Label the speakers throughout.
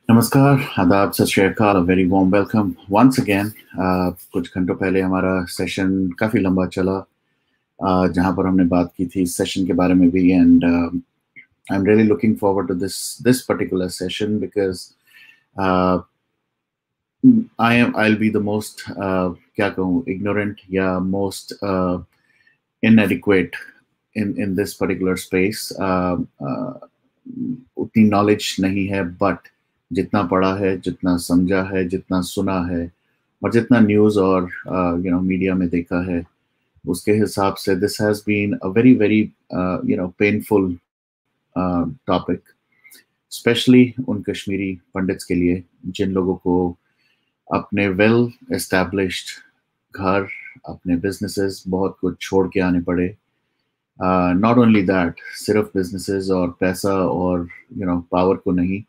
Speaker 1: नमस्कार, आदाब, सत श्री अकाल, a very warm welcome once again. कुछ घंटों पहले हमारा सेशन काफ़ी लंबा चला, जहाँ पर हमने बात की थी इस सेशन के बारे में भी, and I'm really looking forward to this particular session because uh, I'll be the most क्या कहूँ ignorant या most inadequate in this particular space. उतनी नॉलेज नहीं है, बट जितना पढ़ा है, जितना समझा है, जितना सुना है और जितना न्यूज़ और मीडिया में देखा है, उसके हिसाब से this has been a very very painful topic, especially उन कश्मीरी पंडित्स के लिए जिन लोगों को अपने वेल एस्टैब्लिश्ड घर, अपने बिजनेसेस बहुत कुछ छोड़ के आने पड़े. नॉट ओनली दैट, सिर्फ बिजनेसेस और पैसा और पावर को नहीं,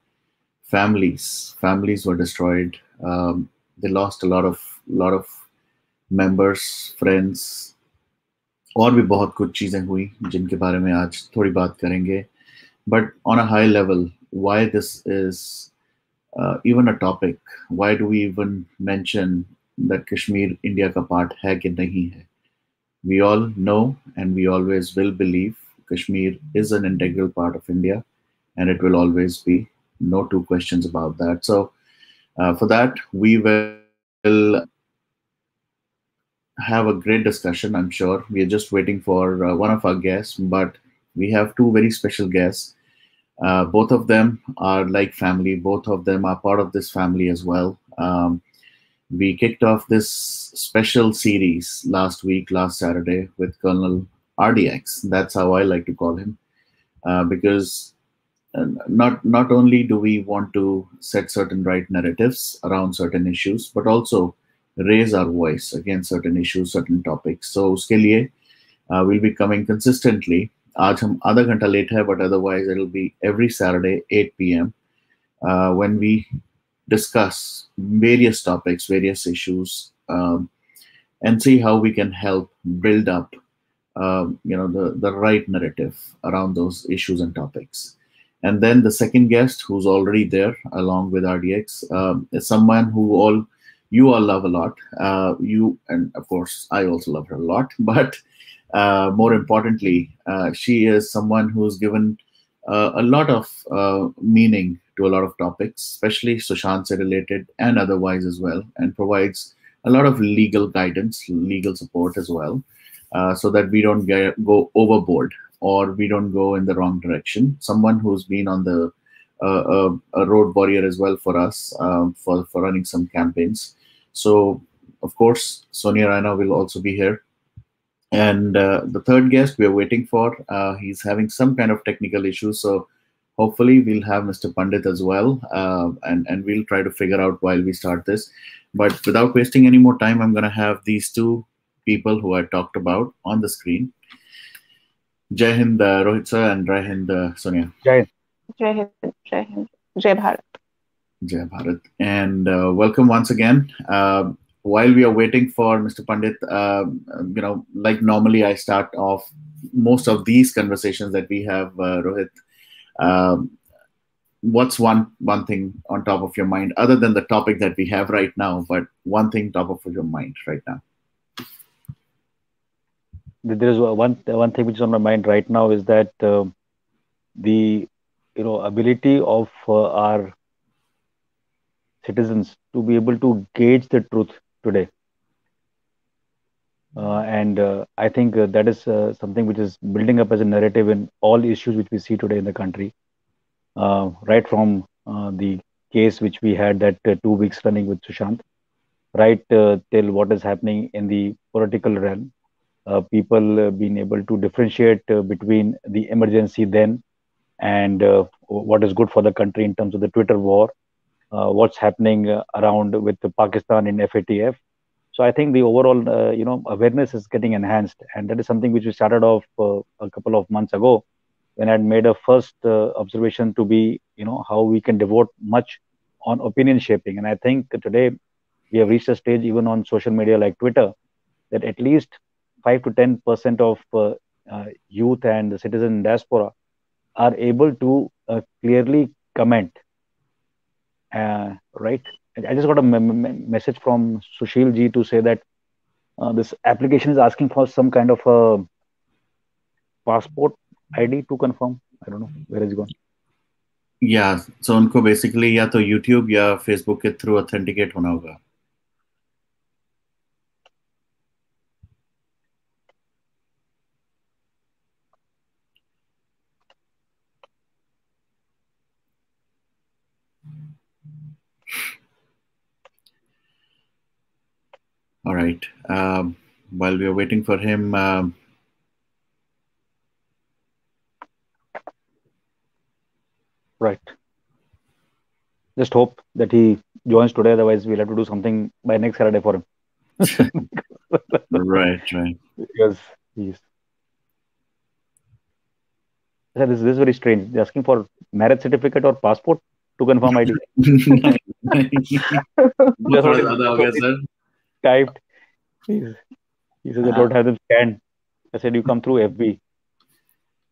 Speaker 1: families were destroyed. They lost a lot of members, friends, और भी बहुत कुछ चीजें हुई जिनके बारे में आज थोड़ी बात करेंगे. But on a high level, why this is even a topic? Why do we even mention that Kashmir India का part है कि नहीं है? We all know and we always will believe Kashmir is an integral part of India, and it will always be. No two questions about that. So, for that, we will have a great discussion, I'm sure. We are just waiting for one of our guests, but we have two very special guests. Both of them are like family, both of them are part of this family as well. We kicked off this special series last week, last Saturday, with Colonel RDX. That's how I like to call him, because not only do we want to set certain right narratives around certain issues, but also raise our voice against certain issues, certain topics. So uske liye we'll be coming consistently. Aaj hum आधा घंटा late hai, but otherwise it'll be every Saturday 8 p.m. When we discuss various topics, various issues, and see how we can help build up the right narrative around those issues and topics. And then the second guest, who's already there along with RDX, is someone who you all love a lot. You, and of course I also love her a lot, but more importantly, she is someone who's given a lot of meaning to a lot of topics, especially Sushant se related and otherwise as well, and provides a lot of legal guidance, legal support as well, so that we don't go overboard or we don't go in the wrong direction. Someone who's been on the a road warrior as well for us, for running some campaigns. So, of course, Sonia Raina will also be here. And the third guest we are waiting for, he's having some kind of technical issues. So hopefully we'll have Mr. Pandit as well, and we'll try to figure out while we start this. But without wasting any more time, I'm going to have these two people who I talked about on the screen. Jai Hind, Rohit sir, and Jai Hind, Sonia.
Speaker 2: Jai Hind.
Speaker 3: Jai Hind, Jai Hind, Jai Bharat.
Speaker 1: Jai Bharat. And welcome once again. While we are waiting for Mr. Pandit, like normally I start off most of these conversations that we have, Rohit. What's one thing on top of your mind, other than the topic that we have right now, but one thing top of your mind right now?
Speaker 2: There is one thing which is on my mind right now is that the ability of our citizens to be able to gauge the truth today, and I think that is something which is building up as a narrative in all issues which we see today in the country, right from the case which we had that 2 weeks running with Sushant, right till what is happening in the political realm. People being able to differentiate between the emergency then and what is good for the country in terms of the Twitter war, what's happening around with Pakistan in FATF. So I think the overall, awareness is getting enhanced, and that is something which we started off a couple of months ago when I had made a first observation to be, how we can devote much on opinion shaping. And I think today we have reached a stage even on social media like Twitter that at least 5 to 10% of youth and the citizen diaspora are able to clearly comment right? I just got a message from Sushil ji to say that this application is asking for some kind of a passport ID to confirm. I don't know where is it gone.
Speaker 1: Yeah, so उनको basically या तो YouTube या Facebook के through authenticate होना होगा. All right. While we are waiting for him,
Speaker 2: Right. Just hope that he joins today. Otherwise, we'll have to do something by next Saturday for him.
Speaker 1: right.
Speaker 2: Because he's. This is very strange. They're asking for marriage certificate or passport to confirm ID. Typed. He says I don't have them scanned. I said you come through FB.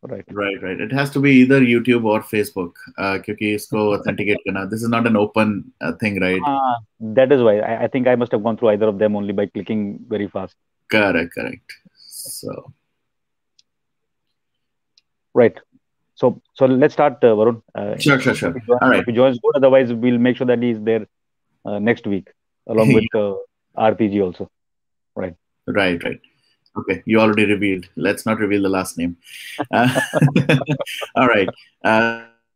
Speaker 2: Right.
Speaker 1: It has to be either YouTube or Facebook. क्योंकि इसको authenticate करना. This is not an open thing, right?
Speaker 2: That is why I think I must have gone through either of them only by clicking very fast.
Speaker 1: Correct. So.
Speaker 2: Right. So let's start, Varun.
Speaker 1: Sure. All right.
Speaker 2: If he joins good, otherwise we'll make sure that he's there next week along with RPG also. Right.
Speaker 1: Okay, you already revealed. Let's not reveal the last name. All right.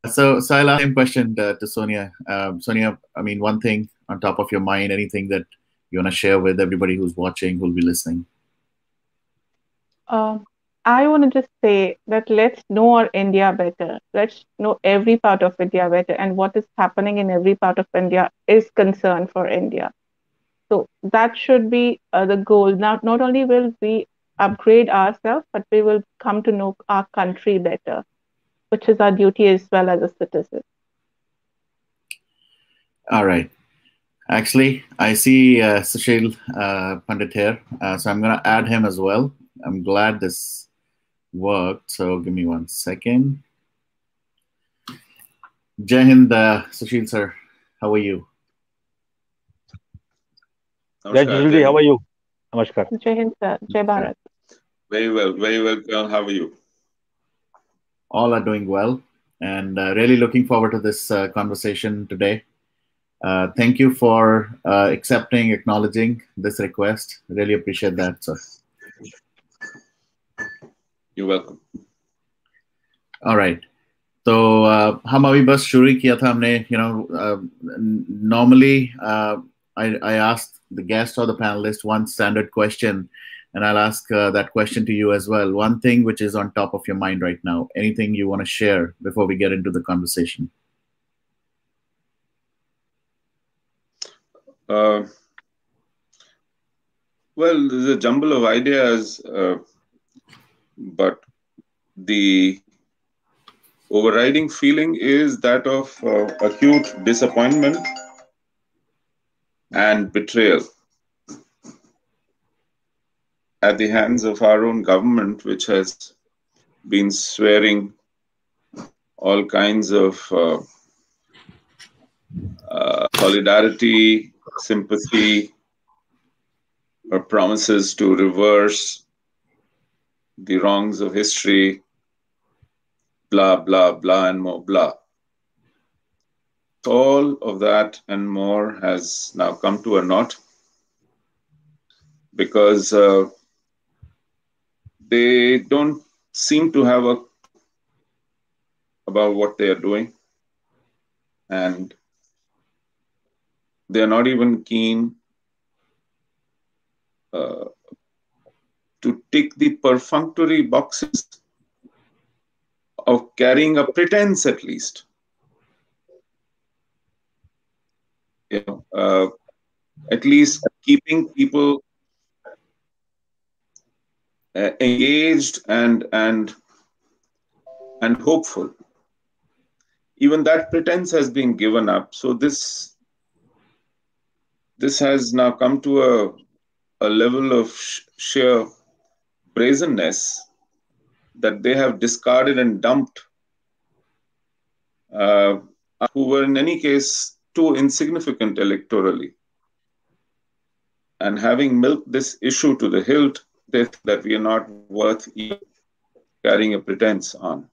Speaker 1: So I'll ask the same question to Sonia. Sonia, I mean, one thing on top of your mind, anything that you want to share with everybody who's watching, who'll be listening?
Speaker 3: I want to just say that let's know our India better. Let's know every part of India better, and what is happening in every part of India is concern for India. So that should be the goal. Now, not only will we upgrade ourselves, but we will come to know our country better, which is our duty as well as a citizen.
Speaker 1: All right. Actually, I see Sushil Pandit here, so I'm going to add him as well. I'm glad this worked, so give me 1 second. Jai Hind, Sushil sir, how are you?
Speaker 2: Jai Sushil, how are you? Namaskar.
Speaker 3: Jai Hind sir, Jai Bharat.
Speaker 4: Very well, Colonel. How are you?
Speaker 1: All are doing well, and really looking forward to this conversation today. Thank you for accepting, acknowledging this request. Really appreciate that, sir.
Speaker 4: You're welcome.
Speaker 1: All right. So हम अभी बस शुरू ही किया था हमने normally I asked the guest or the panelist one standard question, and I'll ask that question to you as well. One thing which is on top of your mind right now, anything you want to share before we get into the conversation?
Speaker 4: Well, there's a jumble of ideas, but the overriding feeling is that of acute disappointment and betrayal at the hands of our own government, which has been swearing all kinds of solidarity, sympathy, or promises to reverse the wrongs of history, blah, blah, blah, and more blah. All of that and more has now come to a naught because they don't seem to have a about what they are doing, and they're not even keen to tick the perfunctory boxes of carrying a pretense, at least. At least keeping people engaged and hopeful. Even that pretense has been given up. So this has now come to a level of sheer brazenness that they have discarded and dumped, who were in any case too insignificant electorally. And having milked this issue to the hilt, they think that we are not worth even carrying a pretense on.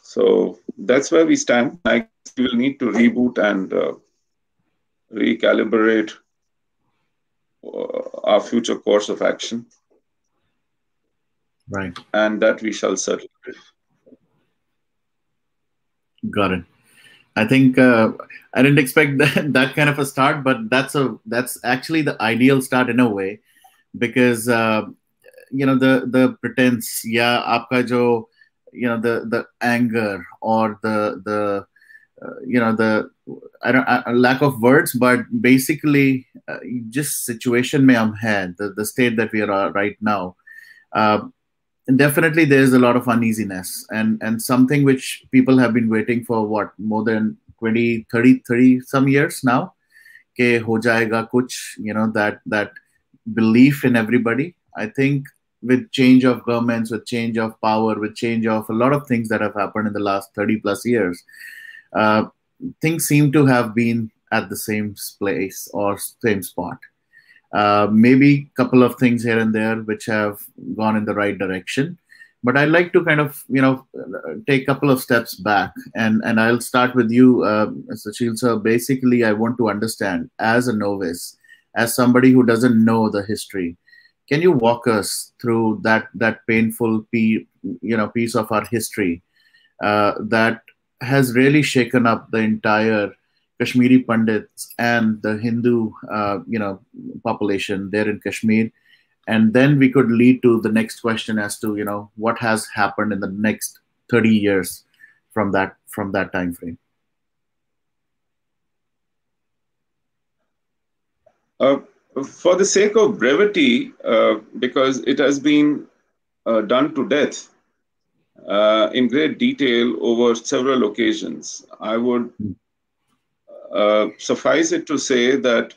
Speaker 4: So that's where we stand. I guess we will need to reboot and recalibrate our future course of action.
Speaker 1: Right.
Speaker 4: And that we shall certainly do.
Speaker 1: Got it. I think I didn't expect that kind of a start, but that's actually the ideal start in a way, because the pretense, yeah, aapka jo, the anger or the lack of words, but basically just situation mein hum hai, the state that we are right now. Uh, Definitely there's a lot of uneasiness, and something which people have been waiting for, what, more than 20, 30 some years now, ke ho jayega kuch, that belief in everybody. I think with change of governments, with change of power, with change of a lot of things that have happened in the last 30 plus years, uh, things seem to have been at the same place or same spot. Maybe a couple of things here and there which have gone in the right direction, but I'd like to kind of take a couple of steps back, and I'll start with you, Sushil sir. Basically, I want to understand, as a novice, as somebody who doesn't know the history, can you walk us through that painful piece of our history that has really shaken up the entire Kashmiri Pandits and the Hindu, population there in Kashmir, and then we could lead to the next question as to what has happened in the next 30 years from that time frame.
Speaker 4: For the sake of brevity, because it has been done to death in great detail over several occasions, I would suffice it to say that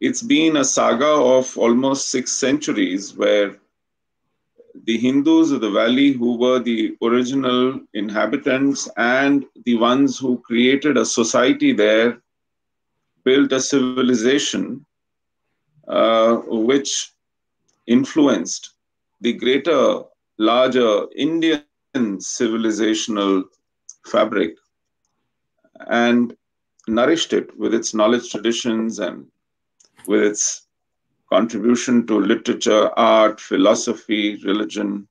Speaker 4: it's been a saga of almost 6 centuries where the Hindus of the valley, who were the original inhabitants and the ones who created a society there, built a civilization which influenced the greater, larger Indian civilizational fabric and nourished it with its knowledge traditions and with its contribution to literature, art, philosophy, religion,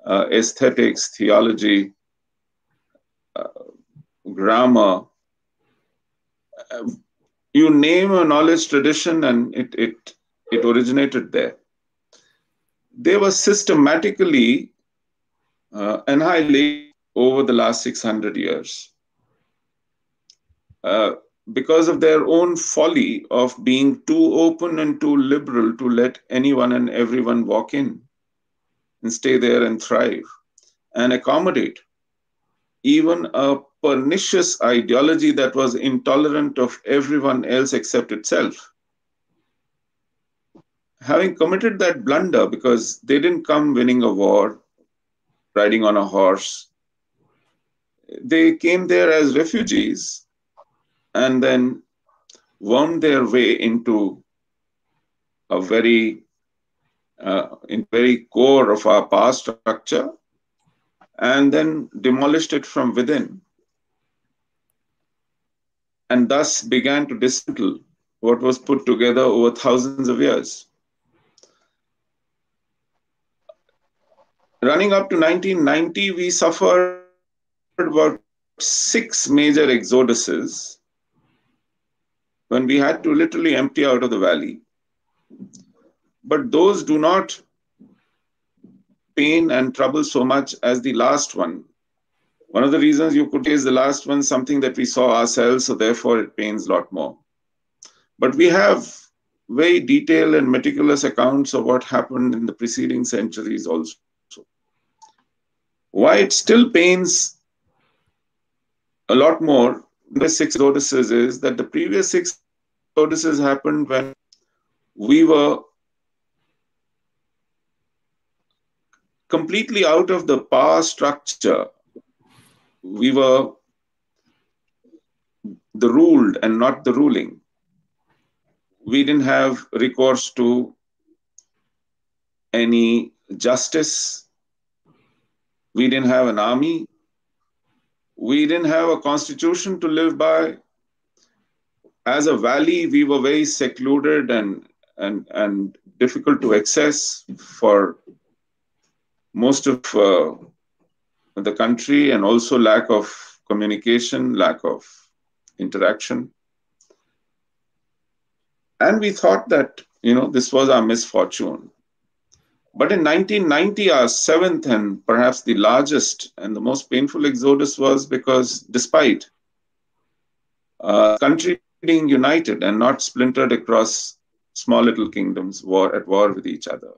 Speaker 4: aesthetics, theology, grammar. You name a knowledge tradition and it originated there. They were systematically annihilated over the last 600 years. Because of their own folly of being too open and too liberal to let anyone and everyone walk in and stay there and thrive and accommodate even a pernicious ideology that was intolerant of everyone else except itself. Having committed that blunder, because they didn't come winning a war, riding on a horse, they came there as refugees and then wormed their way into a very core of our power structure and then demolished it from within, and thus began to dismantle what was put together over thousands of years. Running up to 1990, we suffered about 6 major exoduses when we had to literally empty out of the valley. But those do not pain and trouble so much as the last one. One of the reasons you could say is the last one, something that we saw ourselves, so therefore it pains a lot more. But we have very detailed and meticulous accounts of what happened in the preceding centuries also. Why it still pains a lot more the 6 exoduses is that the previous 6 exoduses happened when we were completely out of the power structure. We were the ruled and not the ruling. We didn't have recourse to any justice. We didn't have an army. We didn't have a constitution to live by. As a valley, we were very secluded and difficult to access for most of the country, and also lack of communication, lack of interaction. And we thought that, this was our misfortune. But in 1990, our seventh and perhaps the largest and the most painful exodus was because despite country being united and not splintered across small little kingdoms at war with each other,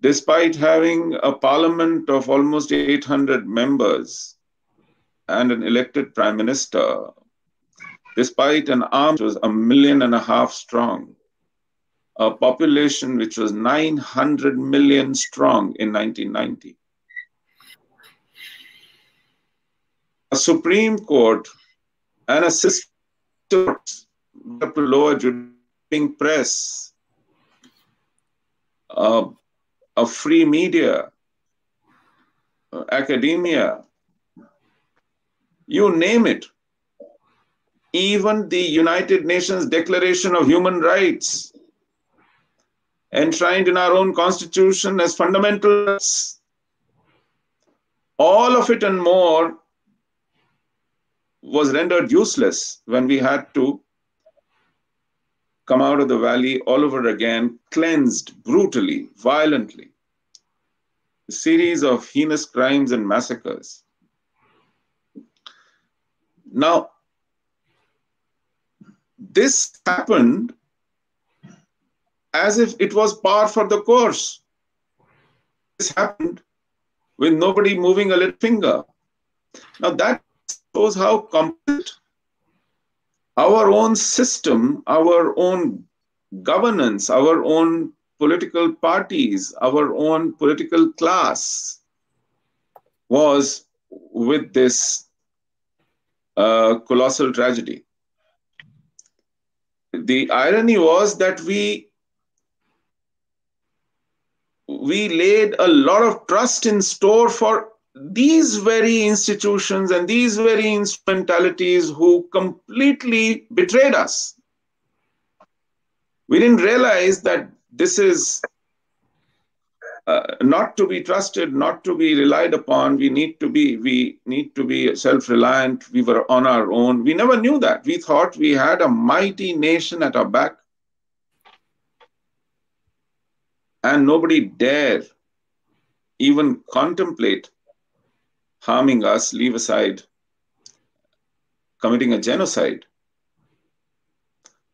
Speaker 4: despite having a parliament of almost 800 members and an elected prime minister, despite an army which was 1.5 million strong, a population which was 900 million strong in 1990, a Supreme Court and a system to lower judicial press, a free media, academia, you name it. Even the United Nations Declaration of Human Rights, enshrined in our own constitution as fundamental rights, all of it and more was rendered useless when we had to come out of the valley all over again, cleansed brutally, violently. A series of heinous crimes and massacres. Now, this happened as if it was par for the course. This happened with nobody moving a little finger. Now that shows how complex our own system, our own governance, our own political parties, our own political class was with this colossal tragedy. The irony was that we laid a lot of trust in store for these very institutions and these very instrumentalities who completely betrayed us. We didn't realize that this is not to be trusted, not to be relied upon. We need to be self-reliant. We were on our own. We never knew that. We thought we had a mighty nation at our back. And nobody dare even contemplate harming us, leave aside committing a genocide.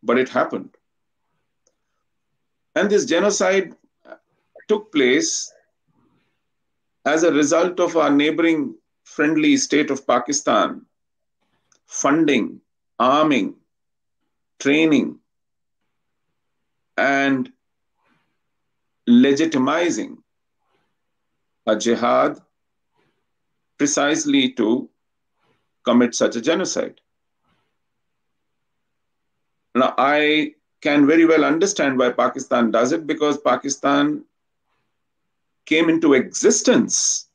Speaker 4: But it happened. And this genocide took place as a result of our neighboring friendly state of Pakistan funding, arming, training, and legitimizing a jihad precisely to commit such a genocide. Now, I can very well understand why Pakistan does it, because Pakistan came into existence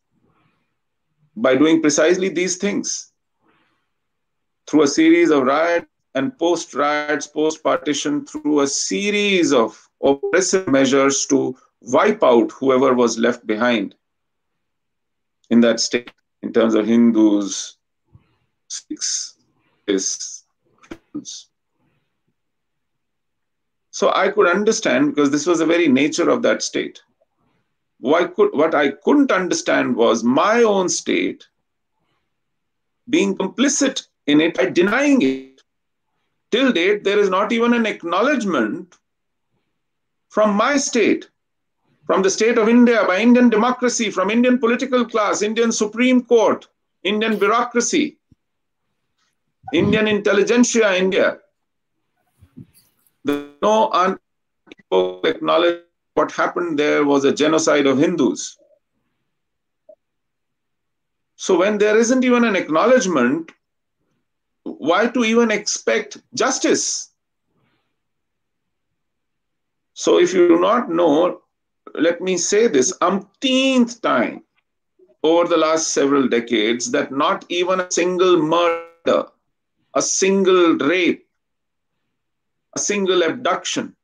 Speaker 4: by doing precisely these things through a series of riots and post-riots, post-partition, through a series of oppressive measures to wipe out whoever was left behind in that state in terms of Hindus, Sikhs, Christians. So I could understand, because this was the very nature of that state. What I couldn't understand was my own state being complicit in it by denying it. Till date, there is not even an acknowledgement from my state, from the state of India, by Indian democracy, from Indian political class, Indian Supreme Court, Indian bureaucracy, Indian intelligentsia, India. There's no unequivocal acknowledgement what happened there was a genocide of Hindus. So when there isn't even an acknowledgement, why to even expect justice? So if you do not know, let me say this umpteenth time over the last several decades, that not even a single murder, a single rape, a single abduction,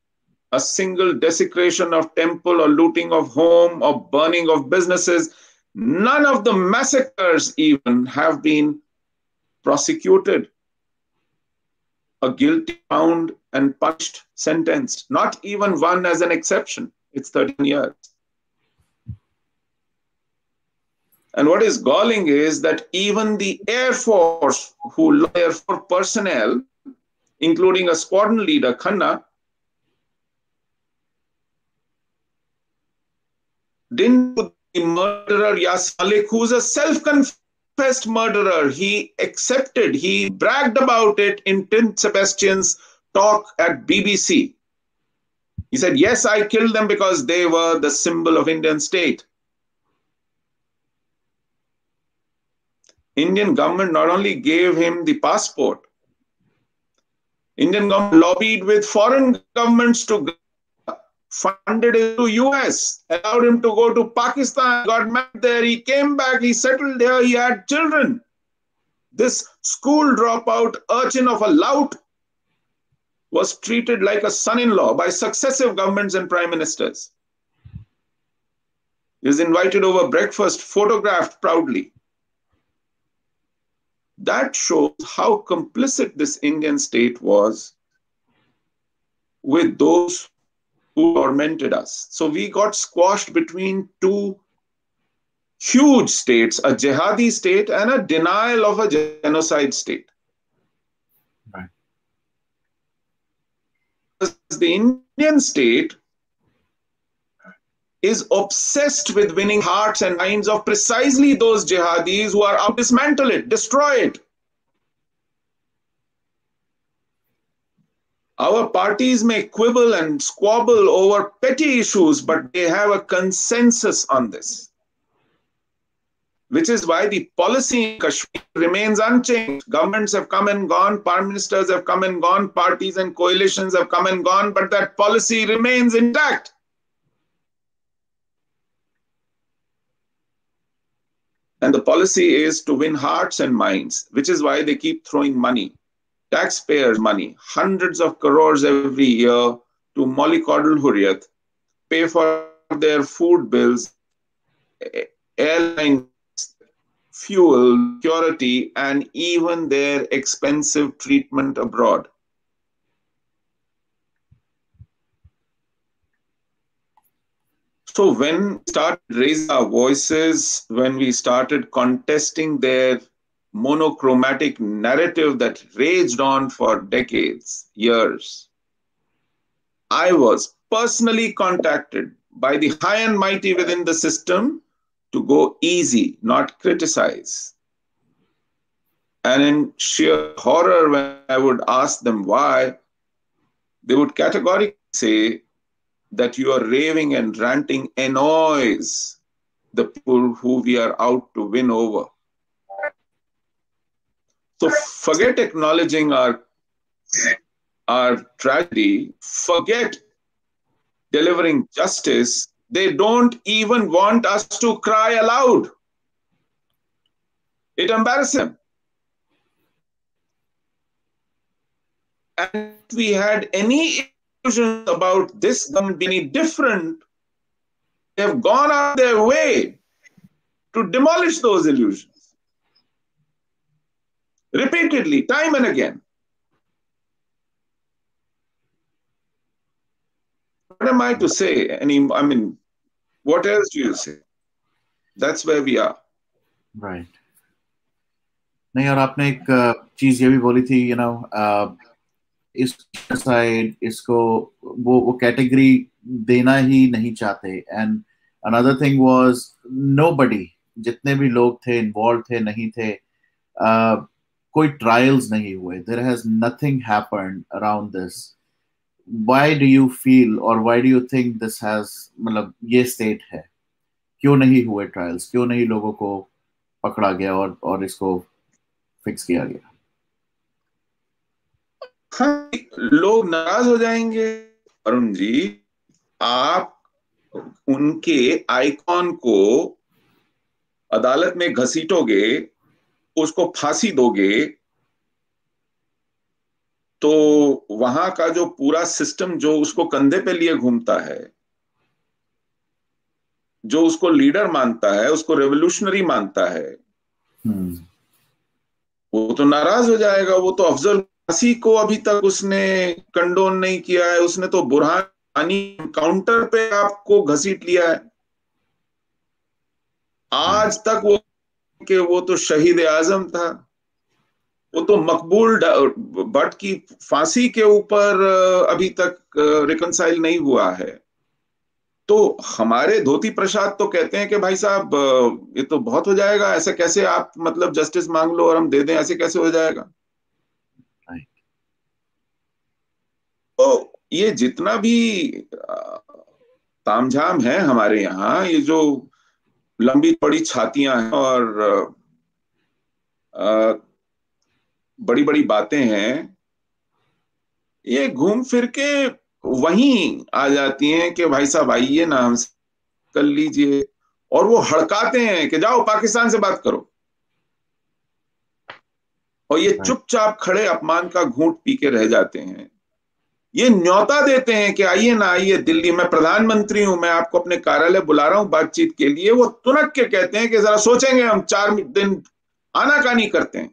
Speaker 4: a single desecration of temple or looting of home or burning of businesses, none of the massacres even have been prosecuted, a guilty found and punished, sentenced. Not even one as an exception. It's 13 years. And what is galling is that even the Air Force, who Air Force personnel, including a squadron leader, Khanna, didn't do the murderer Yas Malik, who's a self-confessed murderer. He accepted, he bragged about it in Tim Sebastian's talk at BBC. He said, yes, I killed them because they were the symbol of Indian state. Indian government not only gave him the passport, Indian government lobbied with foreign governments to funded him to US, allowed him to go to Pakistan, got married there, he came back, he settled there, he had children. This school dropout urchin of a lout was treated like a son-in-law by successive governments and prime ministers. He was invited over breakfast, photographed proudly. That shows how complicit this Indian state was with those who tormented us. So we got squashed between two huge states, a jihadi state and a denial of a genocide state.
Speaker 1: Right.
Speaker 4: The Indian state is obsessed with winning hearts and minds of precisely those jihadis who are out to dismantle it, destroy it. Our parties may quibble and squabble over petty issues, but they have a consensus on this, which is why the policy in Kashmir remains unchanged. Governments have come and gone, prime ministers have come and gone, parties and coalitions have come and gone, but that policy remains intact. And the policy is to win hearts and minds, which is why they keep throwing money, taxpayers' money, hundreds of crores every year to mollycoddle Hurriyat, pay for their food bills, airline fuel, security, and even their expensive treatment abroad. So when we started raising our voices, when we started contesting their monochromatic narrative that raged on for decades, years, I was personally contacted by the high and mighty within the system to go easy, not criticize. And in sheer horror, when I would ask them why, they would categorically say that you are raving and ranting annoys the people who we are out to win over. So forget acknowledging our tragedy, forget delivering justice. They don't even want us to cry aloud. It embarrasses them. And if we had any illusions about this government being any different, they have gone out their way to demolish those illusions. Repeatedly, time and again. What am I to say? What else do you say? That's where we are.
Speaker 1: Right. नहीं, और आपने एक चीज ये भी बोली थी, इस साइड इसको वो कैटेगरी देना ही नहीं चाहते. And another thing was nobody, जितने भी लोग थे इन्वॉल्व थे नहीं थे, कोई ट्रायल्स नहीं हुए. There has nothing happened around this. Why do you feel और why do you think this has, मतलब ये स्टेट है, क्यों नहीं हुए ट्रायल्स, क्यों नहीं लोगों को पकड़ा गया और इसको फिक्स किया गया?
Speaker 4: हाँ, लोग नाराज हो जाएंगे। अरुण जी, आप उनके आइकॉन को अदालत में घसीटोगे, उसको फांसी दोगे, तो वहां का जो पूरा सिस्टम जो उसको कंधे पे लिए घूमता है, जो उसको लीडर मानता है, उसको रेवोल्यूशनरी मानता है, वो तो नाराज हो जाएगा। वो तो अफजल फांसी को अभी तक उसने कंडोन नहीं किया है, उसने तो बुरहानी काउंटर पे आपको घसीट लिया है। आज तक वो तो शहीद आजम था, वो तो मकबूल भट्ट की फांसी के ऊपर अभी तक रिकंसाइल नहीं हुआ है। तो हमारे धोती प्रसाद तो कहते हैं कि भाई साहब ये तो बहुत हो जाएगा, ऐसे कैसे आप मतलब जस्टिस मांग लो और हम दे दें, ऐसे कैसे हो जाएगा। तो ये जितना भी तामझाम है हमारे यहाँ, ये जो लंबी बड़ी छातियां हैं और बड़ी बड़ी बातें हैं, ये घूम फिर के वहीं आ जाती हैं कि भाई साहब आइए ना, हमसे कर लीजिए। और वो हड़काते हैं कि जाओ पाकिस्तान से बात करो, और ये चुपचाप खड़े अपमान का घूंट पी के रह जाते हैं। ये न्योता देते हैं कि आइए ना, आइए दिल्ली, मैं प्रधानमंत्री हूं, मैं आपको अपने कार्यालय बुला रहा हूं बातचीत के लिए। वो तुनक के कहते हैं कि जरा सोचेंगे, हम 4 दिन आनाकानी करते हैं,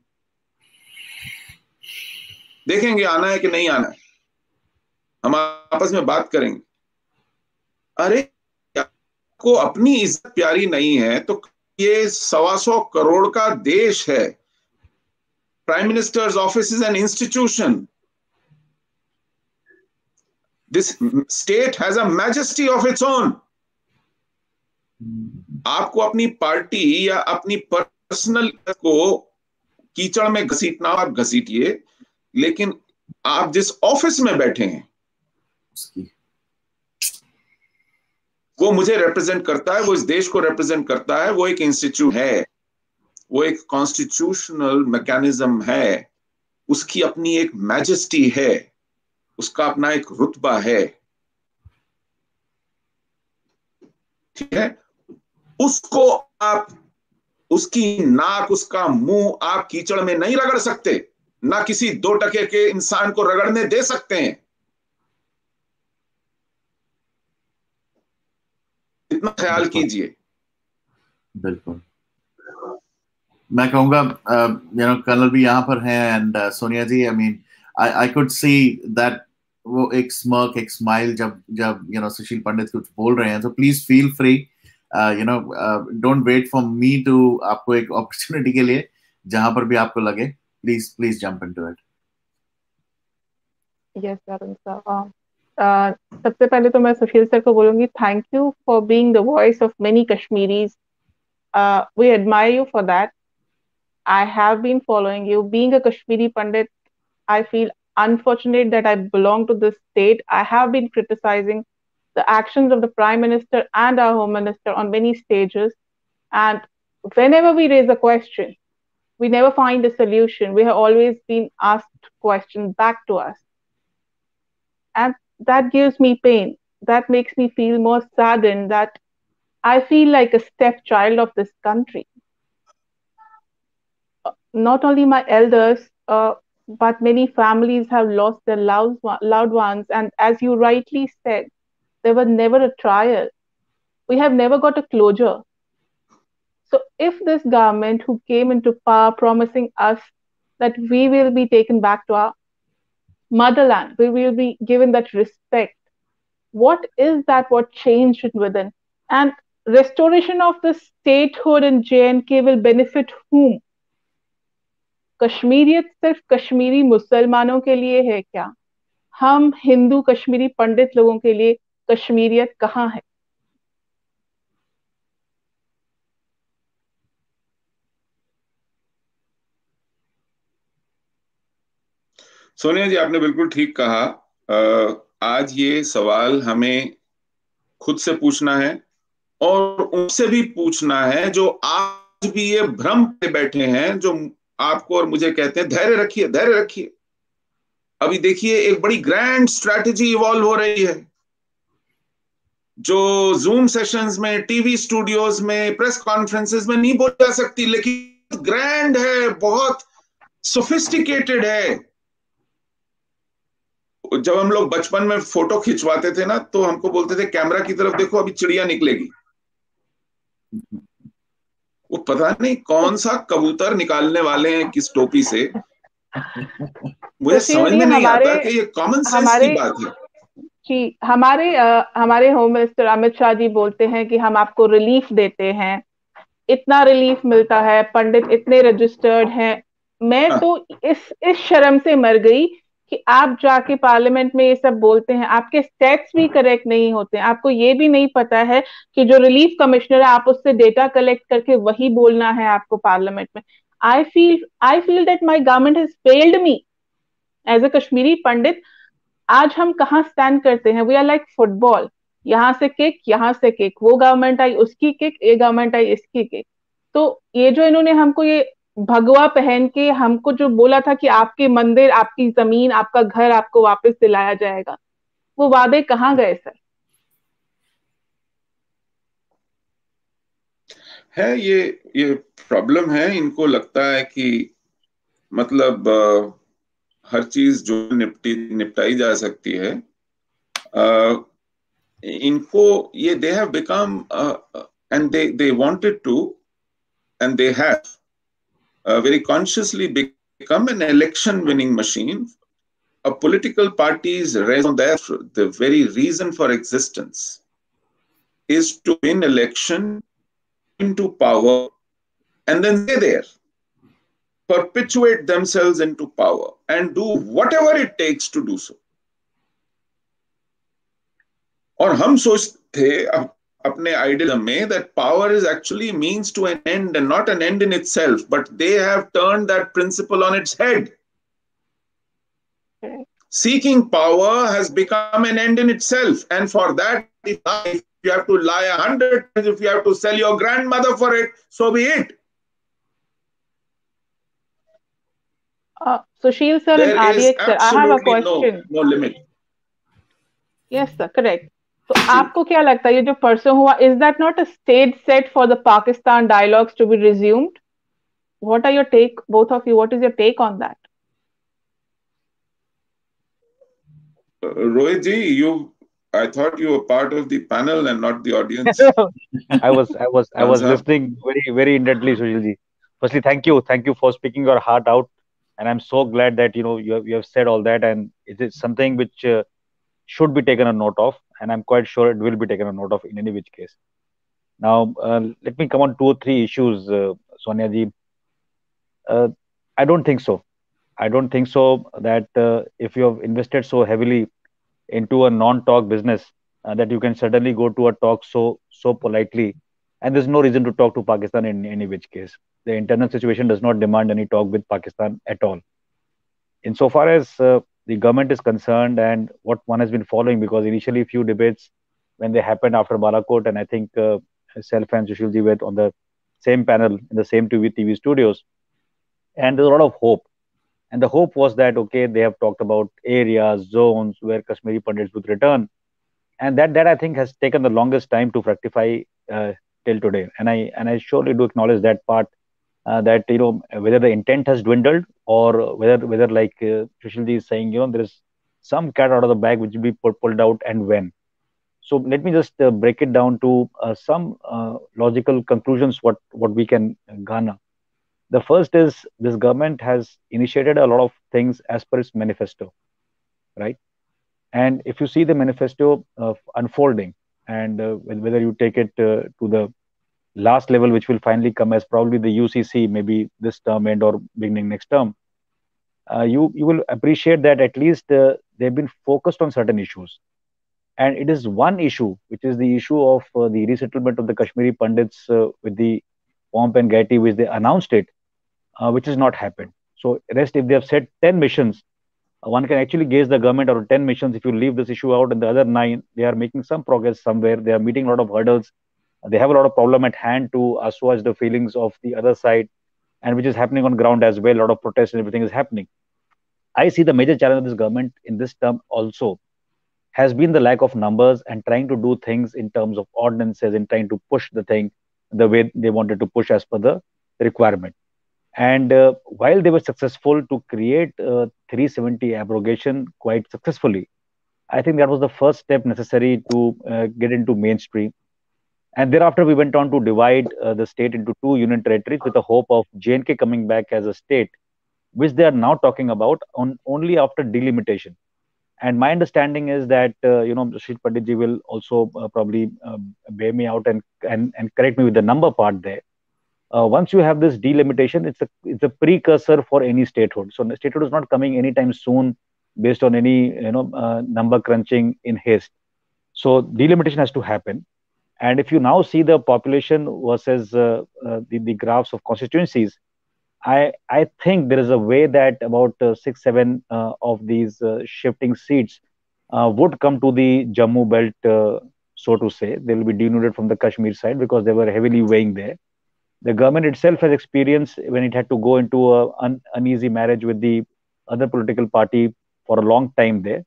Speaker 4: देखेंगे आना है कि नहीं आना है, हम आपस में बात करेंगे। अरे को अपनी इज्जत प्यारी नहीं है तो ये 125 करोड़ का देश है। Prime minister's office is an institution. This state has a majesty of its own. आपको अपनी पार्टी या अपनी पर्सनल को कीचड़ में घसीटना, आप घसीटिए, लेकिन आप जिस ऑफिस में बैठे हैं वो मुझे रिप्रेजेंट करता है, वो इस देश को रिप्रेजेंट करता है, वो एक इंस्टीट्यूट है, वो एक कॉन्स्टिट्यूशनल मैकेनिज्म है, उसकी अपनी एक मैजेस्टी है, उसका अपना एक रुतबा है। ठीक है, उसको आप, उसकी नाक, उसका मुंह आप कीचड़ में नहीं रगड़ सकते, ना किसी 2 टके के इंसान को रगड़ने दे सकते हैं। इतना ख्याल कीजिए।
Speaker 1: बिल्कुल, मैं कहूंगा कर्नल भी यहाँ पर हैं and Sonia ji, I mean I could see that वो एक स्मर्क, एक स्माइल जब जब सुशील पंडित कुछ बोल रहे हैं। तो please feel free, don't wait for me to, आपको एक अपॉर्चुनिटी के लिए जहां पर भी आपको लगे, please please jump into it.
Speaker 3: Yes Arun sir, सबसे पहले तो मैं सुशील सर को बोलूंगी, thank you for being the voice of many Kashmiris. We admire you for that. I have been following you. Being a Kashmiri Pandit, I feel unfortunate that I belong to this state. I have been criticizing the actions of the Prime Minister and our Home Minister on many stages. And whenever we raise a question, we never find a solution. We have always been asked questions back to us. And that gives me pain. That makes me feel more saddened that I feel like a stepchild of this country. Not only my elders, but many families have lost their loved ones. And as you rightly said, there was never a trial. We have never got a closure. So if this government who came into power promising us that we will be taken back to our motherland, we will be given that respect, what is that what changed within? And restoration of the statehood in J&K will benefit whom? कश्मीरियत सिर्फ कश्मीरी मुसलमानों के लिए है क्या? हम हिंदू कश्मीरी पंडित लोगों के लिए कश्मीरियत कहाँ है?
Speaker 4: सोनिया जी, आपने बिल्कुल ठीक कहा। आज ये सवाल हमें खुद से पूछना है और उनसे भी पूछना है जो आज भी ये भ्रम पे बैठे हैं, जो आपको और मुझे कहते हैं धैर्य रखिए, धैर्य रखिए। अभी देखिए एक बड़ी ग्रैंड स्ट्रैटेजी इवॉल्व हो रही है, जो जूम सेशंस में, टीवी स्टूडियोज में, प्रेस कॉन्फ्रेंसेस में नहीं बोल जा सकती, लेकिन ग्रैंड है, बहुत सोफिस्टिकेटेड है। जब हम लोग बचपन में फोटो खिंचवाते थे ना, तो हमको बोलते थे कैमरा की तरफ देखो, अभी चिड़िया निकलेगी। वो पता नहीं कौन सा कबूतर निकालने वाले हैं किस टोपी से, मुझे
Speaker 3: सुशील
Speaker 4: समझ
Speaker 3: जी,
Speaker 4: में नहीं
Speaker 3: हमारे
Speaker 4: आता कि ये कॉमन सेंस की
Speaker 3: हमारे
Speaker 4: बात है।
Speaker 3: जी हमारे होम मिनिस्टर अमित शाह जी बोलते हैं कि हम आपको रिलीफ देते हैं, इतना रिलीफ मिलता है, पंडित इतने रजिस्टर्ड हैं। मैं
Speaker 4: हाँ,
Speaker 3: तो इस शर्म से मर गई कि आप जाके पार्लियामेंट में ये सब बोलते हैं, आपके स्टेट्स भी करेक्ट नहीं होते हैं, आपको ये भी नहीं पता है कि जो रिलीफ कमिश्नर है आप उससे डेटा कलेक्ट करके वही बोलना है आपको पार्लियामेंट में। I feel that my government has failed me as a Kashmiri Pandit. आज हम कहाँ स्टैंड करते हैं? वी आर लाइक फुटबॉल, यहाँ से किक, यहाँ से किक, वो गवर्नमेंट आई उसकी किक, ये गवर्नमेंट आई इसकी किक। तो ये जो इन्होंने हमको ये भगवा पहन के हमको जो बोला था कि आपके मंदिर, आपकी जमीन, आपका घर आपको वापस दिलाया जाएगा, वो वादे कहाँ गए सर?
Speaker 4: है ये प्रॉब्लम है। इनको लगता है कि मतलब हर चीज जो निपटाई जा सकती है, अ, इनको ये they have become and they wanted to and they have very consciously become an election winning machine. A political party's raison d'etre, the very reason for existence, is to win election, into power, and then stay there, perpetuate themselves into power, and do whatever it takes to do so. और हम सोचते थे अपने idealism में that power is actually means to an end and not an end in itself, but they have turned that principle on its head. Seeking power has become an end in itself, and for that, if you have to lie 100 times, if you have to sell your grandmother for it, so be it.
Speaker 3: Sushil sir and
Speaker 4: There is
Speaker 3: Adiek sir, I have a
Speaker 4: absolutely
Speaker 3: question.
Speaker 4: no limit.
Speaker 3: Yes sir, correct. तो आपको क्या लगता है ये जो परसों हुआ, is that not a stage set for the Pakistan dialogues to be resumed? What are your take, both of you? What is your take on that?
Speaker 4: Rohit ji, I thought you were part of the panel and not the audience.
Speaker 2: I was listening very intently, Sushilji. Firstly, thank you for speaking your heart out, and I'm so glad that you have said all that, and it is something which should be taken a note of, and I'm quite sure it will be taken a note of in any which case. Now, let me come on 2 or 3 issues, Sonia ji. I don't think so. I don't think so that if you have invested so heavily into a non-talk business, that you can suddenly go to a talk so politely, and there's no reason to talk to Pakistan in any which case. The internal situation does not demand any talk with Pakistan at all. Insofar as the government is concerned, and what one has been following, because initially few debates when they happened after Balakot, and I think self and Sushilji were on the same panel in the same TV studios, and there's a lot of hope. And the hope was that, okay, they have talked about areas, zones where Kashmiri Pandits would return. And that I think has taken the longest time to fructify till today. And I surely do acknowledge that part, that, whether the intent has dwindled, or whether like Sushilji is saying, there is some cat out of the bag which will be pulled out, and when. So let me just break it down to some logical conclusions, what we can garner. The first is, this government has initiated a lot of things as per its manifesto, right? And if you see the manifesto unfolding, and whether you take it to the last level, which will finally come as probably the UCC, maybe this term end or beginning next term, you will appreciate that at least they've been focused on certain issues. And it is one issue, which is the issue of the resettlement of the Kashmiri Pandits with the pomp and gaiety which they announced it, which has not happened. So rest, if they have set 10 missions, one can actually gauge the government out of 10 missions. If you leave this issue out, and the other 9, they are making some progress somewhere. They are meeting a lot of hurdles. They have a lot of problem at hand to assuage the feelings of the other side, and which is happening on ground as well. A lot of protests and everything is happening. I see the major challenge of this government in this term also has been the lack of numbers and trying to do things in terms of ordinances and trying to push the thing the way they wanted to push as per the requirement. And while they were successful to create 370 abrogation quite successfully, I think that was the first step necessary to get into mainstream. And thereafter, we went on to divide the state into two union territories with the hope of J&K coming back as a state, which they are now talking about on only after delimitation. And my understanding is that Sushil Pandit ji will also probably bear me out and correct me with the number part there. Once you have this delimitation, it's a precursor for any statehood. So the statehood is not coming anytime soon based on any number crunching in haste. So delimitation has to happen. And if you now see the population versus the graphs of constituencies, I think there is a way that about 6, 7 of these shifting seats would come to the Jammu belt, so to say. They will be denuded from the Kashmir side because they were heavily weighing there. The government itself has experienced when it had to go into an uneasy marriage with the other political party for a long time there.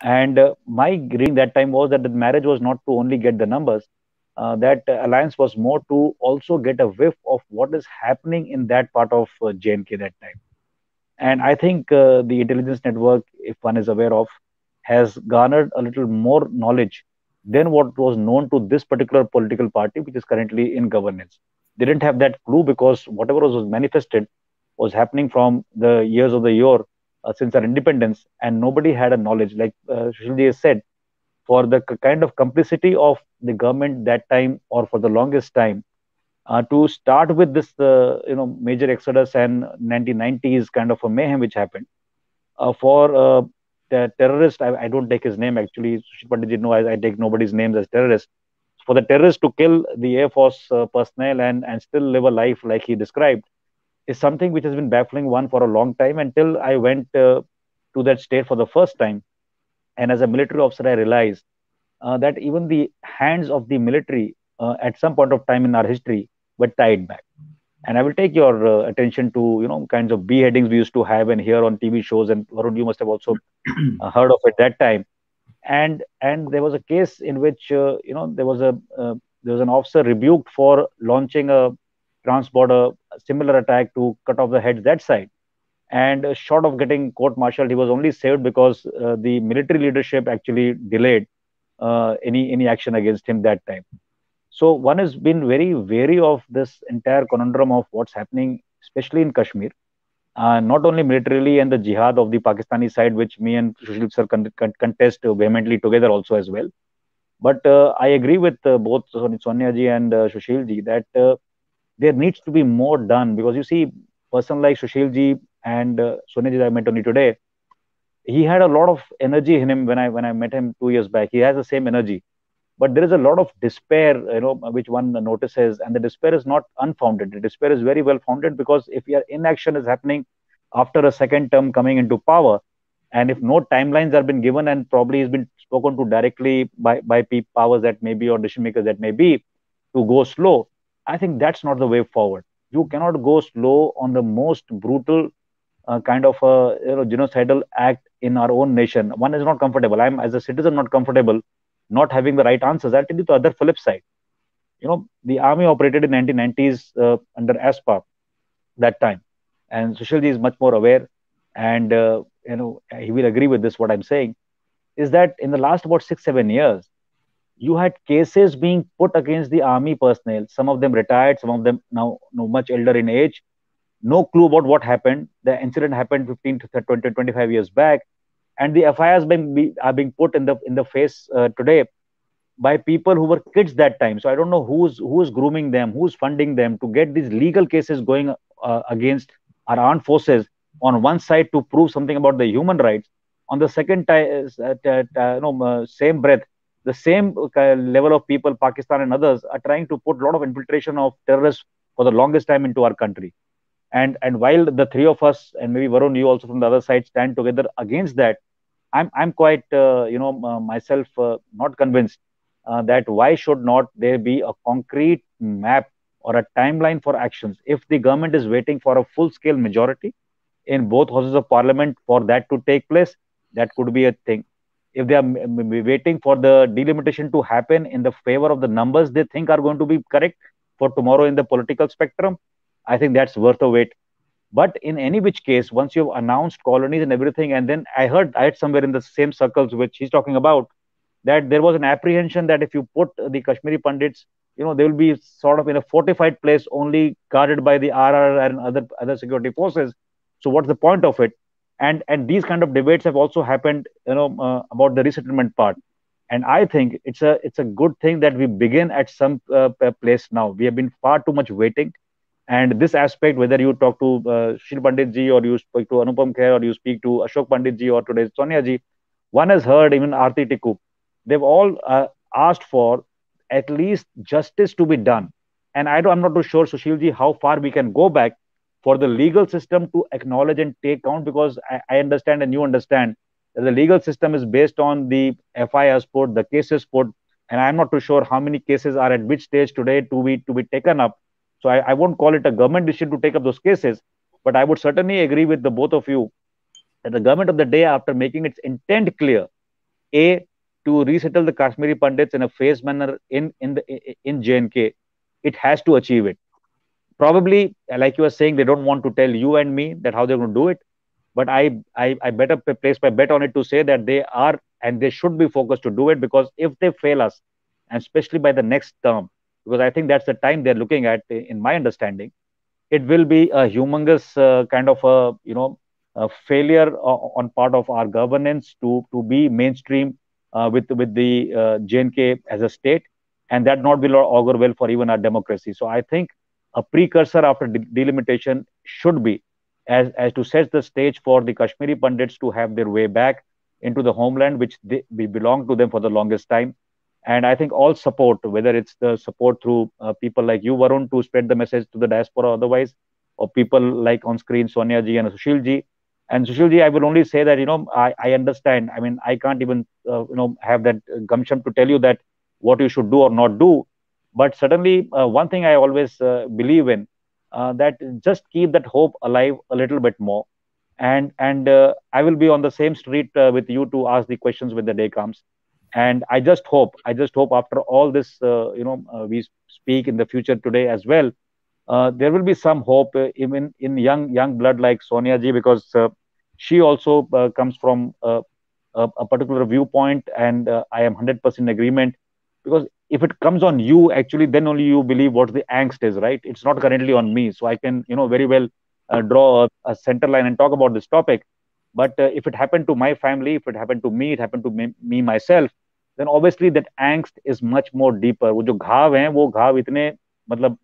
Speaker 2: And my reading that time was that the marriage was not to only get the numbers, that alliance was more to also get a whiff of what is happening in that part of J&K that time. And I think the intelligence network, if one is aware of, has garnered a little more knowledge than what was known to this particular political party, which is currently in governance. They didn't have that clue because whatever was manifested was happening from the years of the year since our independence, and nobody had a knowledge. Like Sushilji has said, for the kind of complicity of the government that time or for the longest time, to start with this major exodus and 1990s kind of a mayhem which happened for the terrorist. I don't take his name actually. Sushil Pandit, no, I take nobody's names as terrorists. For the terrorists to kill the Air Force personnel and still live a life like he described is something which has been baffling one for a long time until I went to that state for the first time. And as a military officer, I realized that even the hands of the military at some point of time in our history were tied back. And I will take your attention to kinds of beheadings we used to have and hear on TV shows, and Varun, you must have also heard of it that time. And there was a case in which there was an officer rebuked for launching a trans-border similar attack to cut off the heads that side. And short of getting court-martialed, he was only saved because the military leadership actually delayed any action against him that time. So one has been very wary of this entire conundrum of what's happening, especially in Kashmir. Not only militarily and the jihad of the Pakistani side, which me and Sushil sir contest vehemently together also as well. But I agree with both Sonia ji and Sushil ji that there needs to be more done, because you see, person like Sushil ji and Sonia ji I met only today, he had a lot of energy in him when I met him 2 years back. He has the same energy, but there is a lot of despair, which one notices, and the despair is not unfounded. The despair is very well founded, because if your inaction is happening after a second term coming into power, and if no timelines have been given and probably has been spoken to directly by powers that may be or decision makers that may be to go slow, I think that's not the way forward. You cannot go slow on the most brutal kind of a genocidal act in our own nation. One is not comfortable. I'm, as a citizen, not comfortable not having the right answers. I'll tell you the other flip side. The army operated in 1990s under ASPA that time, and Sushilji is much more aware, and he will agree with this. What I'm saying is that in the last about 6, 7 years, you had cases being put against the army personnel. Some of them retired, some of them now much elder in age. No clue about what happened. The incident happened 15 to 20, 25 years back, and the FIRs are being put in the face today by people who were kids that time. So I don't know who's grooming them, who's funding them to get these legal cases going against our armed forces on one side to prove something about the human rights. On the second same breath, the same level of people, Pakistan and others, are trying to put a lot of infiltration of terrorists for the longest time into our country. And while the three of us, and maybe Varun, you also from the other side, stand together against that, I'm quite myself not convinced that why should not there be a concrete map or a timeline for actions. If the government is waiting for a full-scale majority, in both houses of parliament for that to take place, that could be a thing. If they are waiting for the delimitation to happen in the favor of the numbers they think are going to be correct for tomorrow in the political spectrum, I think that's worth a wait. But in any which case, once you've announced colonies and everything, and then I had somewhere in the same circles which he's talking about, that there was an apprehension that if you put the Kashmiri Pandits, they will be sort of in a fortified place, only guarded by the RR and other security forces. So what's the point of it? And these kind of debates have also happened, about the resettlement part. And I think it's a good thing that we begin at some place now. We have been far too much waiting, and this aspect, whether you talk to Shil Pandit ji, or you speak to Anupam Kher, or you speak to Ashok Pandit ji, or today Sonia ji, one has heard even Aarti Tikku. They've all asked for at least justice to be done. And I'm not too sure, Sushil ji, how far we can go back for the legal system to acknowledge and take count, because I understand and you understand that the legal system is based on the FIR put, the cases put, and I'm not too sure how many cases are at which stage today to be taken up. So I won't call it a government decision to take up those cases, but I would certainly agree with the both of you that the government of the day, after making its intent clear, A, to resettle the Kashmiri Pandits in a phased manner in J&K, it has to achieve it. Probably, like you were saying, they don't want to tell you and me that how they're going to do it, but I better place my bet on it to say that they are and they should be focused to do it, because if they fail us, and especially by the next term, because I think that's the time they're looking at, in my understanding, it will be a humongous kind of a failure on part of our governance to be mainstream with the J&K as a state, and that not will augur well for even our democracy. So I think a precursor after delimitation should be as to set the stage for the Kashmiri Pandits to have their way back into the homeland, which we belong to them for the longest time. And I think all support, whether it's the support through people like you, Varun, to spread the message to the diaspora otherwise, or people like on screen, Sonia ji and Sushil ji. And Sushil ji, I will only say that, I understand. I mean, I can't even, have that gumption to tell you that what you should do or not do. But certainly, one thing I always believe in, that just keep that hope alive a little bit more. And I will be on the same street with you to ask the questions when the day comes. And I just hope after all this, we speak in the future today as well, there will be some hope even in young blood like Sonia ji, because she also comes from a particular viewpoint, and I am 100% in agreement, because if it comes on you, actually, then only you believe what the angst is, right? It's not currently on me, so I can very well draw a center line and talk about this topic. But if it happened to my family, if it happened to me, it happened to me myself, then obviously that angst is much more deeper. वो जो घाव हैं, वो घाव इतने मतलब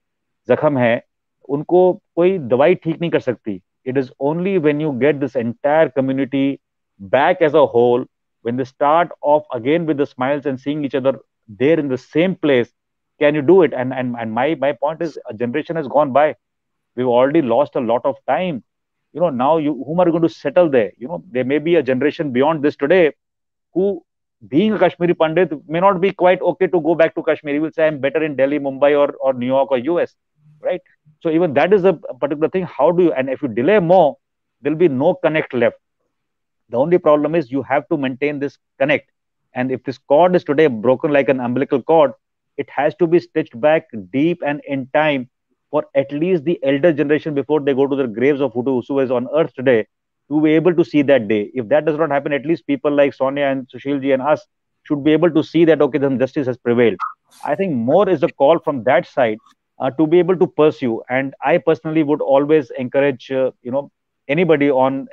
Speaker 2: जख्म है, उनको कोई दवाई ठीक नहीं कर सकती. It is only when you get this entire community back as a whole, when they start off again with the smiles and seeing each other there in the same place, can you do it? And my point is, a generation has gone by. We've already lost a lot of time. Now whom are you going to settle there? There may be a generation beyond this today who, being a Kashmiri Pandit, may not be quite okay to go back to Kashmir. He will say, I'm better in Delhi, Mumbai, or New York or US, right? So even that is a particular thing. How do you, and if you delay more, there'll be no connect left. The only problem is you have to maintain this connect. And if this cord is today broken like an umbilical cord, it has to be stitched back deep and in time for at least the elder generation before they go to the graves of who is on earth today, to be able to see that day. If that does not happen, at least people like Sonia and Sushil ji and us should be able to see that, okay, then justice has prevailed. I think more is a call from that side to be able to pursue. And I personally would always encourage, anybody on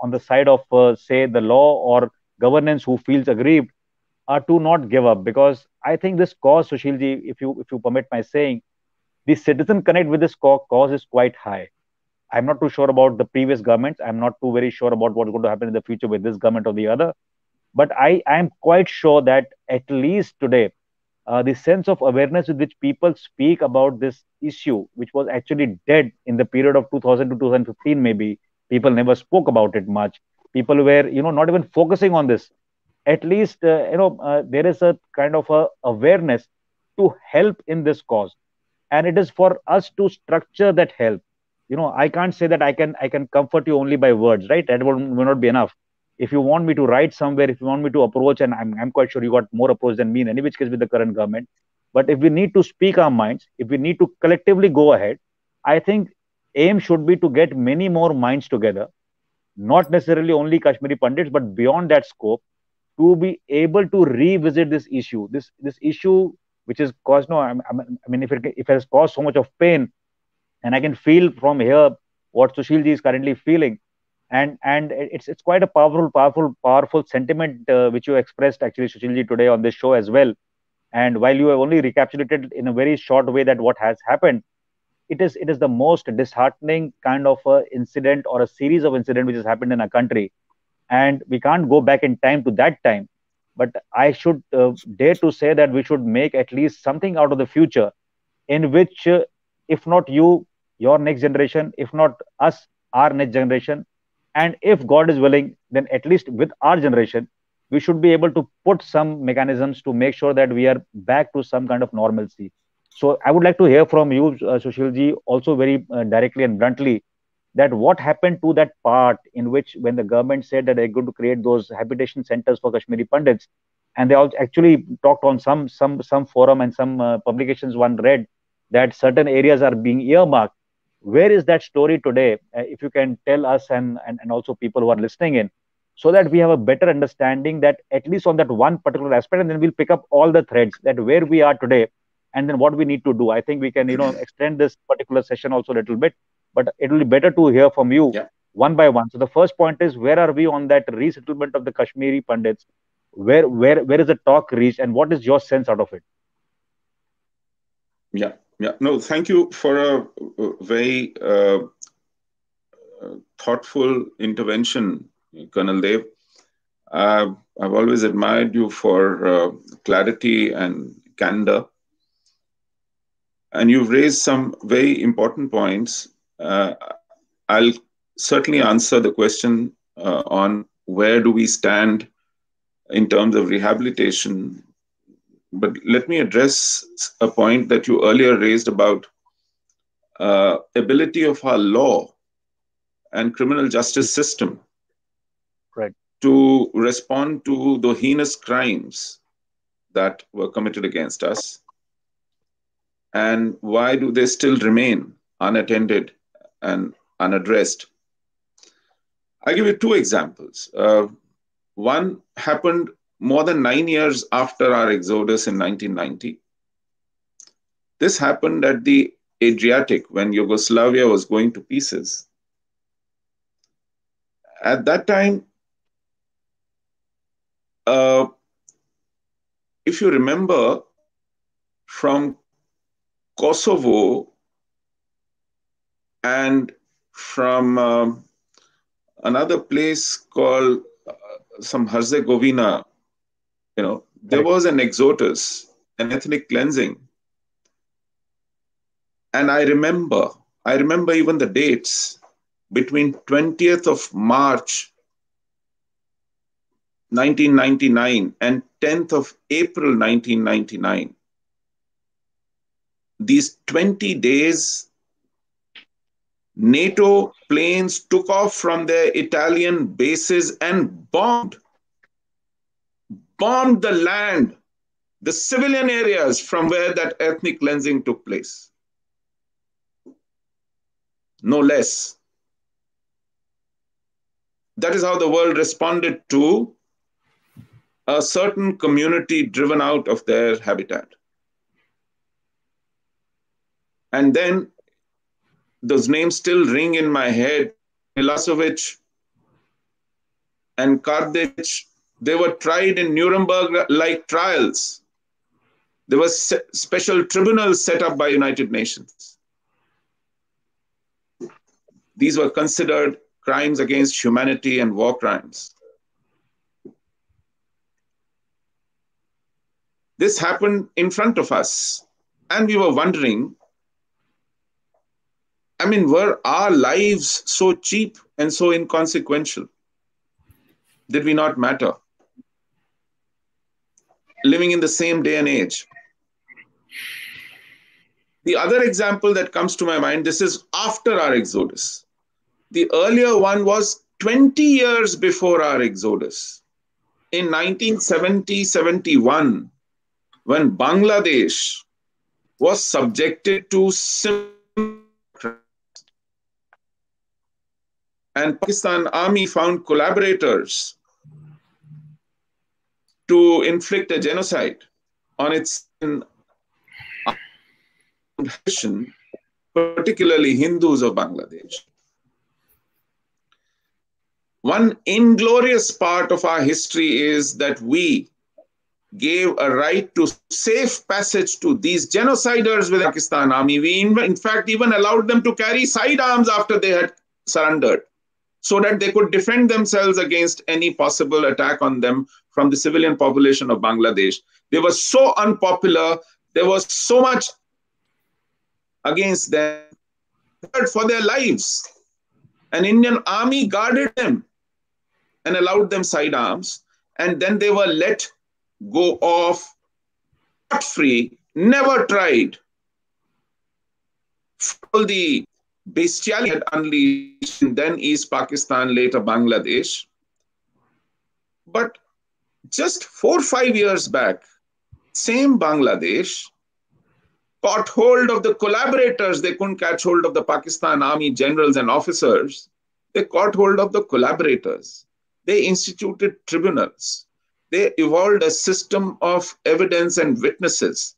Speaker 2: the side of, say, the law or governance who feels aggrieved, to not give up. Because I think this cause, Sushil ji, if you permit my saying, the citizen connect with this cause is quite high. I'm not too sure about the previous governments. I'm not too very sure about what's going to happen in the future with this government or the other. But I am quite sure that at least today, the sense of awareness with which people speak about this issue, which was actually dead in the period of 2000 to 2015, maybe people never spoke about it much. People were, not even focusing on this. At least, there is a kind of a awareness to help in this cause. And it is for us to structure that help. I can't say that I can comfort you only by words, right? That will not be enough. If you want me to write somewhere, if you want me to approach, and I'm quite sure you got more approach than me in any which case with the current government. But if we need to speak our minds, if we need to collectively go ahead, I think aim should be to get many more minds together, not necessarily only Kashmiri Pandits, but beyond that scope, to be able to revisit this issue. This issue which is caused, no, I mean, if it has caused so much of pain, and I can feel from here what Sushil ji is currently feeling, and it's quite a powerful sentiment which you expressed actually, Sushil ji, today on this show as well. And while you have only recapitulated in a very short way that what has happened, it is the most disheartening kind of a incident or a series of incident which has happened in our country, and we can't go back in time to that time. But I should dare to say that we should make at least something out of the future, in which, if not you, your next generation, if not us, our next generation, and if God is willing, then at least with our generation, we should be able to put some mechanisms to make sure that we are back to some kind of normalcy. So I would like to hear from you, Sushil ji, also very directly and bluntly, that what happened to that part in which when the government said that they're going to create those habitation centers for Kashmiri Pandits, and they all actually talked on some forum and some publications one read that certain areas are being earmarked. Where is that story today? If you can tell us, and also people who are listening in, so that we have a better understanding that at least on that one particular aspect, and then we'll pick up all the threads that where we are today, and then what we need to do. I think we can, extend this particular session also a little bit, but it will be better to hear from you
Speaker 4: Yeah.
Speaker 2: one by one. So the first point is, where are we on that resettlement of the Kashmiri Pandits? Where is the talk reached, and what is your sense out of it?
Speaker 4: Yeah. Yeah. No, thank you for a very thoughtful intervention, Colonel Dev. I've always admired you for clarity and candor. And you've raised some very important points. I'll certainly answer the question on where do we stand in terms of rehabilitation. But let me address a point that you earlier raised about ability of our law and criminal justice system
Speaker 2: Right.
Speaker 4: to respond to the heinous crimes that were committed against us. And why do they still remain unattended and unaddressed? I'll give you two examples. One happened more than 9 years after our exodus in 1990. This happened at the Adriatic when Yugoslavia was going to pieces. At that time, if you remember, from Kosovo and from another place called some Herzegovina, there was an exodus, an ethnic cleansing. And I remember even the dates, between 20th of March 1999 and 10th of April 1999. These 20 days, NATO planes took off from their Italian bases and bombed the land, the civilian areas from where that ethnic cleansing took place. No less. That is how the world responded to a certain community driven out of their habitat. And then those names still ring in my head. Milosevic and Kardic, they were tried in Nuremberg-like trials. There were special tribunals set up by United Nations. These were considered crimes against humanity and war crimes. This happened in front of us, and we were wondering, were our lives so cheap and so inconsequential? Did we not matter? Living in the same day and age. The other example that comes to my mind, this is after our exodus. The earlier one was 20 years before our exodus. In 1970-71, when Bangladesh was subjected to and Pakistan army found collaborators to inflict a genocide on its particularly Hindus of Bangladesh. One inglorious part of our history is that we gave a right to safe passage to these genociders with the Pakistan army. We, in fact, even allowed them to carry sidearms after they had surrendered, so that they could defend themselves against any possible attack on them from the civilian population of Bangladesh. They were so unpopular. There was so much against them for their lives. An Indian army guarded them and allowed them sidearms, and then they were let go off scot-free, never tried. For the bestiality had unleashed in then East Pakistan, later Bangladesh. But just 4 or 5 years back, same Bangladesh caught hold of the collaborators. They couldn't catch hold of the Pakistan army generals and officers. They caught hold of the collaborators. They instituted tribunals. They evolved a system of evidence and witnesses.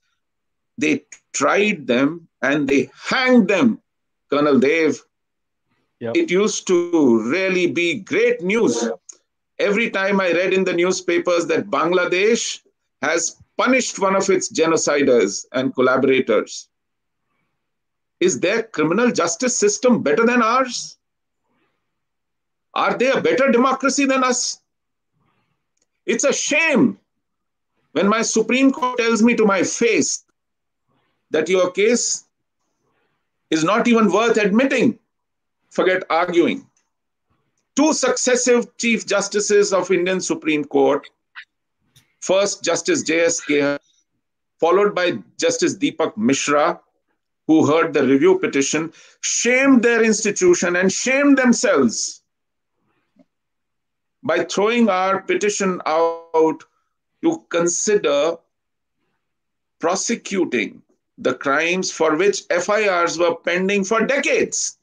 Speaker 4: They tried them and they hanged them. Colonel Dev,
Speaker 2: Yep.
Speaker 4: It used to really be great news. Every time I read in the newspapers that Bangladesh has punished one of its genociders and collaborators. Is their criminal justice system better than ours? Are they a better democracy than us? It's a shame when my Supreme Court tells me to my face that your case is not even worth admitting. Forget arguing. 2 successive Chief Justices of Indian Supreme Court, first Justice J.S. Kehar, followed by Justice Deepak Mishra, who heard the review petition, shamed their institution and shamed themselves by throwing our petition out to consider prosecuting the crimes for which FIRs were pending for decades.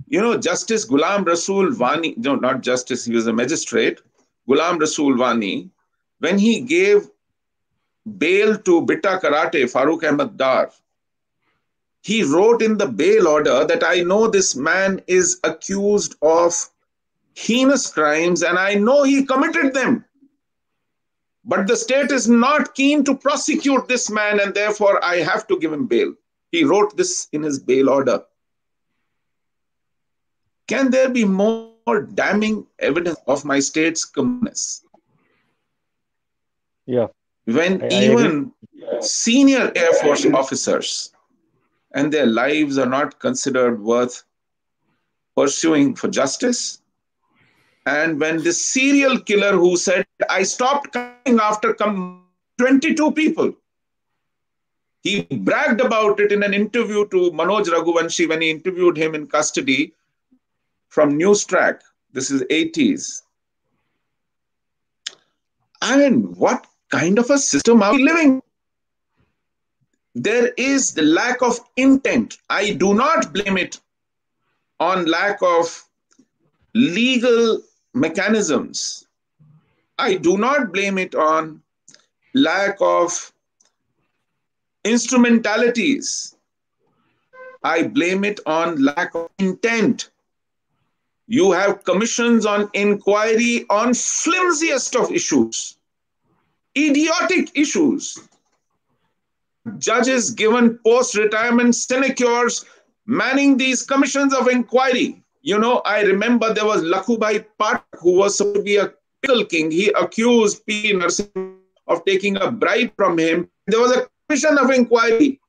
Speaker 4: You know, Justice Ghulam Rasool Wani, no, not justice, he was a magistrate, Ghulam Rasool Wani, when he gave bail to Bitta Karate, Farooq Ahmed Dar, he wrote in the bail order that I know this man is accused of heinous crimes and I know he committed them. But the state is not keen to prosecute this man and therefore I have to give him bail. He wrote this in his bail order. Can there be more damning evidence of my state's commitments?
Speaker 2: Yeah.
Speaker 4: When
Speaker 2: I
Speaker 4: even senior Air Force officers and their lives are not considered worth pursuing for justice, and when the serial killer who said, I stopped coming after 22 people, he bragged about it in an interview to Manoj Raghuvanshi when he interviewed him in custody from Newstrack. This is 80s. I mean, what kind of a system are we living? There is the lack of intent. I do not blame it on lack of legal mechanisms. I do not blame it on lack of instrumentalities. I blame it on lack of intent. You have commissions on inquiry on flimsiest of issues, idiotic issues. Judges given post-retirement sinecures manning these commissions of inquiry. You know, I remember there was Lakhubhai Pathak, who was supposed to be a pickle king. He accused P. Narasimha of taking a bribe from him. There was a commission of inquiry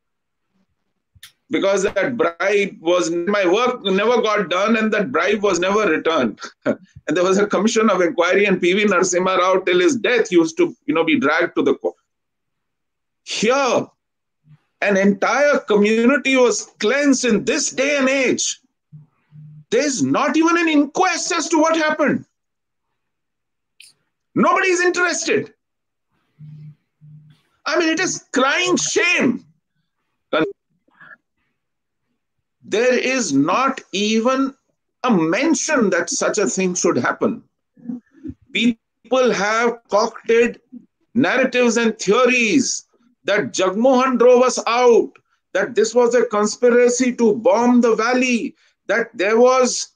Speaker 4: because that bribe was, my work never got done and that bribe was never returned. And there was a commission of inquiry and P.V. Narasimha Rao till his death used to, be dragged to the court. Here, An entire community was cleansed in this day and age. There's not even an inquest as to what happened. Nobody's interested. I mean, it is crying shame. There is not even a mention that such a thing should happen. People have concocted narratives and theories that Jagmohan drove us out, that this was a conspiracy to bomb the valley, that there was,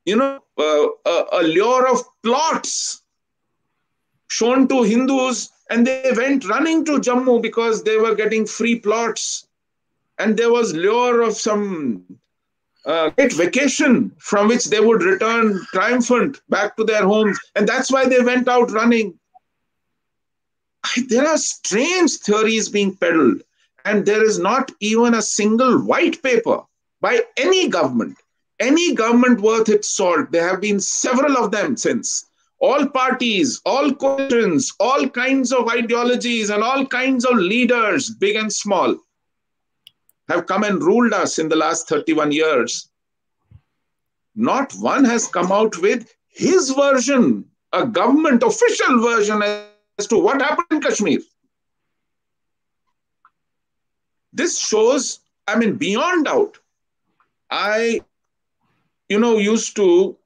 Speaker 4: a lure of plots shown to Hindus, and they went running to Jammu because they were getting free plots. And there was lure of some great vacation from which they would return triumphant back to their homes. And that's why they went out running. There are strange theories being peddled, and there is not even a single white paper by any government worth its salt. There have been several of them since. All parties, all coalitions, all kinds of ideologies, and all kinds of leaders, big and small, have come and ruled us in the last 31 years. Not one has come out with his version, a government official version as to what happened in Kashmir. This shows, I mean, beyond doubt, I, used to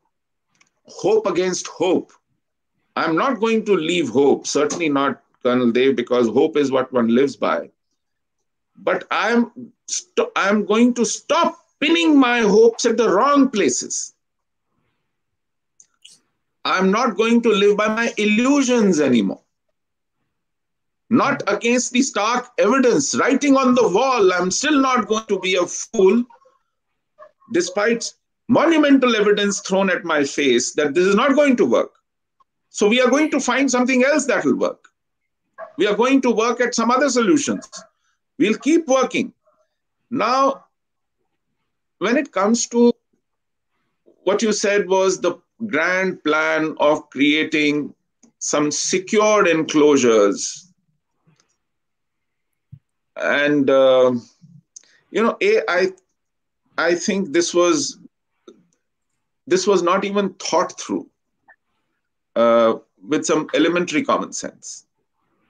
Speaker 4: hope against hope. I'm not going to leave hope, certainly not, Colonel Dev, because hope is what one lives by. But I'm going to stop pinning my hopes at the wrong places. I'm not going to live by my illusions anymore. Not against the stark evidence, writing on the wall. I'm still not going to be a fool, despite monumental evidence thrown at my face that this is not going to work. So we are going to find something else that will work. We are going to work at some other solutions. We'll keep working. Now, when it comes to what you said was the grand plan of creating some secured enclosures. And, I think this was not even thought through with some elementary common sense.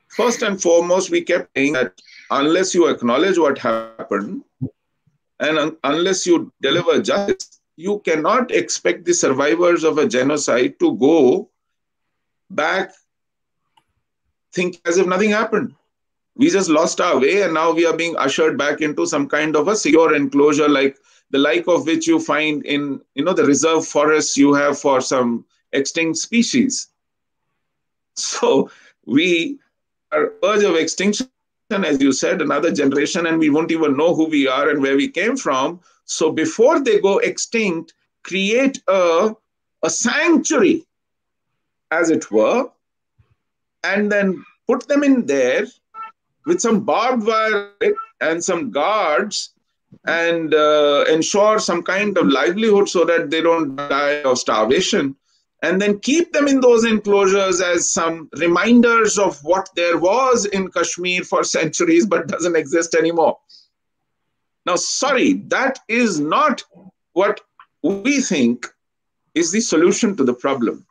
Speaker 4: First and foremost, we kept saying that unless you acknowledge what happened and unless you deliver justice, you cannot expect the survivors of a genocide to go back, think as if nothing happened. We just lost our way, and now we are being ushered back into some kind of a secure enclosure, like the like of which you find in, the reserve forests you have for some extinct species. So we are verge of extinction, as you said, another generation, and we won't even know who we are and where we came from. So before they go extinct, create a sanctuary, as it were, and then put them in there with some barbed wire and some guards, and ensure some kind of livelihood so that they don't die of starvation, and then keep them in those enclosures as some reminders of what there was in Kashmir for centuries but doesn't exist anymore. Now, sorry, that is not what we think is the solution to the problem.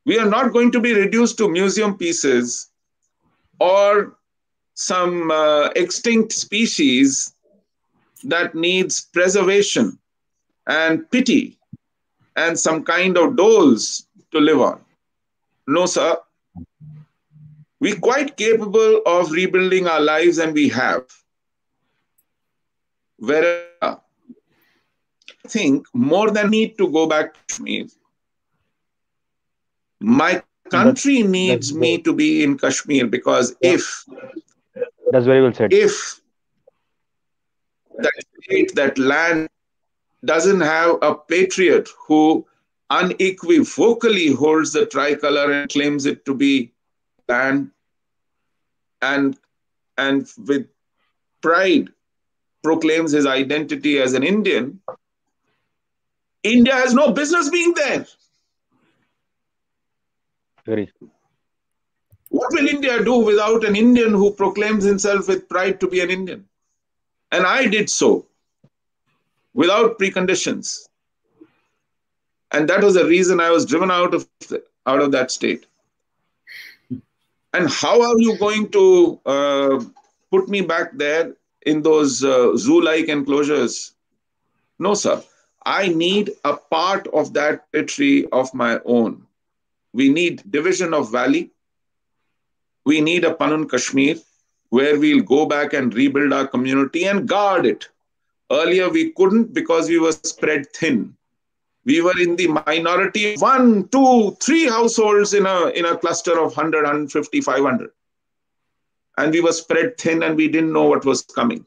Speaker 4: We are not going to be reduced to museum pieces or some extinct species that needs preservation and pity and some kind of doles to live on. No, sir. We're quite capable of rebuilding our lives, and we have. Where I think more than need to go back to Kashmir, my country needs me to be in Kashmir, because if
Speaker 2: that's very well said.
Speaker 4: If that land doesn't have a patriot who unequivocally holds the tricolor and claims it to be land, and with pride proclaims his identity as an Indian, India has no business being there.
Speaker 2: Very.
Speaker 4: What will India do without an Indian who proclaims himself with pride to be an Indian? And I did so without preconditions. And that was the reason I was driven out of that state. And how are you going to put me back there in those zoo-like enclosures? No, sir. I need a part of that territory of my own. We need division of valley. We need a Panun Kashmir where we'll go back and rebuild our community and guard it. Earlier, we couldn't because we were spread thin. We were in the minority, 1, 2, 3 households in a cluster of 100, 150, 500. And we were spread thin and we didn't know what was coming.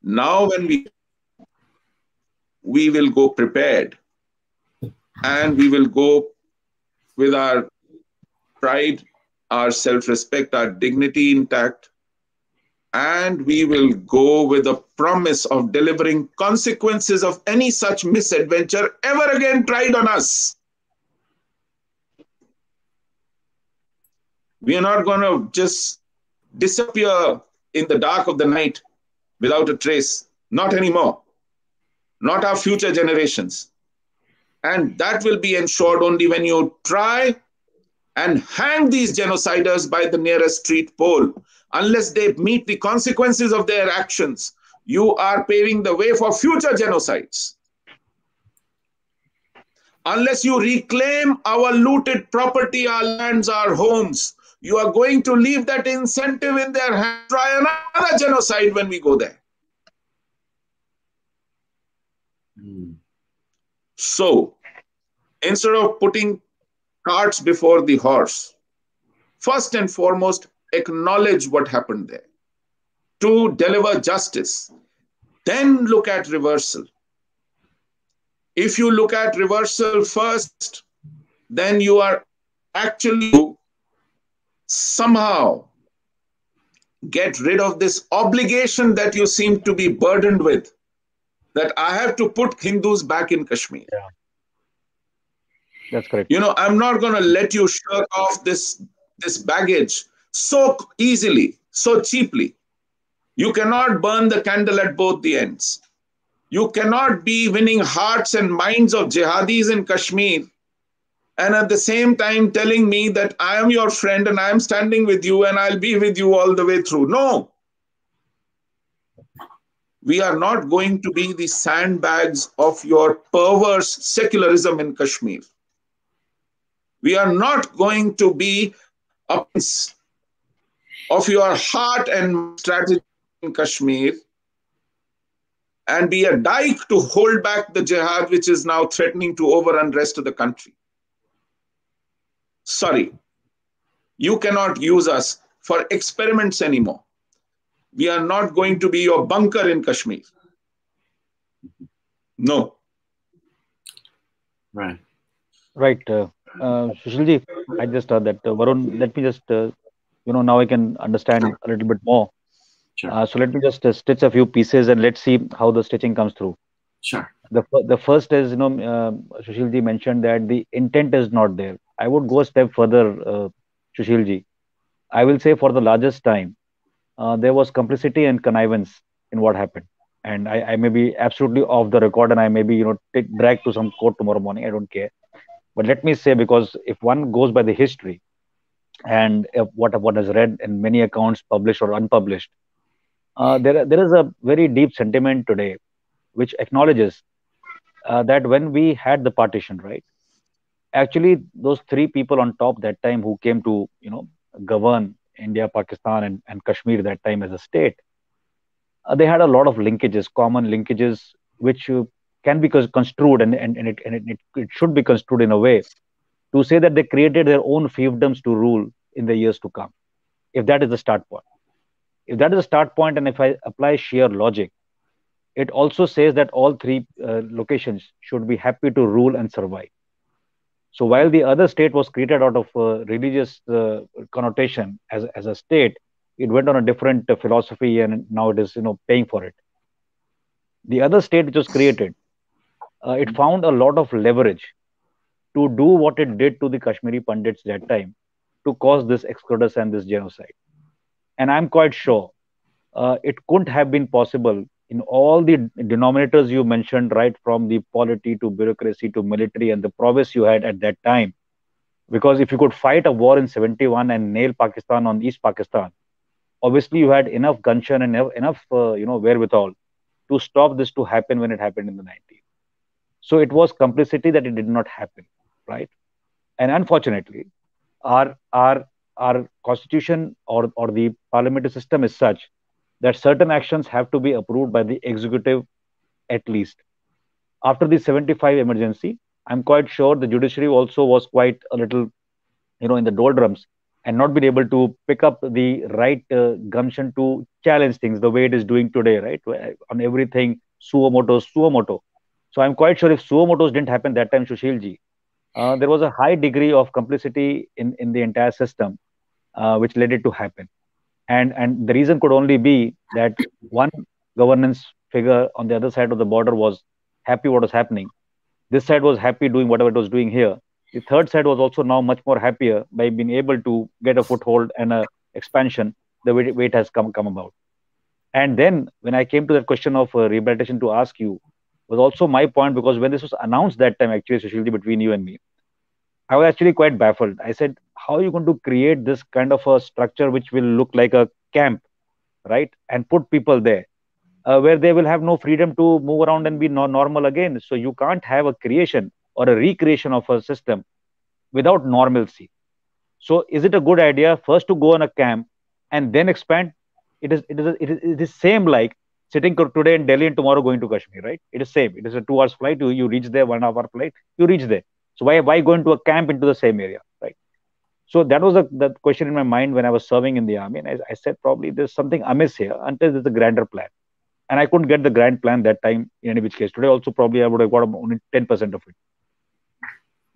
Speaker 4: Now when we will go prepared and we will go with our pride, our self-respect, our dignity intact, and we will go with a promise of delivering consequences of any such misadventure ever again tried on us. We are not going to just disappear in the dark of the night without a trace. Not anymore. Not our future generations. And that will be ensured only when you try and hang these genociders by the nearest street pole. Unless they meet the consequences of their actions, you are paving the way for future genocides. Unless you reclaim our looted property, our lands, our homes, you are going to leave that incentive in their hands. Try another genocide when we go there. So, instead of putting carts before the horse, first and foremost, acknowledge what happened there to deliver justice. Then look at reversal. If you look at reversal first, then you are actually somehow get rid of this obligation that you seem to be burdened with, that I have to put Hindus back in Kashmir.
Speaker 2: Yeah. That's correct.
Speaker 4: You know, I'm not going to let you shirk off this baggage so easily, so cheaply. You cannot burn the candle at both the ends. You cannot be winning hearts and minds of jihadis in Kashmir and at the same time telling me that I am your friend and I am standing with you and I'll be with you all the way through. No. We are not going to be the sandbags of your perverse secularism in Kashmir. We are not going to be a piece of your heart and strategy in Kashmir and be a dike to hold back the jihad which is now threatening to overrun the rest of the country. Sorry, you cannot use us for experiments anymore. We are not going to be your bunker in Kashmir. No.
Speaker 1: Right.
Speaker 2: Right. Sushilji, I just that Varun, let me just, now I can understand a little bit more.
Speaker 1: Sure.
Speaker 2: So let me just stitch a few pieces and let's see how the stitching comes through.
Speaker 1: Sure.
Speaker 2: The first is, Sushilji mentioned that the intent is not there. I would go a step further, Sushilji. I will say for the largest time, there was complicity and connivance in what happened. And I may be absolutely off the record and I may be, dragged to some court tomorrow morning. I don't care. But let me say, because if one goes by the history and if what is read in many accounts, published or unpublished, there is a very deep sentiment today which acknowledges that when we had the partition, right, actually those three people on top that time who came to govern India, Pakistan, and Kashmir that time as a state, they had a lot of linkages, common linkages, which can be construed and it should be construed in a way to say that they created their own fiefdoms to rule in the years to come. If that is the start point. If that is the start point, and if I apply sheer logic, it also says that all three locations should be happy to rule and survive. So while the other state was created out of religious connotation as a state, it went on a different philosophy and now it is paying for it. The other state which was created, it found a lot of leverage to do what it did to the Kashmiri Pandits that time to cause this exodus and this genocide. And I'm quite sure it couldn't have been possible in all the denominators you mentioned, right from the polity to bureaucracy to military and the prowess you had at that time. Because if you could fight a war in 71 and nail Pakistan on East Pakistan, obviously you had enough gumption and enough wherewithal to stop this to happen when it happened in the 90s. So it was complicity that it did not happen, right? And unfortunately, our our constitution or the parliamentary system is such that certain actions have to be approved by the executive at least. After the 75 emergency, I'm quite sure the judiciary also was quite a little, in the doldrums and not been able to pick up the right gumption to challenge things the way it is doing today, right? On everything, suo moto. So I'm quite sure if suo motos didn't happen that time, Sushilji, there was a high degree of complicity in the entire system, which led it to happen. And the reason could only be that one governance figure on the other side of the border was happy what was happening. This side was happy doing whatever it was doing here. The third side was also now much more happier by being able to get a foothold and a expansion the way it has come about. And then when I came to that question of rehabilitation to ask you, was also my point, because when this was announced that time, actually, Sushilji, between you and me, I was actually quite baffled. I said, how are you going to create this kind of a structure which will look like a camp, right? And put people there where they will have no freedom to move around and be normal again. So you can't have a creation or a recreation of a system without normalcy. So is it a good idea first to go on a camp and then expand? It is same like sitting today in Delhi and tomorrow going to Kashmir, right? It is same. It is a 2 hours flight. You reach there, 1 hour flight. You reach there. So why go into a camp into the same area, right? So that was the question in my mind when I was serving in the army, and I said probably there's something amiss here until there's a grander plan, and I couldn't get the grand plan that time in any which case. Today also probably I would have got only 10% of it.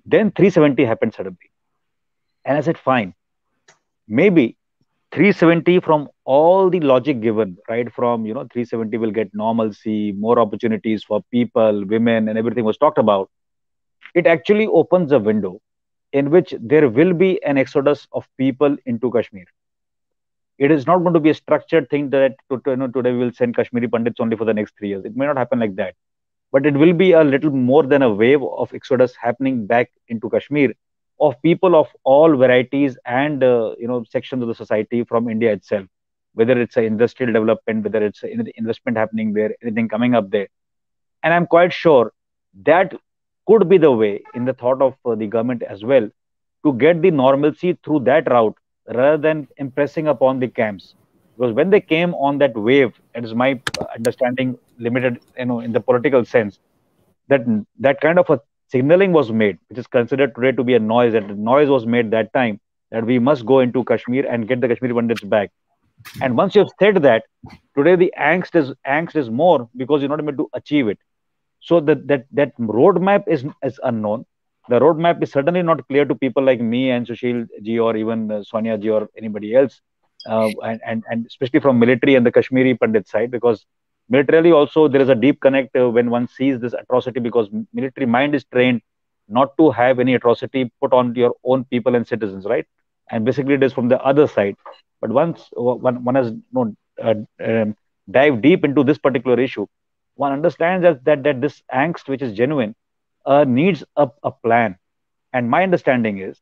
Speaker 2: Then 370 happened suddenly, and I said fine, maybe 370 from all the logic given, right? From 370 will get normalcy, more opportunities for people, women, and everything was talked about. It actually opens a window in which there will be an exodus of people into Kashmir. It is not going to be a structured thing that today we will send Kashmiri Pandits only for the next 3 years. It may not happen like that, but it will be a little more than a wave of exodus happening back into Kashmir of people of all varieties and sections of the society from India itself, whether it's an industrial development, whether it's an investment happening there, anything coming up there. And I'm quite sure that could be the way in the thought of the government as well to get the normalcy through that route rather than impressing upon the camps. Because when they came on that wave, it is my understanding limited, in the political sense, that kind of a signaling was made, which is considered today to be a noise, and the noise was made that time that we must go into Kashmir and get the Kashmiri Pandits back. And once you've said that, today the angst is more because you're not able to achieve it. So that roadmap is unknown. The roadmap is certainly not clear to people like me and Sushil ji or even Sonia ji or anybody else, and especially from military and the Kashmiri Pandit side, because militarily also there is a deep connect when one sees this atrocity, because military mind is trained not to have any atrocity put on your own people and citizens, right? And basically it is from the other side. But once one has dive deep into this particular issue, one understands that this angst, which is genuine, needs a plan. And my understanding is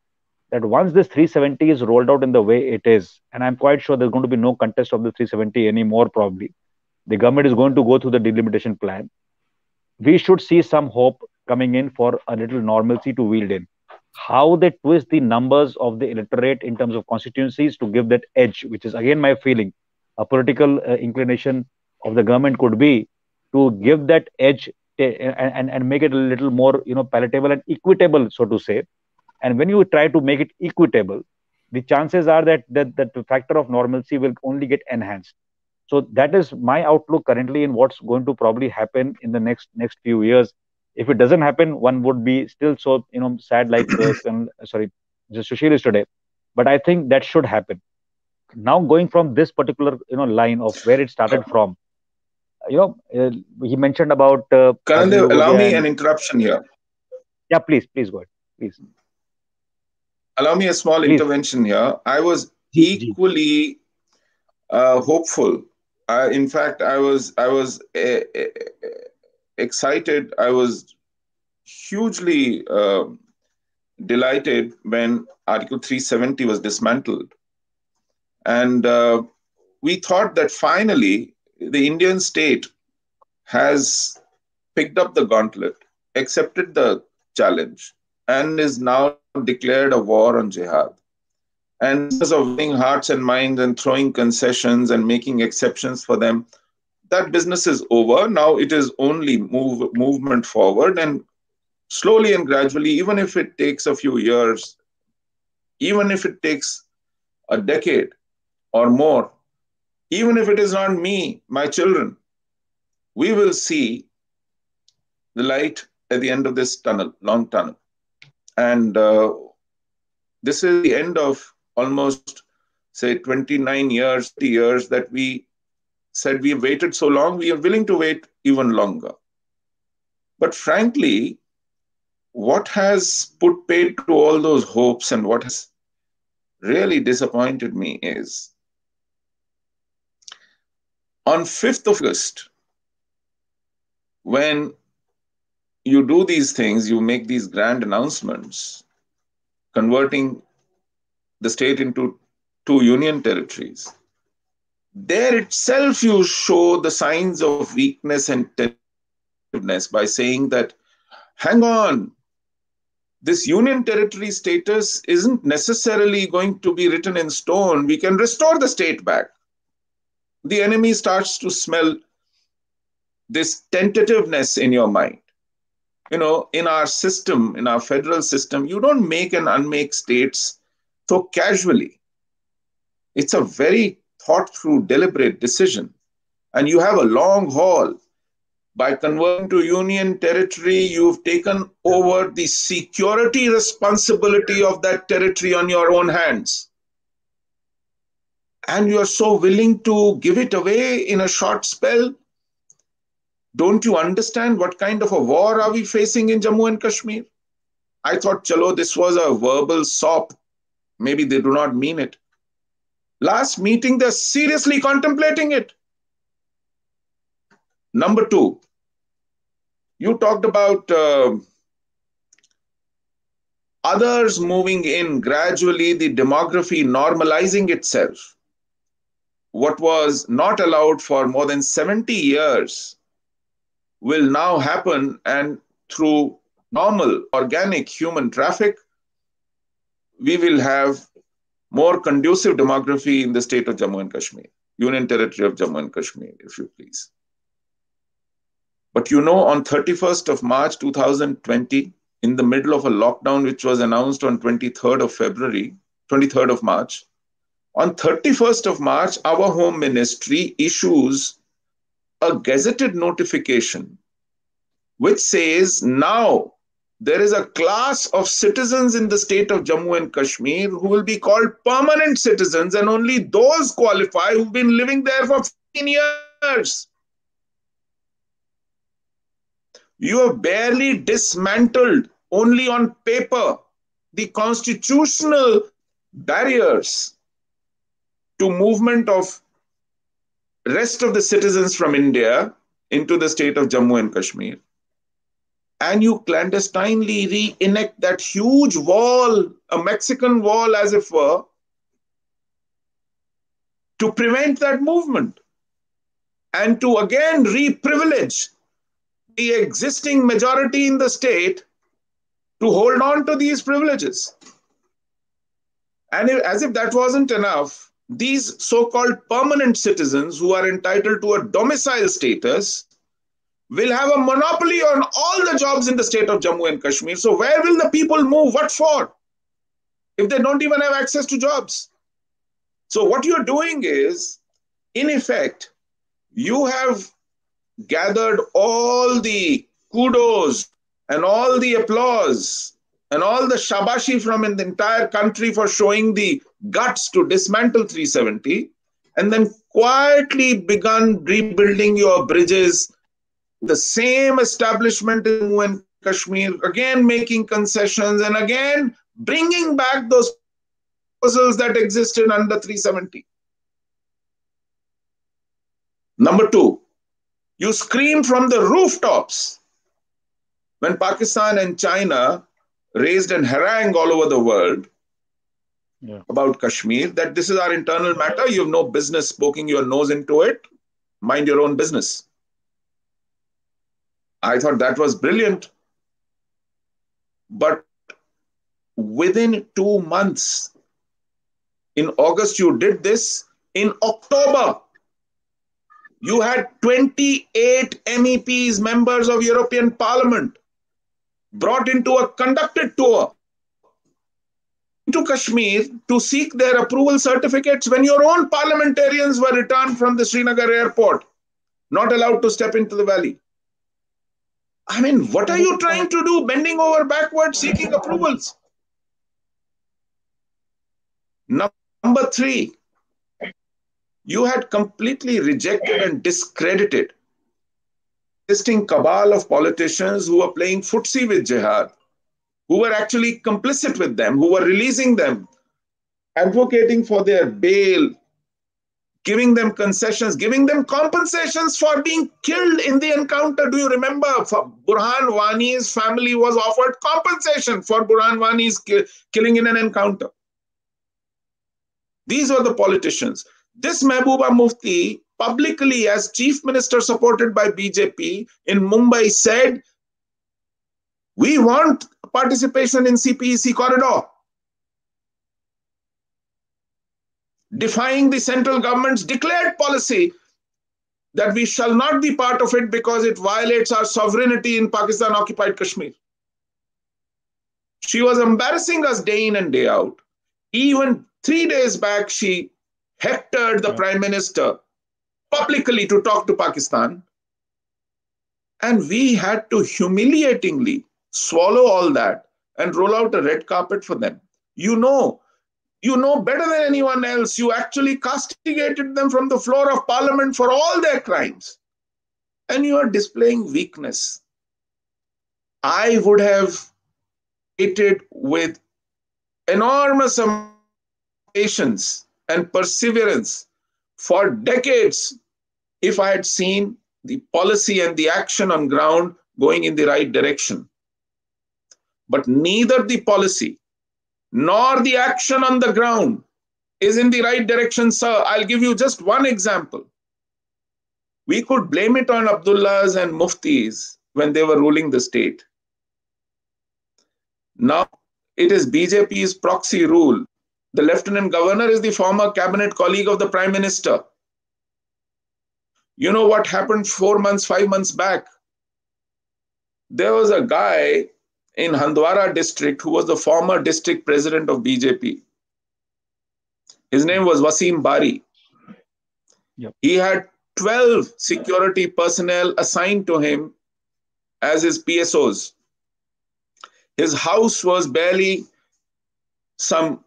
Speaker 2: that once this 370 is rolled out in the way it is, and I'm quite sure there's going to be no contest of the 370 anymore, probably, the government is going to go through the delimitation plan. We should see some hope coming in for a little normalcy to wield in. How they twist the numbers of the electorate in terms of constituencies to give that edge, which is again my feeling, a political inclination of the government could be to give that edge and make it a little more palatable and equitable, so to say. And when you try to make it equitable, the chances are that the factor of normalcy will only get enhanced. So that is my outlook currently in what's going to probably happen in the next few years. If it doesn't happen, one would be still so sad, like sorry, Sushil is today. But I think that should happen. Now going from this particular line of where it started from, he mentioned about
Speaker 4: Karandev, allow me an interruption here.
Speaker 2: Yeah, please go ahead, please.
Speaker 4: Allow me a small intervention here. I was equally hopeful In fact, I was excited. I was hugely delighted when Article 370 was dismantled. And we thought that finally the Indian state has picked up the gauntlet, accepted the challenge, and is now declared a war on jihad. And the business of winning hearts and minds and throwing concessions and making exceptions for them, that business is over. Now it is only movement forward, and slowly and gradually, even if it takes a few years, even if it takes a decade or more, even if it is not me, my children, we will see the light at the end of this tunnel, long tunnel. And this is the end of almost, say, 29 years, 30 years that we said we have waited so long, we are willing to wait even longer. But frankly, what has put paid to all those hopes and what has really disappointed me is on 5th of August, when you do these things, you make these grand announcements, converting the state into 2 union territories. There itself you show the signs of weakness and tentativeness by saying that, hang on, this union territory status isn't necessarily going to be written in stone. We can restore the state back. The enemy starts to smell this tentativeness in your mind. You know, in our system, in our federal system, you don't make and unmake states so casually. It's a very thought through, deliberate decision. And you have a long haul. By converting to union territory, you've taken over the security responsibility of that territory on your own hands. And you're so willing to give it away in a short spell. Don't you understand what kind of a war are we facing in Jammu and Kashmir? I thought, chalo, this was a verbal sop. Maybe they do not mean it. Last meeting, they're seriously contemplating it. Number 2, you talked about others moving in, gradually the demography normalizing itself. What was not allowed for more than 70 years will now happen, and through normal, organic human traffic, we will have more conducive demography in the state of Jammu and Kashmir, Union Territory of Jammu and Kashmir, if you please. But you know, on 31st of March 2020, in the middle of a lockdown which was announced on 23rd of March, on 31st of March, our Home Ministry issues a gazetted notification which says now there is a class of citizens in the state of Jammu and Kashmir who will be called permanent citizens, and only those qualify who've been living there for 15 years. You have barely dismantled, only on paper, the constitutional barriers to movement of rest of the citizens from India into the state of Jammu and Kashmir. And you clandestinely reenact that huge wall, a Mexican wall as it were, to prevent that movement and to again re-privilege the existing majority in the state to hold on to these privileges. And as if that wasn't enough, these so-called permanent citizens who are entitled to a domicile status will have a monopoly on all the jobs in the state of Jammu and Kashmir. So where will the people move? What for? If they don't even have access to jobs. So what you're doing is, in effect, you have gathered all the kudos and all the applause and all the shabashi from the entire country for showing the guts to dismantle 370, and then quietly begun rebuilding your bridges. The same establishment in Jammu and Kashmir, again making concessions and again bringing back those proposals that existed under 370. Number two, you screamed from the rooftops when Pakistan and China raised an harangue all over the world about Kashmir that this is our internal matter. You have no business poking your nose into it. Mind your own business. I thought that was brilliant. But within 2 months, in August, you did this. In October, you had 28 MEPs, members of European Parliament, brought into a conducted tour to Kashmir to seek their approval certificates when your own parliamentarians were returned from the Srinagar airport, not allowed to step into the valley. I mean, what are you trying to do? Bending over backwards, seeking approvals. Number three, you had completely rejected and discredited existing cabal of politicians who were playing footsie with jihad, who were actually complicit with them, who were releasing them, advocating for their bail, giving them concessions, giving them compensations for being killed in the encounter. Do you remember? Burhan Wani's family was offered compensation for Burhan Wani's killing in an encounter. These were the politicians. This Mehbooba Mufti, publicly as chief minister supported by BJP in Mumbai, said, we want participation in CPEC corridor, defying the central government's declared policy that we shall not be part of it because it violates our sovereignty in Pakistan-occupied Kashmir. She was embarrassing us day in and day out. Even 3 days back, she hectored the Prime Minister publicly to talk to Pakistan. And we had to humiliatingly swallow all that and roll out a red carpet for them. You know better than anyone else. You actually castigated them from the floor of Parliament for all their crimes. And you are displaying weakness. I would have waited with enormous patience and perseverance for decades if I had seen the policy and the action on ground going in the right direction. But neither the policy nor the action on the ground is in the right direction, sir. I'll give you just one example. We could blame it on Abdullahs and Muftis when they were ruling the state. Now it is BJP's proxy rule. The Lieutenant Governor is the former cabinet colleague of the Prime Minister. You know what happened 4 months, 5 months back? There was a guy in Handwara district who was the former district president of BJP. His name was Wasim Bari.
Speaker 2: Yep.
Speaker 4: He had 12 security personnel assigned to him as his PSOs. His house was barely some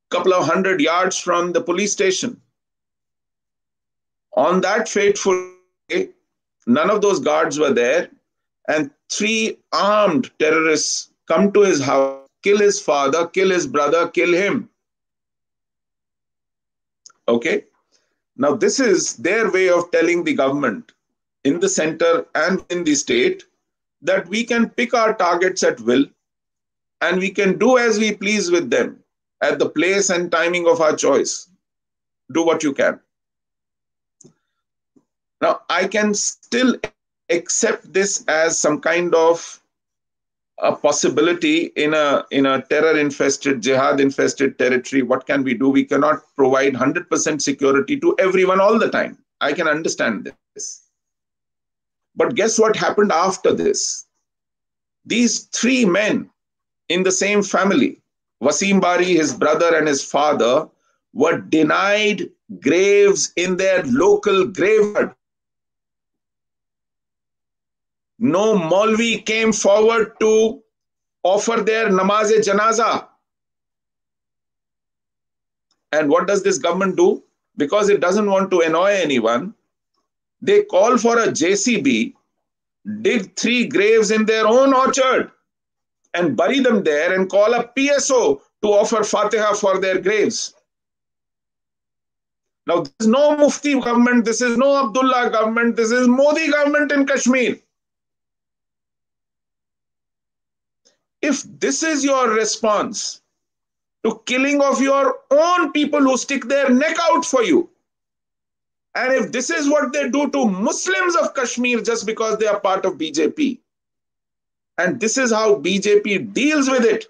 Speaker 4: couple of 100 yards from the police station. On that fateful day, none of those guards were there, and 3 armed terrorists come to his house, kill his father, kill his brother, kill him. Okay? Now this is their way of telling the government in the center and in the state that we can pick our targets at will and we can do as we please with them at the place and timing of our choice. Do what you can. Now, I can still accept this as some kind of a possibility in a terror-infested, jihad-infested territory. What can we do? We cannot provide 100% security to everyone all the time. I can understand this. But guess what happened after this? These 3 men in the same family, Wasim Bari, his brother and his father, were denied graves in their local graveyard. No Maulvi came forward to offer their namaz-e-janaza. And what does this government do? Because it doesn't want to annoy anyone, they call for a JCB, dig 3 graves in their own orchard and bury them there and call a PSO to offer Fatiha for their graves. Now, this is no Mufti government, this is no Abdullah government, this is Modi government in Kashmir. If this is your response to killing of your own people who stick their neck out for you, and if this is what they do to Muslims of Kashmir just because they are part of BJP, and this is how BJP deals with it,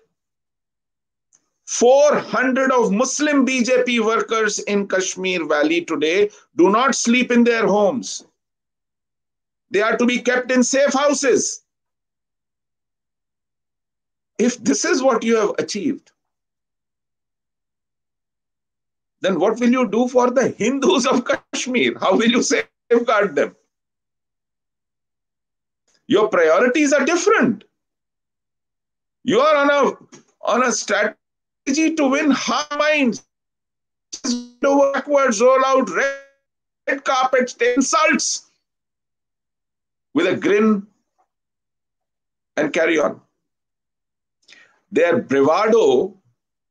Speaker 4: 400 of Muslim BJP workers in Kashmir Valley today do not sleep in their homes. They are to be kept in safe houses. If this is what you have achieved, then what will you do for the Hindus of Kashmir? How will you safeguard them? Your priorities are different. You are on a strategy to win heart minds, backwards, roll out red carpets, take insults with a grin and carry on. Their bravado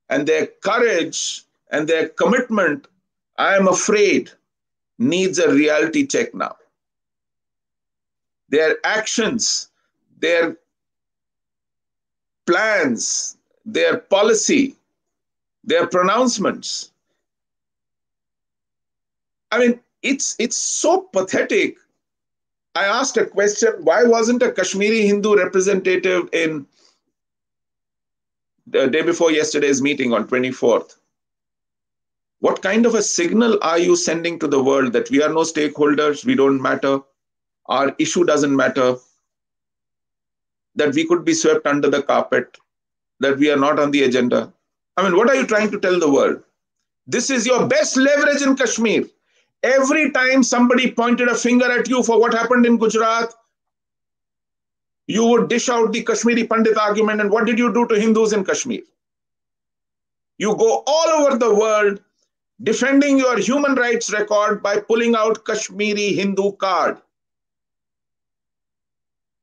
Speaker 4: and their courage and their commitment, I am afraid, needs a reality check now. Their actions, their plans, their policy, their pronouncements. I mean, it's so pathetic. I asked a question, why wasn't a Kashmiri Hindu representative in the day before yesterday's meeting on 24th? What kind of a signal are you sending to the world that we are no stakeholders, we don't matter, our issue doesn't matter, that we could be swept under the carpet, that we are not on the agenda? I mean, what are you trying to tell the world? This is your best leverage in Kashmir. Every time somebody pointed a finger at you for what happened in Gujarat, you would dish out the Kashmiri Pandit argument. And what did you do to Hindus in Kashmir? You go all over the world defending your human rights record by pulling out Kashmiri Hindu card.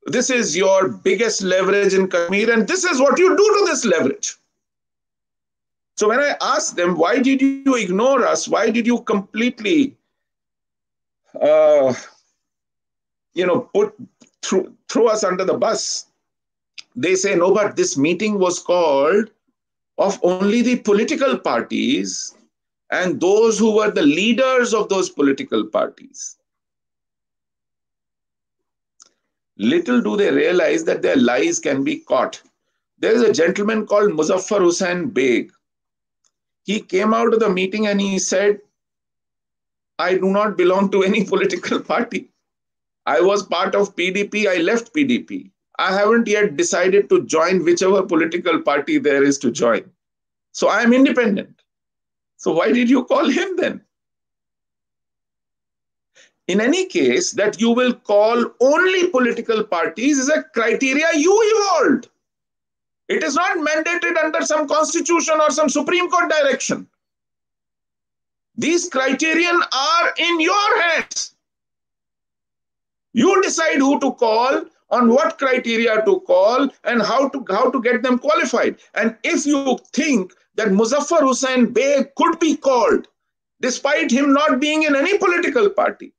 Speaker 4: This is your biggest leverage in Kashmir, and this is what you do to this leverage. So when I asked them, why did you ignore us? Why did you completely, throw us under the bus? They say, no, but this meeting was called of only the political parties and those who were the leaders of those political parties. Little do they realize that their lies can be caught. There is a gentleman called Muzaffar Hussain Beg. He came out of the meeting and he said, I do not belong to any political party. I was part of PDP, I left PDP. I haven't yet decided to join whichever political party there is to join. So I am independent. So why did you call him then? In any case, that you will call only political parties is a criteria you evolved. It is not mandated under some constitution or some Supreme Court direction. These criterion are in your hands. You decide who to call, on what criteria to call, and how to get them qualified. And if you think that Muzaffar Hussain Beg could be called, despite him not being in any political party,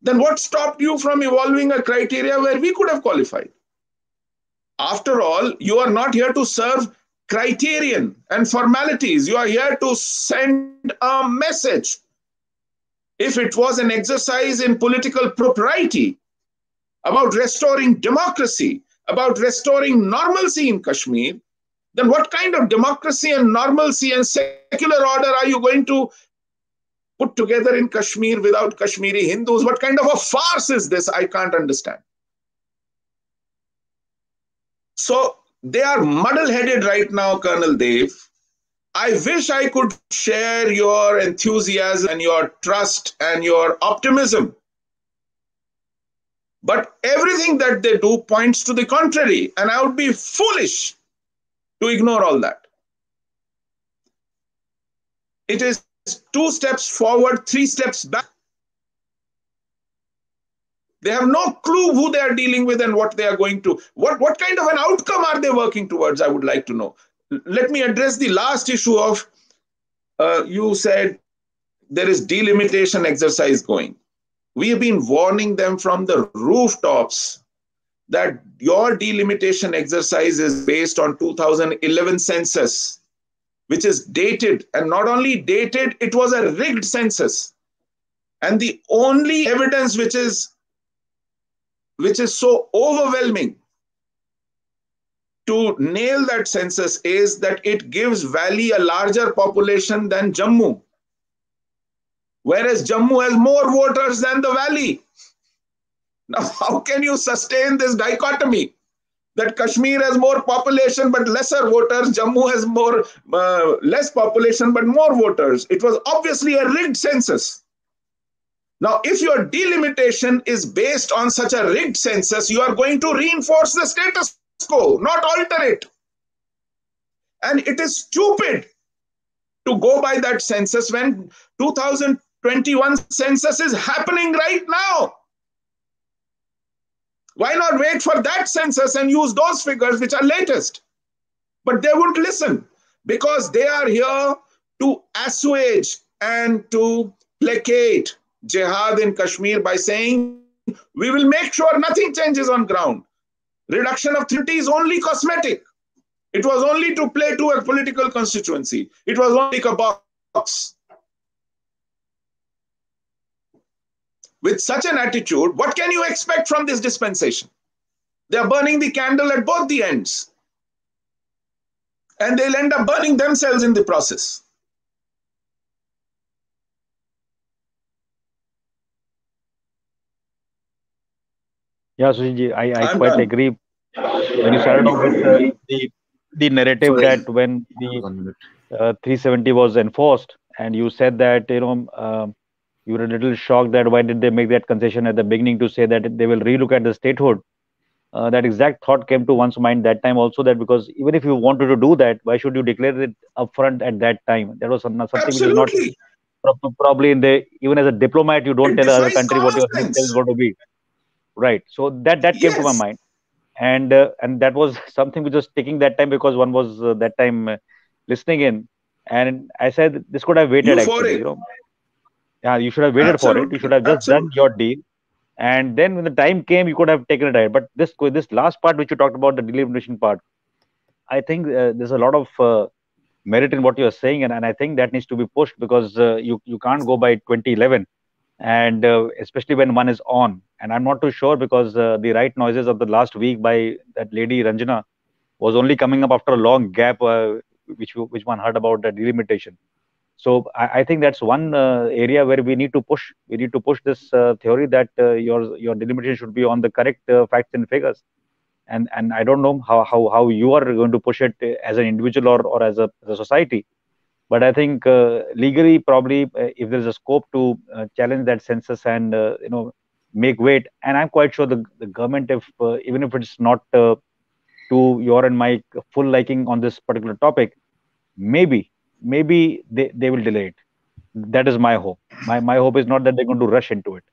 Speaker 4: then what stopped you from evolving a criteria where we could have qualified? After all, you are not here to serve criterion and formalities. You are here to send a message. If it was an exercise in political propriety, about restoring democracy, about restoring normalcy in Kashmir, then what kind of democracy and normalcy and secular order are you going to put together in Kashmir without Kashmiri Hindus? What kind of a farce is this? I can't understand. So they are muddle-headed right now, Colonel Dev. I wish I could share your enthusiasm and your trust and your optimism. But everything that they do points to the contrary, and I would be foolish to ignore all that. It is 2 steps forward, 3 steps back. They have no clue who they are dealing with and what they are going to. What kind of an outcome are they working towards, I would like to know. Let me address the last issue of You said there is delimitation exercise going. We have been warning them from the rooftops that your delimitation exercise is based on 2011 census, which is dated, and not only dated, it was a rigged census. And the only evidence which is so overwhelming to nail that census is that it gives Valley a larger population than Jammu, whereas Jammu has more voters than the Valley. Now, how can you sustain this dichotomy that Kashmir has more population but lesser voters, Jammu has less population but more voters? It was obviously a rigged census. Now, if your delimitation is based on such a rigged census, you are going to reinforce the status quo, not alter it. And it is stupid to go by that census when 2021 census is happening right now. Why not wait for that census and use those figures which are latest? But they won't listen because they are here to assuage and to placate jihad in Kashmir by saying, we will make sure nothing changes on ground. Reduction of 30 is only cosmetic. It was only to play to a political constituency. It was only a box. With such an attitude, what can you expect from this dispensation? They are burning the candle at both the ends. And they'll end up burning themselves in the process.
Speaker 2: Yeah, Sushilji, I
Speaker 4: I'm
Speaker 2: quite
Speaker 4: done.
Speaker 2: agree. When you started off with the narrative
Speaker 1: Sorry.
Speaker 2: that when the 370 was enforced, and you said that you were a little shocked that why did they make that concession at the beginning to say that they will relook at the statehood. That exact thought came to one's mind that time also, that because even if you wanted to do that, why should you declare it upfront at that time? That was something which is not
Speaker 4: Absolutely.
Speaker 2: probably in the, even as a diplomat, you don't
Speaker 4: It
Speaker 2: tell the other
Speaker 4: defies
Speaker 2: country what
Speaker 4: common
Speaker 2: your future is
Speaker 4: sense.
Speaker 2: going to be. Right. So that came to my
Speaker 4: Yes.
Speaker 2: mind, and that was something which was taking that time because one was that time listening in, and I said this could have waited actually.
Speaker 4: Euphoric.
Speaker 2: Yeah, you should have waited for it. You should
Speaker 4: Absolutely.
Speaker 2: have just done
Speaker 4: Absolutely.
Speaker 2: your deal, and then when the time came, you could have taken it right. But this last part which you talked about, the delimitation part, I think there's a lot of merit in what you're saying, and I think that needs to be pushed because you can't go by 2011, and especially when one is on. And I'm not too sure because the right noises of the last week by that lady Ranjana was only coming up after a long gap, which one heard about the delimitation. So I think that's one area where we need to push. We need to push this theory that your delimitation should be on the correct facts and figures. And I don't know how you are going to push it as an individual or as a society. But I think legally, probably, if there is a scope to challenge that census and make weight, and I'm quite sure the government, if even if it's not to your and my full liking on this particular topic, maybe they will delay it. That is my hope. My hope is not that they're going to rush into it.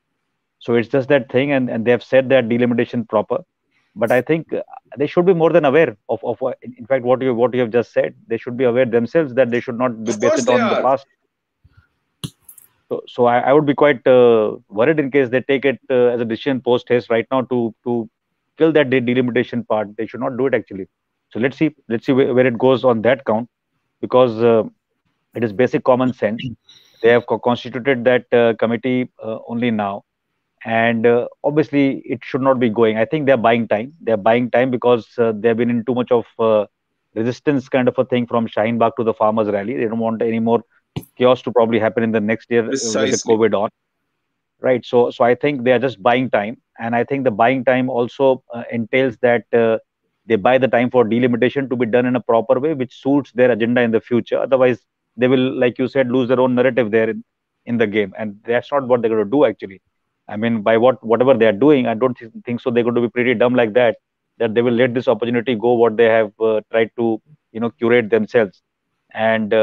Speaker 2: So it's just that thing, and they have said that delimitation proper. But I think they should be more than aware of in fact what you have just said. They should be aware themselves that they should not be
Speaker 4: Of
Speaker 2: base
Speaker 4: course
Speaker 2: it
Speaker 4: they
Speaker 2: on the
Speaker 4: are.
Speaker 2: past. So I would be quite worried in case they take it as a decision post haste right now to kill that delimitation part. They should not do it actually. So let's see where it goes on that count, because it is basic common sense. They have constituted that committee only now, and obviously it should not be going. I think they're buying time. They're buying time because they've been in too much of resistance kind of a thing from Shaheen Bagh to the farmers rally. They don't want any more chaos to probably happen in the next year with the
Speaker 4: Precisely.
Speaker 2: COVID on, right? So I think they are just buying time, and I think the buying time also entails that they buy the time for delimitation to be done in a proper way which suits their agenda in the future. Otherwise they will, like you said, lose their own narrative there in the game, and that's not what they're going to do actually. I mean, by whatever they are doing, I don't think so they're going to be pretty dumb like that they will let this opportunity go what they have tried to curate themselves. And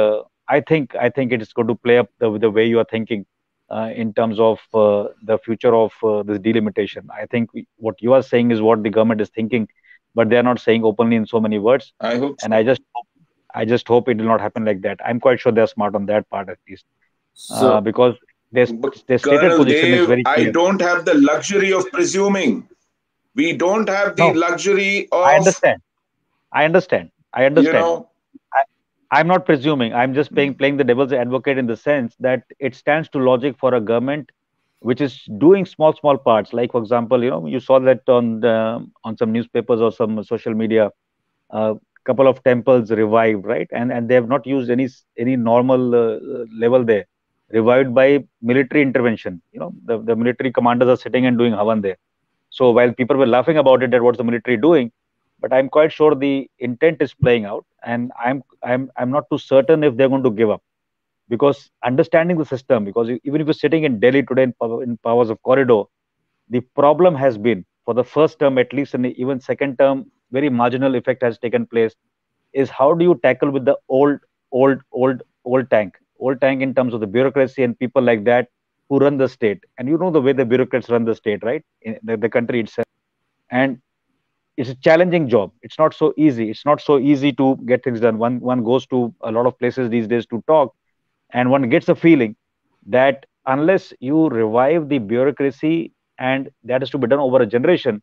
Speaker 2: I think it is going to play up the way you are thinking in terms of the future of this delimitation. I think what you are saying is what the government is thinking, but they are not saying openly in so many words.
Speaker 4: I hope
Speaker 2: And
Speaker 4: so.
Speaker 2: I just hope it will not happen like that. I'm quite sure they're smart on that part at least,
Speaker 4: So,
Speaker 2: because their stated
Speaker 4: Colonel
Speaker 2: position is
Speaker 4: Dave,
Speaker 2: very
Speaker 4: I
Speaker 2: clear.
Speaker 4: don't have the luxury of presuming. We don't have the
Speaker 2: No,
Speaker 4: luxury
Speaker 2: I
Speaker 4: of,
Speaker 2: understand. I understand. I
Speaker 4: you
Speaker 2: understand.
Speaker 4: know,
Speaker 2: I, I'm not presuming. I'm just playing the devil's advocate in the sense that it stands to logic for a government which is doing small parts. Like for example, you saw that on some newspapers or some social media, a couple of temples revived, right? And they have not used any normal level there. Revived by military intervention. The military commanders are sitting and doing havan there. So while people were laughing about it, that what's the military doing, but I'm quite sure the intent is playing out, and I'm not too certain if they're going to give up, because understanding the system, because even if you're sitting in Delhi today in powers of corridor, the problem has been for the first term, at least, and even second term, very marginal effect has taken place. Is how do you tackle with the old tank in terms of the bureaucracy and people like that who run the state, and the way the bureaucrats run the state, right, in the country itself, and it's a challenging job. It's not so easy. It's not so easy to get things done. One goes to a lot of places these days to talk, and one gets a feeling that unless you revive the bureaucracy, and that is to be done over a generation,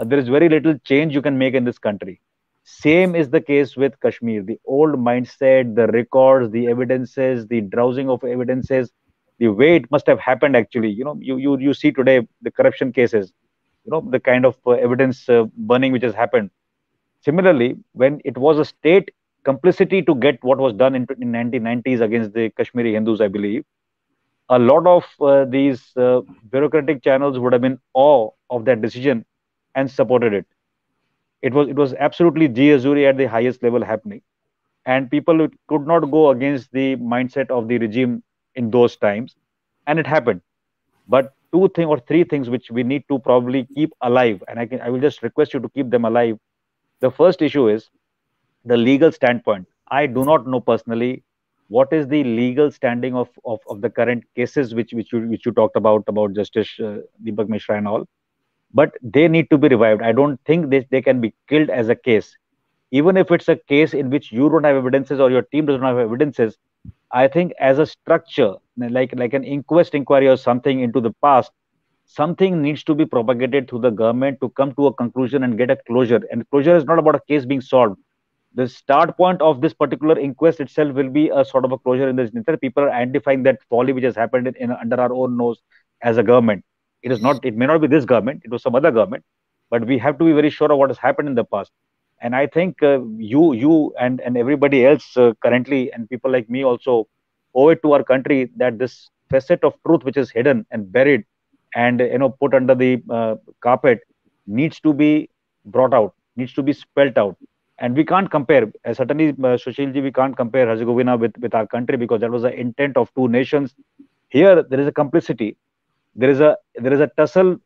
Speaker 2: there is very little change you can make in this country. Same is the case with Kashmir. The old mindset, the records, the evidences, the drowsing of evidences, the way it must have happened actually. You see today the corruption cases, the kind of evidence burning which has happened. Similarly, when it was a state complicity to get what was done in 1990s against the Kashmiri Hindus, I believe, a lot of these bureaucratic channels would have been awe of that decision and supported it. It was absolutely Jee-Azuri at the highest level happening, and people could not go against the mindset of the regime in those times, and it happened. But two thing or three things which we need to probably keep alive, and I will just request you to keep them alive. The first issue is the legal standpoint. I do not know personally what is the legal standing of the current cases which you talked about Justice Deepak Mishra and all, but they need to be revived. I don't think they can be killed as a case. Even if it's a case in which you don't have evidences or your team does not have evidences, I think as a structure, like an inquiry or something into the past, something needs to be propagated through the government to come to a conclusion and get a closure. And closure is not about a case being solved. The start point of this particular inquest itself will be a sort of a closure in this nature. People are identifying that folly which has happened under our own nose as a government. It is not. It may not be this government. It was some other government, but we have to be very sure of what has happened in the past. And I think you and everybody else currently, and people like me also, owe it to our country that this facet of truth which is hidden and buried and put under the carpet needs to be brought out, needs to be spelt out. And we can't compare, certainly, Sushilji, we can't compare Herzegovina with our country, because that was the intent of two nations. Here, there is a complicity. There is a tussle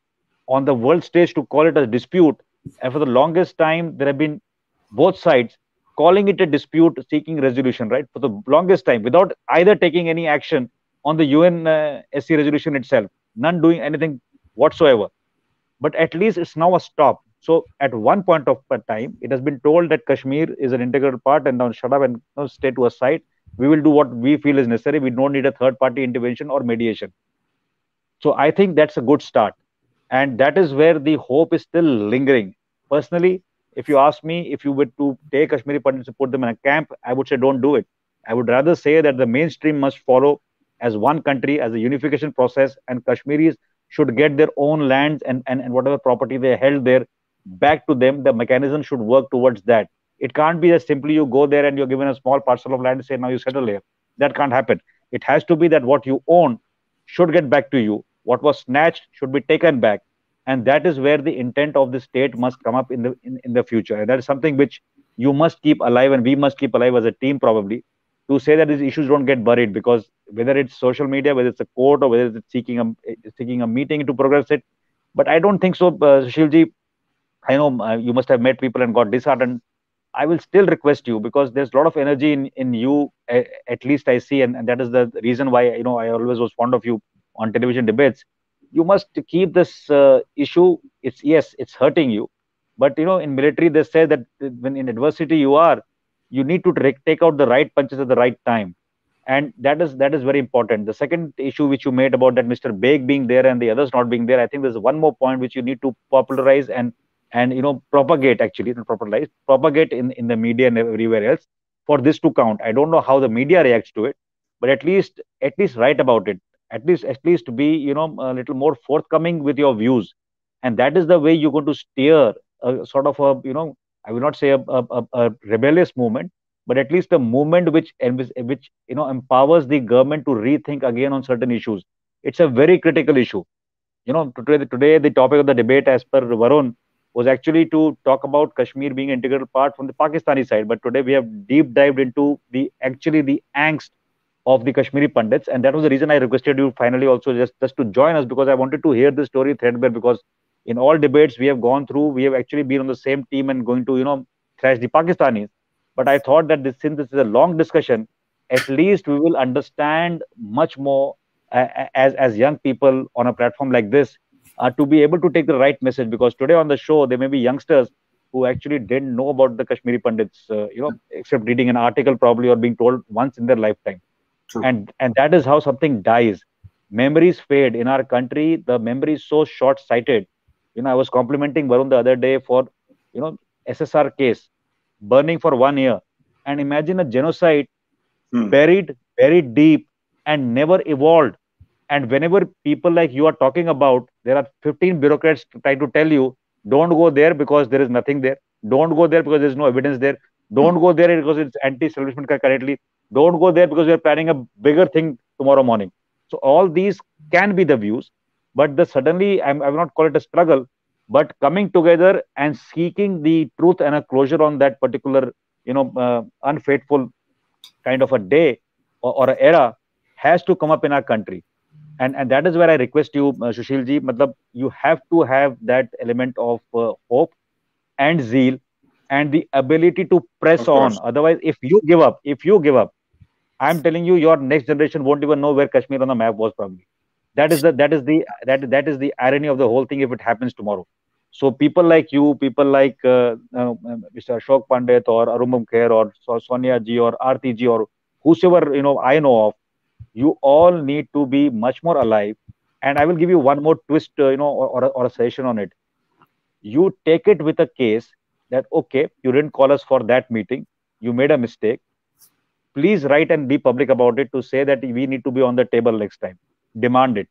Speaker 2: on the world stage to call it a dispute. And for the longest time, there have been both sides calling it a dispute, seeking resolution, right? For the longest time, without either taking any action on the UN SC resolution itself, none doing anything whatsoever. But at least it's now a stop. So at one point of time, it has been told that Kashmir is an integral part, and now shut up and stay to a side. We will do what we feel is necessary. We don't need a third party intervention or mediation. So I think that's a good start. And that is where the hope is still lingering. Personally, if you ask me, if you were to take Kashmiri Pandits and put them in a camp, I would say don't do it. I would rather say that the mainstream must follow as one country, as a unification process, and Kashmiris should get their own lands and whatever property they held there back to them. The mechanism should work towards that. It can't be that simply you go there and you're given a small parcel of land and say, now you settle here. That can't happen. It has to be that what you own should get back to you. What was snatched should be taken back. And that is where the intent of the state must come up in the future. And that is something which you must keep alive, and we must keep alive as a team, probably, to say that these issues don't get buried, because whether it's social media, whether it's a court, or whether it's seeking a meeting to progress it. But I don't think so, Shilji. I know you must have met people and got disheartened. I will still request you, because there's a lot of energy in you, at least I see, and that is the reason why I always was fond of you on television debates. You must keep this issue. It's hurting you, but in military they say that when in adversity you are, you need to take out the right punches at the right time, and that is very important. The second issue which you made about that Mr. Beg being there and the others not being there, I think there's one more point which you need to popularize and propagate, actually not popularize, propagate in the media and everywhere else for this to count. I don't know how the media reacts to it, but at least write about it, at least be a little more forthcoming with your views, and that is the way you're going to steer a sort of a, I will not say a rebellious movement, but at least a movement which empowers the government to rethink again on certain issues. It's a very critical issue. Today the topic of the debate, as per Varun, was actually to talk about Kashmir being an integral part from the Pakistani side. But today we have deep dived into the angst of the Kashmiri Pandits, and that was the reason I requested you finally also just to join us, because I wanted to hear the story threadbare. Because in all debates we have gone through, we have actually been on the same team and going to thrash the Pakistanis. But I thought that since this is a long discussion, at least we will understand much more as young people on a platform like this, to be able to take the right message. Because today on the show there may be youngsters who actually didn't know about the Kashmiri Pandits, except reading an article probably or being told once in their lifetime.
Speaker 1: True.
Speaker 2: And that is how something dies. Memories fade in our country. The memory is so short-sighted. I was complimenting Varun the other day for SSR case burning for 1 year, and imagine a genocide buried deep and never evolved. And whenever people like you are talking about, there are 15 bureaucrats trying to tell you, don't go there because there is nothing there. Don't go there because there is no evidence there. Don't go there because it's anti-establishment currently. Don't go there because we are planning a bigger thing tomorrow morning. So all these can be the views, but suddenly I will not call it a struggle, but coming together and seeking the truth and a closure on that particular unfaithful kind of a day or an era has to come up in our country. And that is where I request you, Sushil ji, matlab, you have to have that element of hope and zeal and the ability to press on. Otherwise, if you give up, I'm telling you, your next generation won't even know where Kashmir on the map was probably. That is the irony of the whole thing if it happens tomorrow. So people like you, people like Mr. Ashok Pandit or Arumam Kher or Sonia ji or Aarti ji or whosoever I know of, you all need to be much more alive. And I will give you one more twist, or a suggestion on it. You take it with a case that, okay, you didn't call us for that meeting, you made a mistake. Please write and be public about it to say that we need to be on the table next time. Demand it,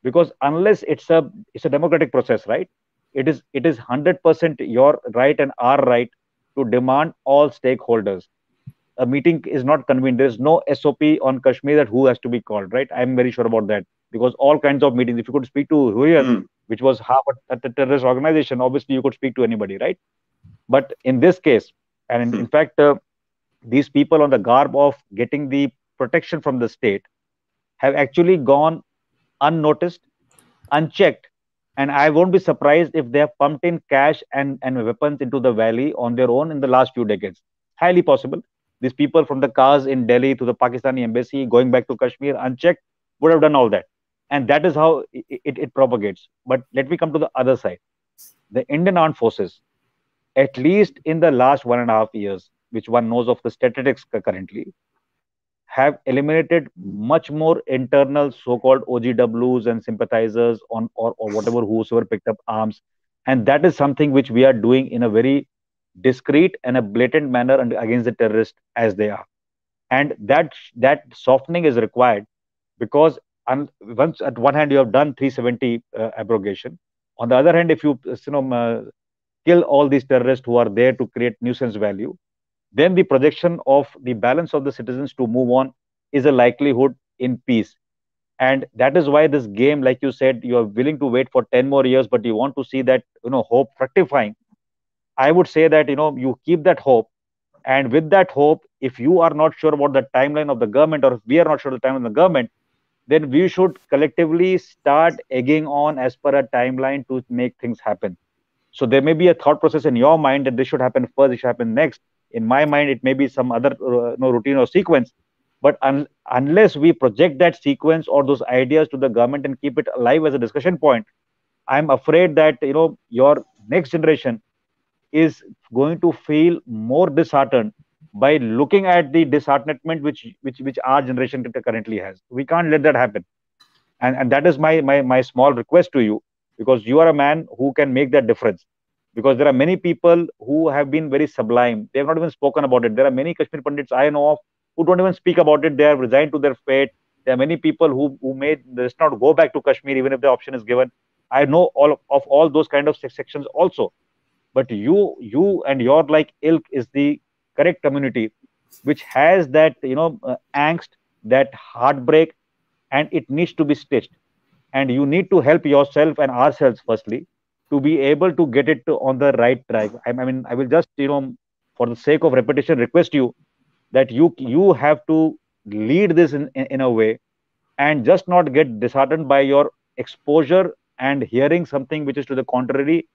Speaker 2: because unless it's a democratic process, right? It is 100% your right and our right to demand all stakeholders. A meeting is not convened. There is no SOP on Kashmir that who has to be called, right? I'm very sure about that, because all kinds of meetings. If you could speak to Huiyat, which was half a terrorist organization, obviously you could speak to anybody, right? But in this case, and in fact, these people on the garb of getting the protection from the state have actually gone unnoticed, unchecked, and I won't be surprised if they have pumped in cash and weapons into the valley on their own in the last few decades. Highly possible. These people from the cars in Delhi to the Pakistani embassy, going back to Kashmir unchecked, would have done all that. And that is how it propagates. But let me come to the other side. The Indian Armed Forces, at least in the last 1.5 years, which one knows of the statistics currently, have eliminated much more internal so-called OGWs and sympathizers or whatever, whosoever picked up arms. And that is something which we are doing in a very discreet and a blatant manner against the terrorists as they are. And that softening is required, because once at one hand you have done 370 abrogation, on the other hand, if you kill all these terrorists who are there to create nuisance value, then the projection of the balance of the citizens to move on is a likelihood in peace. And that is why this game, like you said, you are willing to wait for 10 more years, but you want to see that hope fructifying. I would say that you keep that hope, and with that hope, if you are not sure about the timeline of the government, or if we are not sure of the timeline of the government, then we should collectively start egging on as per a timeline to make things happen. So there may be a thought process in your mind that this should happen first, this should happen next. In my mind, it may be some other routine or sequence. But unless we project that sequence or those ideas to the government and keep it alive as a discussion point, I'm afraid that your next generation is going to feel more disheartened by looking at the disheartenment which our generation currently has. We can't let that happen. And that is my small request to you, because you are a man who can make that difference. Because there are many people who have been very sublime. They have not even spoken about it. There are many Kashmir Pandits I know of who don't even speak about it. They have resigned to their fate. There are many people who may just not go back to Kashmir even if the option is given. I know all those kind of sections also. But you and your like ilk is the correct community which has that angst, that heartbreak, and it needs to be stitched. And you need to help yourself and ourselves firstly to be able to get it on the right track. I mean, I will just for the sake of repetition request you that you have to lead this in a way, and just not get disheartened by your exposure and hearing something which is to the contrary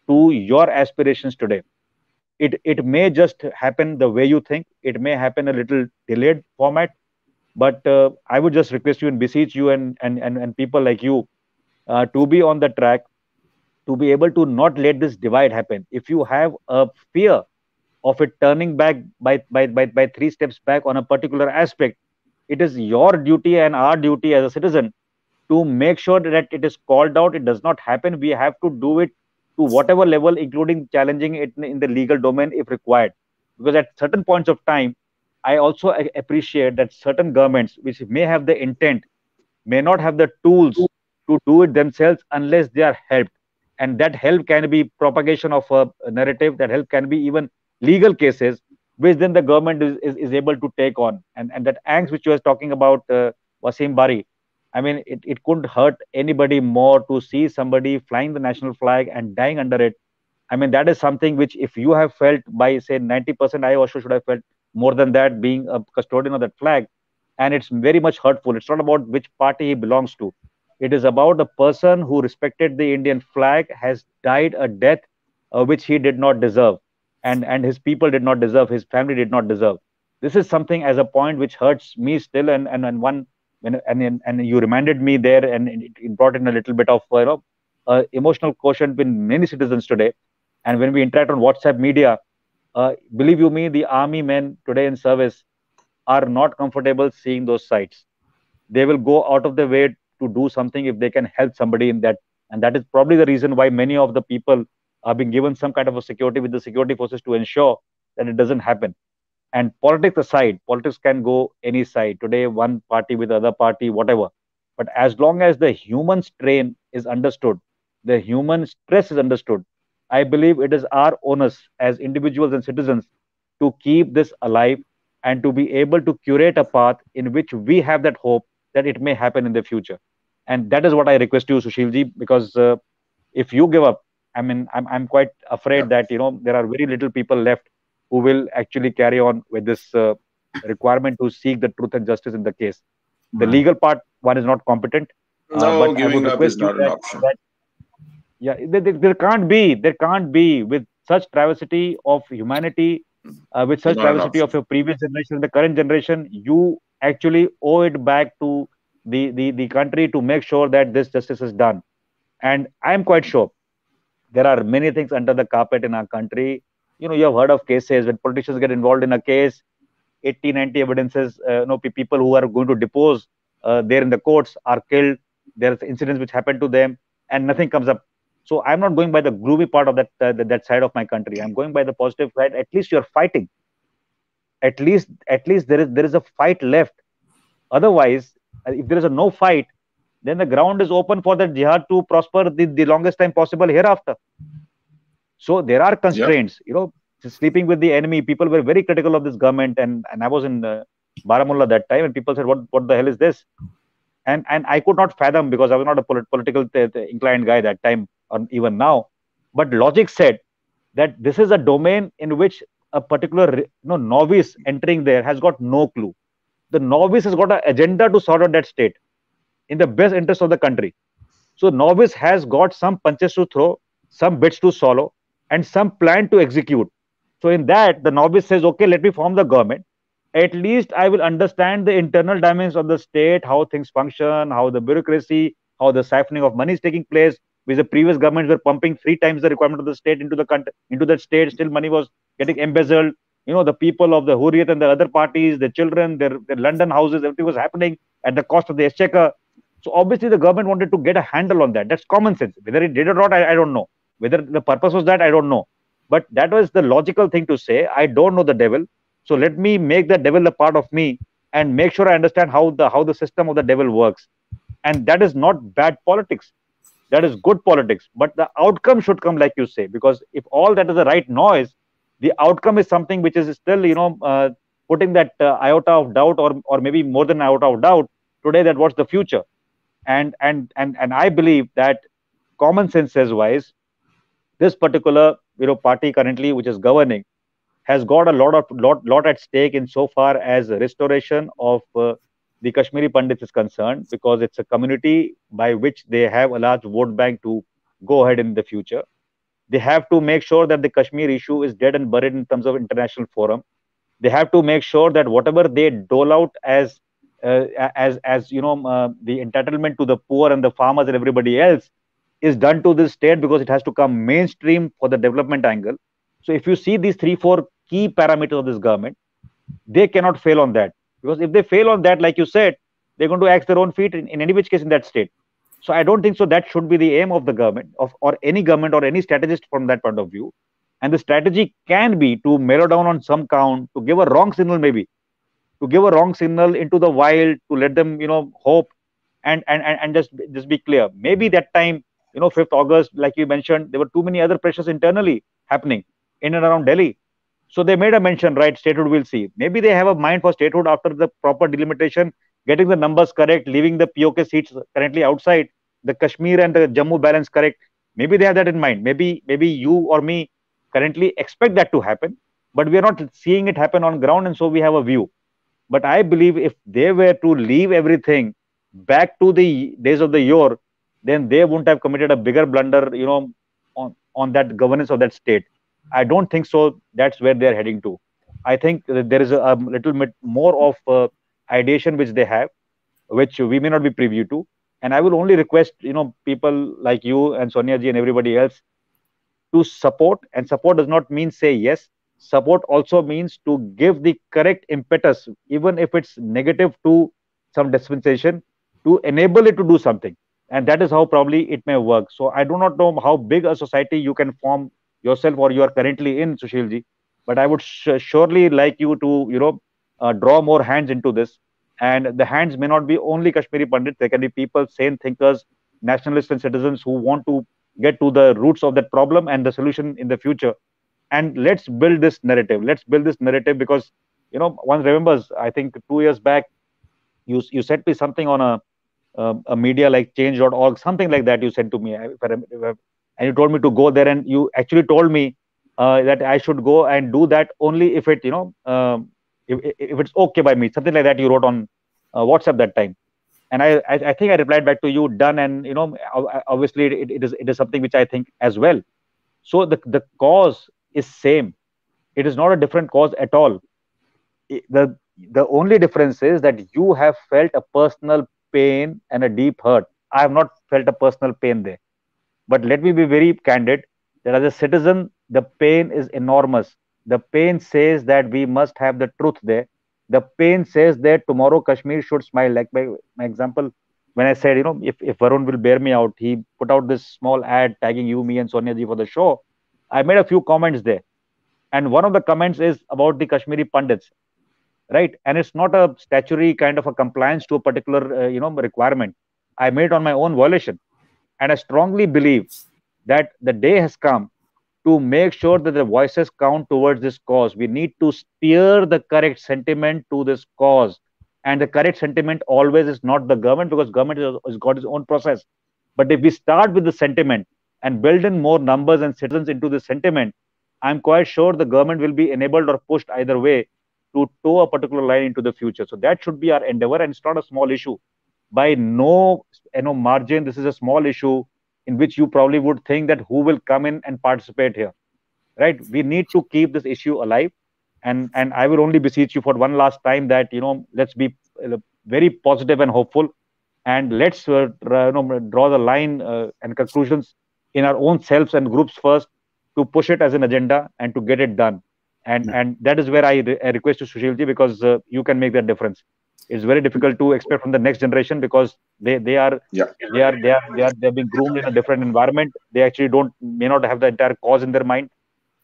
Speaker 2: to your aspirations today. It may just happen the way you think. It may happen a little delayed format, but I would just request you and beseech you and people like you to be on the track, to be able to not let this divide happen. If you have a fear of it turning back by 3 steps back on a particular aspect, it is your duty and our duty as a citizen to make sure that it is called out. It does not happen. We have to do it to whatever level, including challenging it in the legal domain if required. Because at certain points of time, I also appreciate that certain governments, which may have the intent, may not have the tools to do it themselves unless they are helped. And that help can be propagation of a narrative, that help can be even legal cases, which then the government is able to take on. And that angst which you were talking about, Wasim Bari, I mean, it couldn't hurt anybody more to see somebody flying the national flag and dying under it. I mean, that is something which, if you have felt by, say, 90%, I also should have felt more than that, being a custodian of that flag. And it's very much hurtful. It's not about which party he belongs to. It is about a person who respected the Indian flag has died a death which he did not deserve, and his people did not deserve, his family did not deserve. This is something as a point which hurts me still, and one and you reminded me there, and it brought in a little bit of emotional quotient in many citizens today. And when we interact on WhatsApp media, believe you me, the army men today in service are not comfortable seeing those sites. They will go out of their way to do something if they can help somebody in that. And that is probably the reason why many of the people are being given some kind of a security with the security forces to ensure that it doesn't happen. And politics aside, politics can go any side. Today, one party with the other party, whatever. But as long as the human strain is understood, the human stress is understood, I believe it is our onus as individuals and citizens to keep this alive and to be able to curate a path in which we have that hope that it may happen in the future. And that is what I request you, Sushilji, because if you give up, I mean, I'm quite afraid that there are very little people left who will actually carry on with this requirement to seek the truth and justice in the case. The legal part, one is not competent,
Speaker 4: No,
Speaker 2: but I would
Speaker 4: giving up is
Speaker 2: request you
Speaker 4: not an option.
Speaker 2: yeah, there can't be with such travesty of humanity, with such
Speaker 4: Not an
Speaker 2: travesty of
Speaker 4: option.
Speaker 2: your previous generation and the current generation. You actually owe it back to the country to make sure that this justice is done. And I am quite sure there are many things under the carpet in our country. You have heard of cases when politicians get involved in a case, 80, 90 evidences, people who are going to depose there in the courts are killed. There are incidents which happen to them, and nothing comes up. So I'm not going by the gloomy part of that side of my country. I'm going by the positive side. At least you're fighting. At least there is a fight left. Otherwise, if there is a no fight, then the ground is open for the jihad to prosper the longest time possible hereafter. So there are
Speaker 4: Yep.
Speaker 2: constraints. Sleeping with the enemy. People were very critical of this government, and I was in Baramulla that time, and people said, "What the hell is this?" And I could not fathom, because I was not a political inclined guy that time or even now. But logic said that this is a domain in which a particular novice entering there has got no clue. The novice has got an agenda to sort out that state in the best interest of the country. So novice has got some punches to throw, some bits to swallow, and some plan to execute. So in that, the novice says, okay, let me form the government. At least I will understand the internal dimensions of the state, how things function, how the bureaucracy, how the siphoning of money is taking place. With the previous governments were pumping 3 times the requirement of the state into the country, into that state, still money was getting embezzled. the people of the Hurriyat and the other parties, their children, their London houses, everything was happening at the cost of the exchequer. So obviously the government wanted to get a handle on that. That's common sense. Whether it did or not, I don't know. Whether the purpose was that, I don't know. But that was the logical thing to say. I don't know the devil, so let me make the devil a part of me and make sure I understand how the system of the devil works. And that is not bad politics. That is good politics. But the outcome should come, like you say, because if all that is the right noise, the outcome is something which is still, putting that iota of doubt, or maybe more than iota of doubt today, that what's the future. And I believe that common sense says wise, this particular party currently which is governing has got a lot at stake in so far as restoration of the Kashmiri Pandits is concerned, because it's a community by which they have a large vote bank to go ahead in the future. They have to make sure that the Kashmir issue is dead and buried in terms of international forum. They have to make sure that whatever they dole out as the entitlement to the poor and the farmers and everybody else is done to this state, because it has to come mainstream for the development angle. So if you see these 3-4 key parameters of this government, they cannot fail on that, because if they fail on that, like you said, they're going to axe their own feet in any which case in that state. So I don't think so that should be the aim of the government, or any government or any strategist from that point of view. And the strategy can be to mellow down on some count, to give a wrong signal, maybe to give a wrong signal into the wild, to let them hope, and just be clear. Maybe that time, 5th August, like you mentioned, there were too many other pressures internally happening in and around Delhi. So they made a mention, right? Statehood, we'll see. Maybe they have a mind for statehood after the proper delimitation, getting the numbers correct, leaving the POK seats currently outside, the Kashmir and the Jammu balance correct. Maybe they have that in mind. Maybe you or me currently expect that to happen, but we are not seeing it happen on ground, and so we have a view. But I believe if they were to leave everything back to the days of the yore, then they wouldn't have committed a bigger blunder, on that governance of that state. I don't think so. That's where they're heading to. I think there is a little bit more of ideation which they have, which we may not be privy to. And I will only request, people like you and Sonia ji and everybody else to support. And support does not mean say yes. Support also means to give the correct impetus, even if it's negative to some dispensation, to enable it to do something. And that is how probably it may work. So I do not know how big a society you can form yourself, or you are currently in, Sushilji, but I would surely like you to, draw more hands into this. And the hands may not be only Kashmiri Pandits. There can be people, sane thinkers, nationalists and citizens who want to get to the roots of that problem and the solution in the future. And let's build this narrative. Let's build this narrative, because, one remembers, I think 2 years back, you sent me something on a media like change.org, something like that you sent to me. And you told me to go there, and you actually told me that I should go and do that only if it, if it's okay by me, something like that you wrote on WhatsApp that time. And I think I replied back to you, done. And obviously it is something which I think as well. So the cause is same. It is not a different cause at all. The only difference is that you have felt a personal pain and a deep hurt. I have not felt a personal pain there. But let me be very candid, that as a citizen, the pain is enormous. The pain says that we must have the truth there. The pain says that tomorrow Kashmir should smile. Like my example, when I said, if Varun will bear me out, he put out this small ad tagging you, me and Sonia ji for the show. I made a few comments there. And one of the comments is about the Kashmiri Pandits, right? And it's not a statutory kind of a compliance to a particular, requirement. I made on my own violation. And I strongly believe that the day has come to make sure that the voices count towards this cause. We need to steer the correct sentiment to this cause. And the correct sentiment always is not the government, because government has got its own process. But if we start with the sentiment and build in more numbers and citizens into the sentiment, I'm quite sure the government will be enabled or pushed either way to toe a particular line into the future. So that should be our endeavor. And it's not a small issue. By no margin, this is a small issue in which you probably would think that who will come in and participate here, right? We need to keep this issue alive. And I will only beseech you for one last time that, let's be very positive and hopeful. And let's draw the line and conclusions in our own selves and groups first, to push it as an agenda and to get it done. And that is where I request to Sushilji, because you can make that difference. It's very difficult to expect from the next generation, because they are
Speaker 4: Yeah.
Speaker 2: they're being groomed in a different environment. They actually may not have the entire cause in their mind,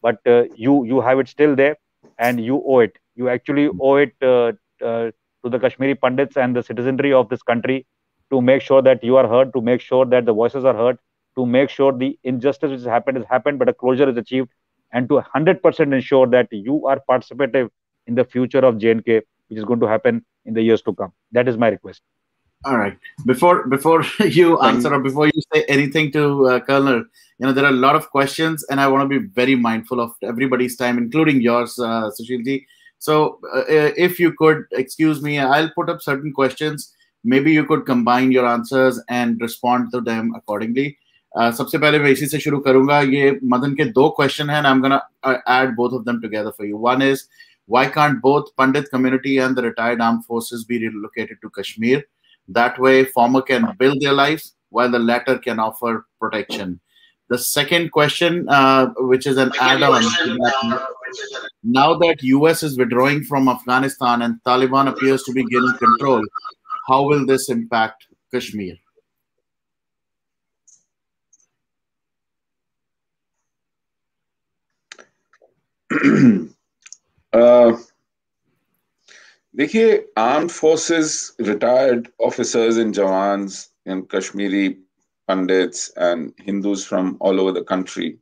Speaker 2: but you have it still there, and you owe it. You actually owe it to the Kashmiri Pandits and the citizenry of this country, to make sure that you are heard, to make sure that the voices are heard, to make sure the injustice which has happened, but a closure is achieved, and to 100% ensure that you are participative in the future of JNK, which is going to happen in the years to come. That is my request.
Speaker 1: All right. Before you answer, or before you say anything to Colonel, there are a lot of questions, and I want to be very mindful of everybody's time, including yours, Sushilji. So, if you could excuse me, I'll put up certain questions. Maybe you could combine your answers and respond to them accordingly. सबसे पहले मैं इसी से शुरू करूंगा. ये मदन के दो क्वेश्चन हैं, and I'm gonna add both of them together for you. One is, why can't both Pandit community and the retired armed forces be relocated to Kashmir? That way, former can build their lives, while the latter can offer protection. The second question, which is an add-on, now that US is withdrawing from Afghanistan and Taliban appears to be gaining control, how will this impact Kashmir?
Speaker 4: देखिए, armed forces, retired officers and jawans and Kashmiri Pandits and Hindus from all over the country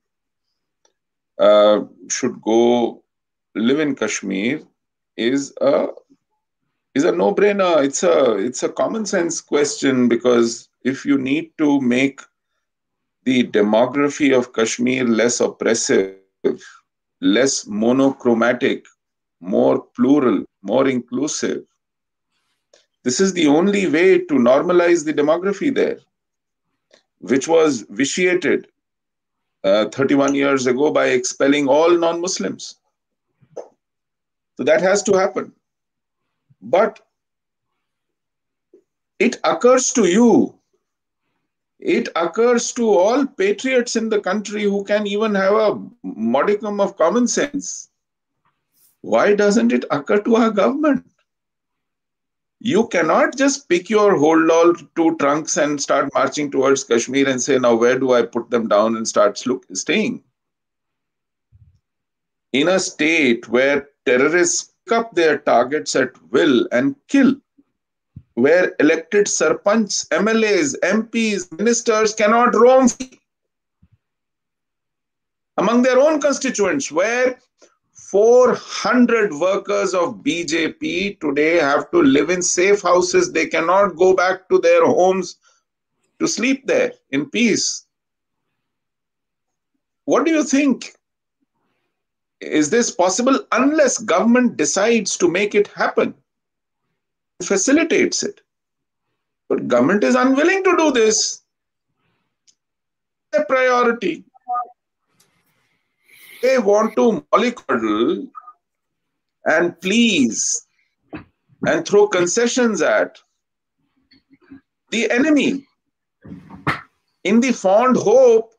Speaker 4: should go live in Kashmir is a no-brainer. It's a common sense question, because if you need to make the demography of Kashmir less oppressive, less monochromatic, more plural, more inclusive, this is the only way to normalize the demography there, which was vitiated 31 years ago by expelling all non-Muslims. So that has to happen. But it occurs to you, it occurs to all patriots in the country who can even have a modicum of common sense. Why doesn't it occur to our government? You cannot just pick your whole all two trunks and start marching towards Kashmir and say, now where do I put them down, and start staying. In a state where terrorists pick up their targets at will and kill, where elected sarpanchs, MLAs, MPs, ministers cannot roam among their own constituents, where 400 workers of BJP today have to live in safe houses. They cannot go back to their homes to sleep there in peace. What do you think? Is this possible unless government decides to make it happen, facilitates it? But government is unwilling to do this. A priority. They want to mollycoddle and please and throw concessions at the enemy, in the fond hope,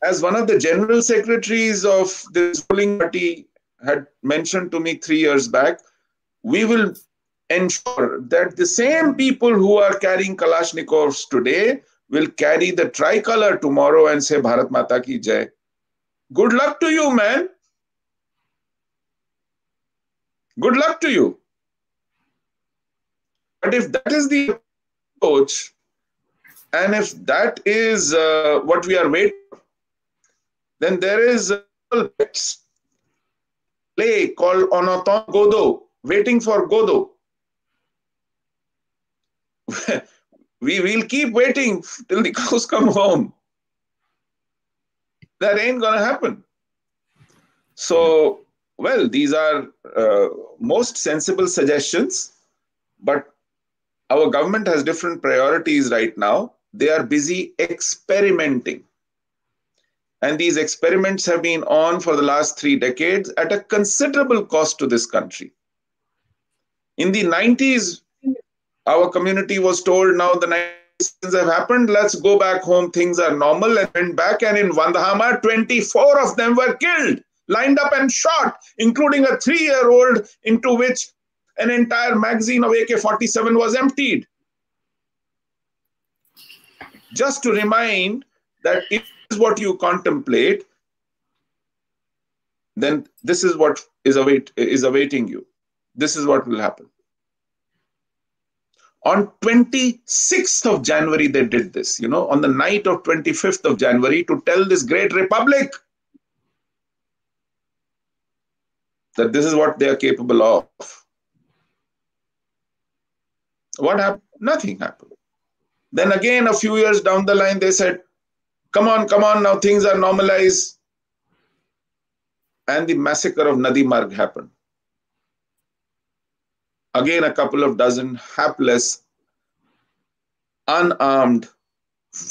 Speaker 4: as one of the general secretaries of this ruling party had mentioned to me 3 years back, we will ensure that the same people who are carrying Kalashnikovs today will carry the tricolor tomorrow and say Bharat Mata ki Jai. Good luck to you, man. Good luck to you. But if that is the approach, and if that is what we are waiting for, then there is a play called Onoton Godo, waiting for Godo. We will keep waiting till the cows come home. That ain't going to happen. So, well, these are most sensible suggestions, but our government has different priorities right now. They are busy experimenting. And these experiments have been on for the last 3 decades at a considerable cost to this country. In the 90s, our community was told, now the 90s have happened, let's go back home, things are normal, and went back, and in Vandhama, 24 of them were killed. lined up and shot, including a 3-year-old into which an entire magazine of AK-47 was emptied. Just to remind that if this is what you contemplate, then this is what is awaiting you. This is what will happen. On 26th of January, they did this, on the night of 25th of January, to tell this great republic that this is what they are capable of. What happened? Nothing happened. Then again, a few years down the line, they said, come on, now things are normalized. And the massacre of Nadi Marg happened. Again, a couple of dozen hapless, unarmed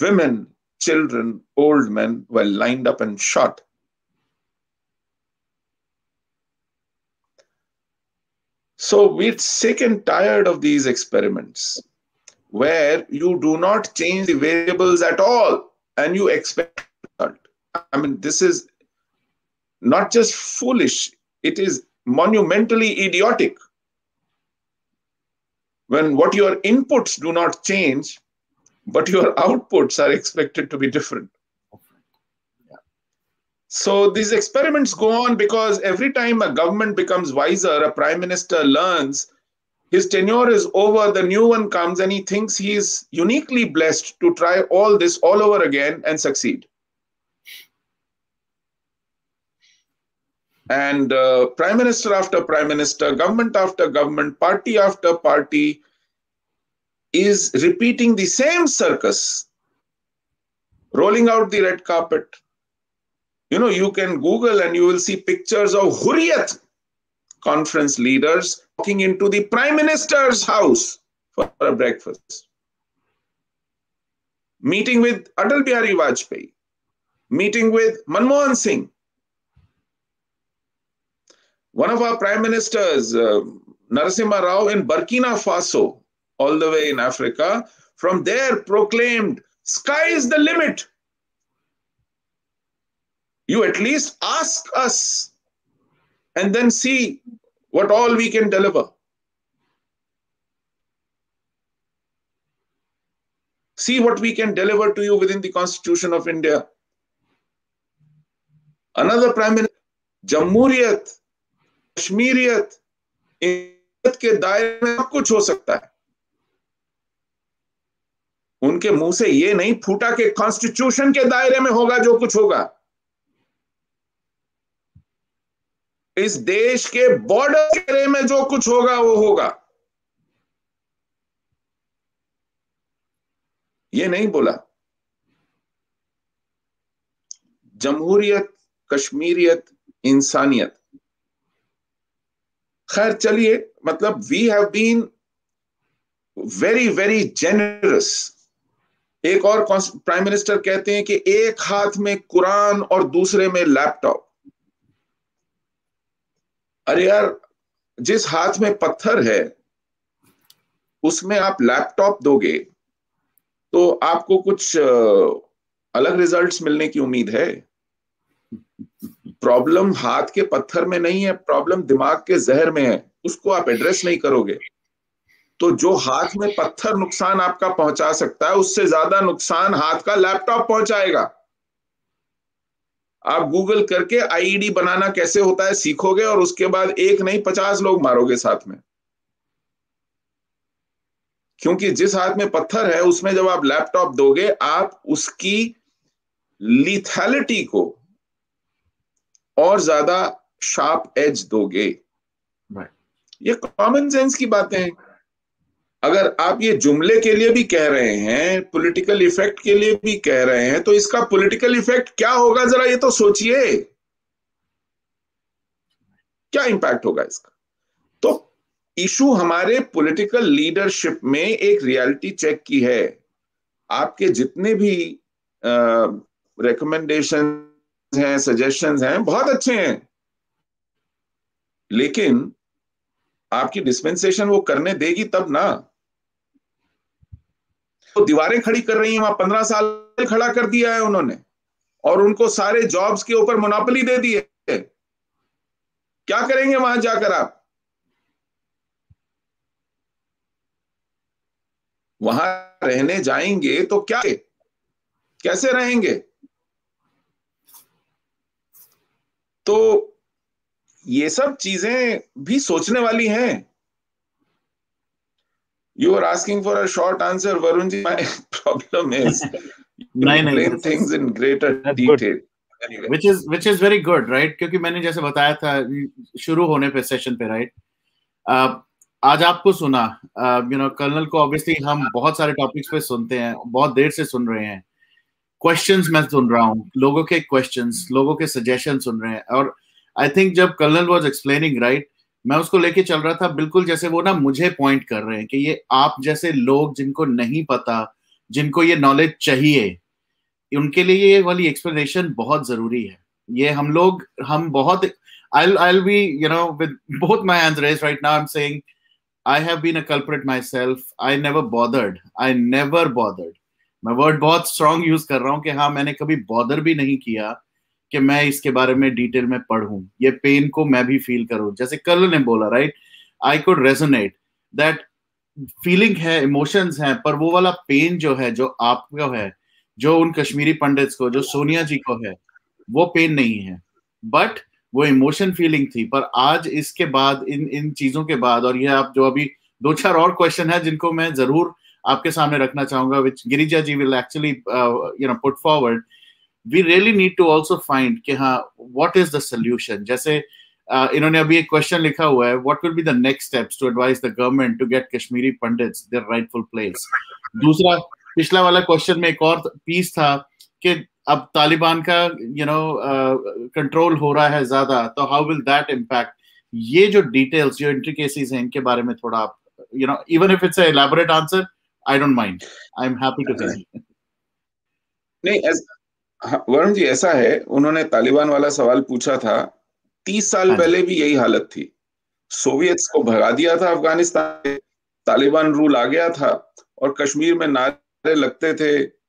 Speaker 4: women, children, old men were lined up and shot. So we're sick and tired of these experiments where you do not change the variables at all and you expect result. I mean, this is not just foolish, it is monumentally idiotic. When what your inputs do not change, but your outputs are expected to be different. So these experiments go on because every time a government becomes wiser, a prime minister learns, his tenure is over, the new one comes, and he thinks he is uniquely blessed to try all this all over again and succeed. And prime minister after prime minister, government after government, party after party is repeating the same circus, rolling out the red carpet. You can Google and you will see pictures of Hurriyat conference leaders walking into the prime minister's house for a breakfast, meeting with Atal Bihari Vajpayee, meeting with Manmohan Singh. One of our prime ministers, Narasimha Rao, in Burkina Faso, all the way in Africa, from there proclaimed, sky is the limit. You at least ask us and then see what all we can deliver. See what we can deliver to you within the Constitution of India. Another prime minister, Jamhuriyat, Kashmiriyat, इन के दायरे में सब कुछ हो सकता है. उनके मुंह से ये नहीं फूटा कि कॉन्स्टिट्यूशन के दायरे में होगा जो कुछ होगा. इस देश के बॉर्डर के दायरे में जो कुछ होगा वो होगा. ये नहीं बोला. जमहूरियत, कश्मीरियत, इंसानियत. खैर चलिए, मतलब we have been very very generous. एक और प्राइम मिनिस्टर कहते हैं कि एक हाथ में कुरान और दूसरे में लैपटॉप. अरे यार, जिस हाथ में पत्थर है उसमें आप लैपटॉप दोगे तो आपको कुछ अलग रिजल्ट्स मिलने की उम्मीद है. प्रॉब्लम हाथ के पत्थर में नहीं है, प्रॉब्लम दिमाग के जहर में है. उसको आप एड्रेस नहीं करोगे तो जो हाथ में पत्थर नुकसान आपका पहुंचा सकता है उससे ज्यादा नुकसान हाथ का लैपटॉप पहुंचाएगा. आप गूगल करके आईईडी बनाना कैसे होता है सीखोगे और उसके बाद एक नहीं 50 लोग मारोगे साथ में. क्योंकि जिस हाथ में पत्थर है उसमें जब आप लैपटॉप दोगे आप उसकी लीथैलिटी को और ज्यादा शार्प एज दोगे. ये कॉमन सेंस की बातें हैं. अगर आप ये जुमले के लिए भी कह रहे हैं, पॉलिटिकल इफेक्ट के लिए भी कह रहे हैं, तो इसका पॉलिटिकल इफेक्ट क्या होगा जरा ये तो सोचिए. क्या इंपैक्ट होगा इसका? तो इशू हमारे पॉलिटिकल लीडरशिप में एक रियलिटी चेक की है. आपके जितने भी रिकमेंडेशन हैं, सजेशंस हैं, बहुत अच्छे हैं, लेकिन आपकी डिस्पेंसेशन वो करने देगी तब ना. तो दीवारें खड़ी कर रही हैं, वहां 15 साल खड़ा कर दिया है उन्होंने और उनको सारे जॉब्स के ऊपर मोनोपोली दे दी है. क्या करेंगे वहां जाकर आप? वहां रहने जाएंगे तो क्या, कैसे रहेंगे? तो ये सब चीजें भी सोचने वाली हैं। You are asking for a short answer, Varun ji. My problem is you explain things in greater detail. Anyway.
Speaker 1: Which is very good, right? क्योंकि मैंने जैसे बताया था शुरू होने पे सेशन पे, राइट? आज आपको सुना, कर्नल को ऑब्वियसली हम बहुत सारे टॉपिक्स पे सुनते हैं, बहुत देर से सुन रहे हैं, क्वेश्चंस मैं सुन रहा हूँ, लोगों के क्वेश्चंस, लोगों के सजेशन सुन रहे हैं, और आई थिंक जब कर्नल वाज एक्सप्लेनिंग, राइट, मैं उसको लेके चल रहा था बिल्कुल जैसे वो ना मुझे पॉइंट कर रहे हैं कि ये आप जैसे लोग जिनको नहीं पता, जिनको ये नॉलेज चाहिए, उनके लिए ये वाली एक्सप्लेनेशन बहुत जरूरी है। ये हम बहुत I'll be, with both my hands raised right now, I'm saying I have been a culprit myself. I never bothered. मैं वर्ड बहुत स्ट्रॉन्ग यूज कर रहा हूँ कि हाँ, मैंने कभी बॉदर भी नहीं किया कि मैं इसके बारे में डिटेल में पढ़ूं, ये पेन को मैं भी फील करूं। जैसे कर्नल ने बोला, right, I could resonate that feeling है, इमोशंस हैं, पर वो वाला पेन जो है, जो आपको है, जो उन कश्मीरी पंडित्स को, जो सोनिया जी को है, वो पेन नहीं है, बट वो इमोशन फीलिंग थी। पर आज इसके बाद, इन चीजों के बाद, और ये आप जो अभी 2-4 और क्वेश्चन है जिनको मैं जरूर आपके सामने रखना चाहूंगा, which Girija ji will actually put forward, we really need to also find कि हाँ, व्हाट इज द सोल्यूशन। जैसे इन्होंने अभी एक क्वेश्चन लिखा हुआ है, what will be the next steps to advice the government to get Kashmiri Pandits their rightful place. दूसरा, पिछला वाला क्वेश्चन में एक और पीस था कि अब तालिबान का कंट्रोल हो रहा है ज्यादा, तो हाउ विल दैट इम्पैक्ट। ये जो डिटेल्स, जो इंट्रिकेसीज हैं, इनके बारे में थोड़ा आप, even if it's a elaborate answer, I don't mind, I am happy to tell.
Speaker 4: नहीं, वरुण जी, ऐसा है, उन्होंने तालिबान वाला सवाल पूछा था, 30 साल पहले भी यही हालत थी। सोवियत्स को भगा दिया था अफगानिस्तान, तालिबान रूल आ गया था, और कश्मीर में नारे लगते थे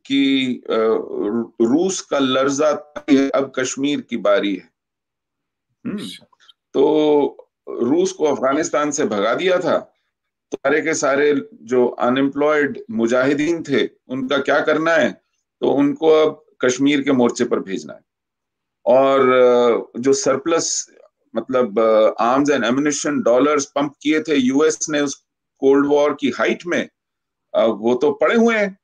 Speaker 4: कि रूस का लर्जा है, अब कश्मीर की बारी है। तो रूस को अफगानिस्तान से भगा दिया था, तो सारे के सारे जो अनएम्प्लॉयड मुजाहिदीन थे, उनका क्या करना है, तो उनको अब कश्मीर के मोर्चे पर भेजना है। और जो सरप्लस, मतलब arms and ammunition, dollars pump किए थे यूएस ने उस कोल्ड वॉर की हाइट में, वो तो पड़े हुए हैं,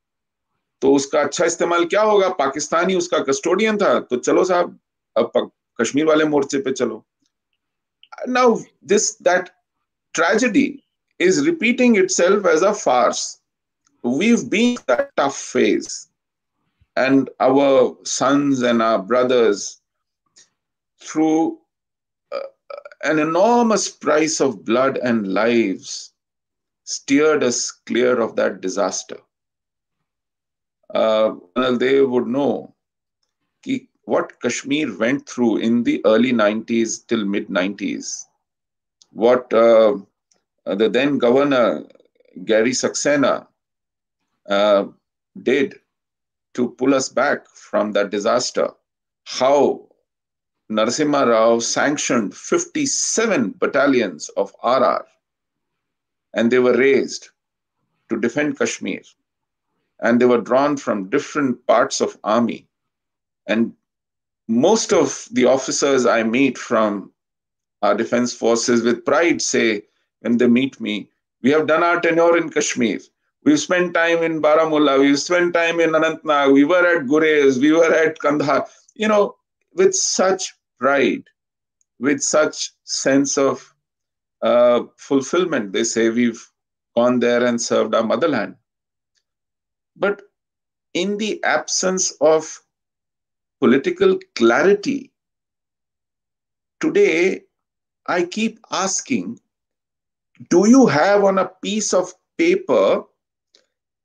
Speaker 4: तो उसका अच्छा इस्तेमाल क्या होगा? पाकिस्तान ही उसका कस्टोडियन था, तो चलो साहब, अब कश्मीर वाले मोर्चे पे चलो। Now that tragedy is repeating itself as a farce. We've been in that tough phase, and our sons and our brothers, through an enormous price of blood and lives, steered us clear of that disaster. They would know what Kashmir went through in the early 90s till mid 90s, what the then governor Gary Saxena did to pull us back from that disaster, how Narasimha Rao sanctioned 57 battalions of RR, and they were raised to defend Kashmir, and they were drawn from different parts of army. And most of the officers I meet from our defense forces with pride say, when they meet me, we have done our tenure in Kashmir. We've spent time in Baramulla, we've spent time in Anantnag, we were at Gurez, we were at Kandahar, with such pride, with such sense of fulfillment. They say, we've gone there and served our motherland. But in the absence of political clarity, today I keep asking, do you have on a piece of paper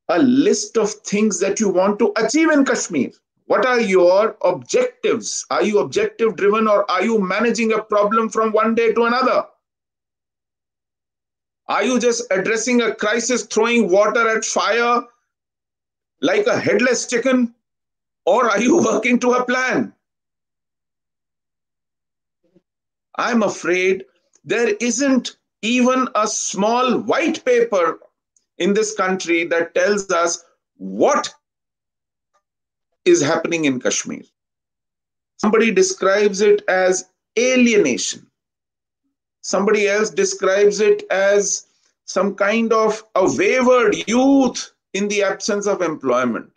Speaker 4: a list of things that you want to achieve in Kashmir? What are your objectives? Are you objective driven, or are you managing a problem from one day to another? Are you just addressing a crisis, throwing water at fire like a headless chicken? Or are you working to a plan? I'm afraid there isn't even a small white paper in this country that tells us what is happening in Kashmir. Somebody describes it as alienation. Somebody else describes it as some kind of a wayward youth in the absence of employment.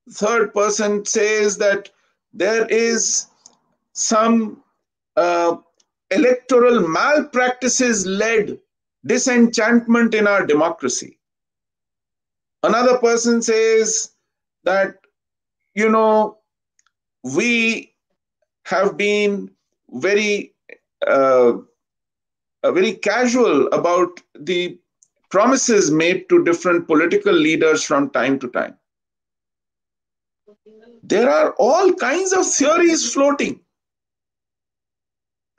Speaker 4: Third person says that there is some electoral malpractices led disenchantment in our democracy. Another person says that, you know, we have been very very casual about the promises made to different political leaders from time to time. There are all kinds of theories floating,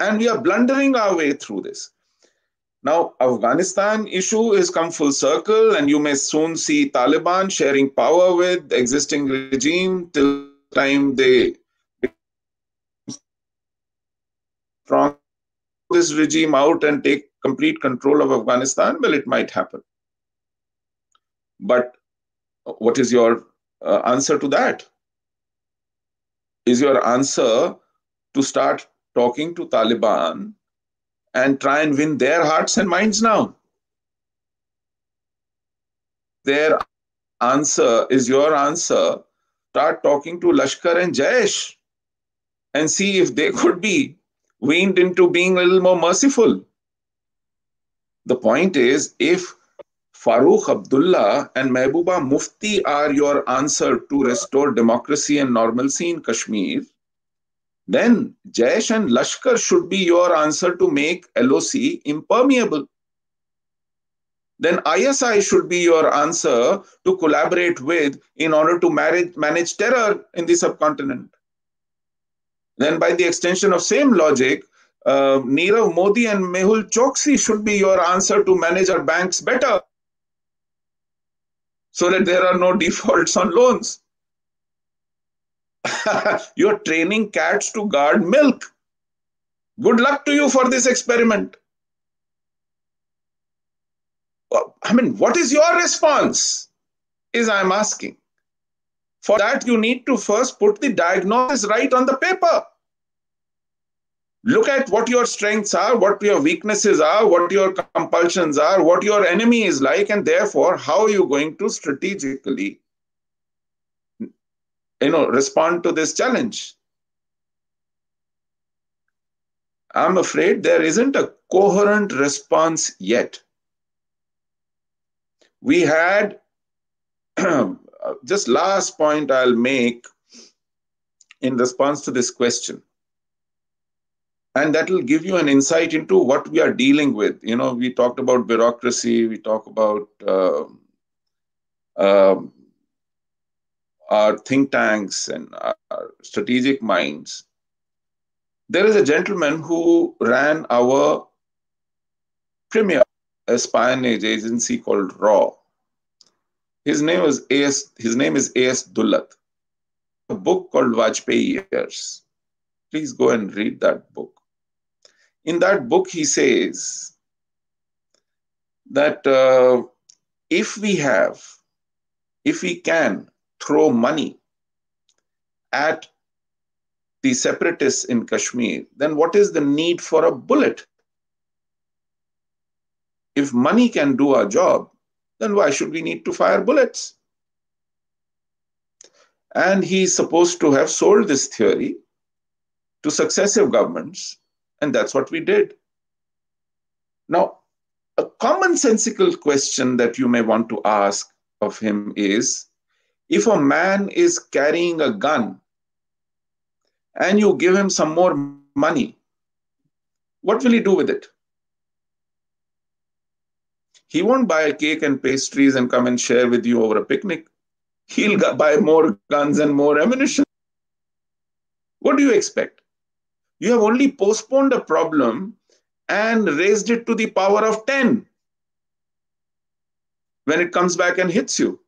Speaker 4: and we are blundering our way through this. Now, Afghanistan issue is come full circle, and you may soon see Taliban sharing power with the existing regime till time they from this regime out and take complete control of Afghanistan. Well, it might happen. But what is your answer to that? Is your answer to start talking to Taliban and try and win their hearts and minds now? Their answer is your answer. Start talking to Lashkar and Jaish and see if they could be weaned into being a little more merciful. The point is, if Farooq Abdullah and Mehbooba Mufti are your answer to restore democracy and normalcy in Kashmir, then Jaish and Lashkar should be your answer to make LOC impermeable. Then ISI should be your answer to collaborate with in order to manage terror in the subcontinent. Then by the extension of same logic, Nirav Modi and Mehul Choksi should be your answer to manage our banks better, so that there are no defaults on loans. You're training cats to guard milk. Good luck to you for this experiment. I mean, what is your response? Is I'm asking. For that, you need to first put the diagnosis right on the paper. Look at what your strengths are, what your weaknesses are, what your compulsions are, what your enemy is like, and therefore, how are you going to strategically, respond to this challenge? I'm afraid there isn't a coherent response yet. We had, just last point I'll make in response to this question, and that will give you an insight into what we are dealing with. We talked about bureaucracy, we talk about our think tanks and our strategic minds. There is a gentleman who ran our premier espionage agency called RAW. His name is A.S. Dullat. A book called Vajpayee Years. Please go and read that book. In that book, he says that if we can throw money at the separatists in Kashmir, then what is the need for a bullet? If money can do our job, then why should we need to fire bullets? And he's supposed to have sold this theory to successive governments, and that's what we did. Now, a commonsensical question that you may want to ask of him is, if a man is carrying a gun and you give him some more money, what will he do with it? He won't buy cake and pastries and come and share with you over a picnic. He'll buy more guns and more ammunition. What do you expect? You have only postponed a problem and raised it to the power of 10 when it comes back and hits you.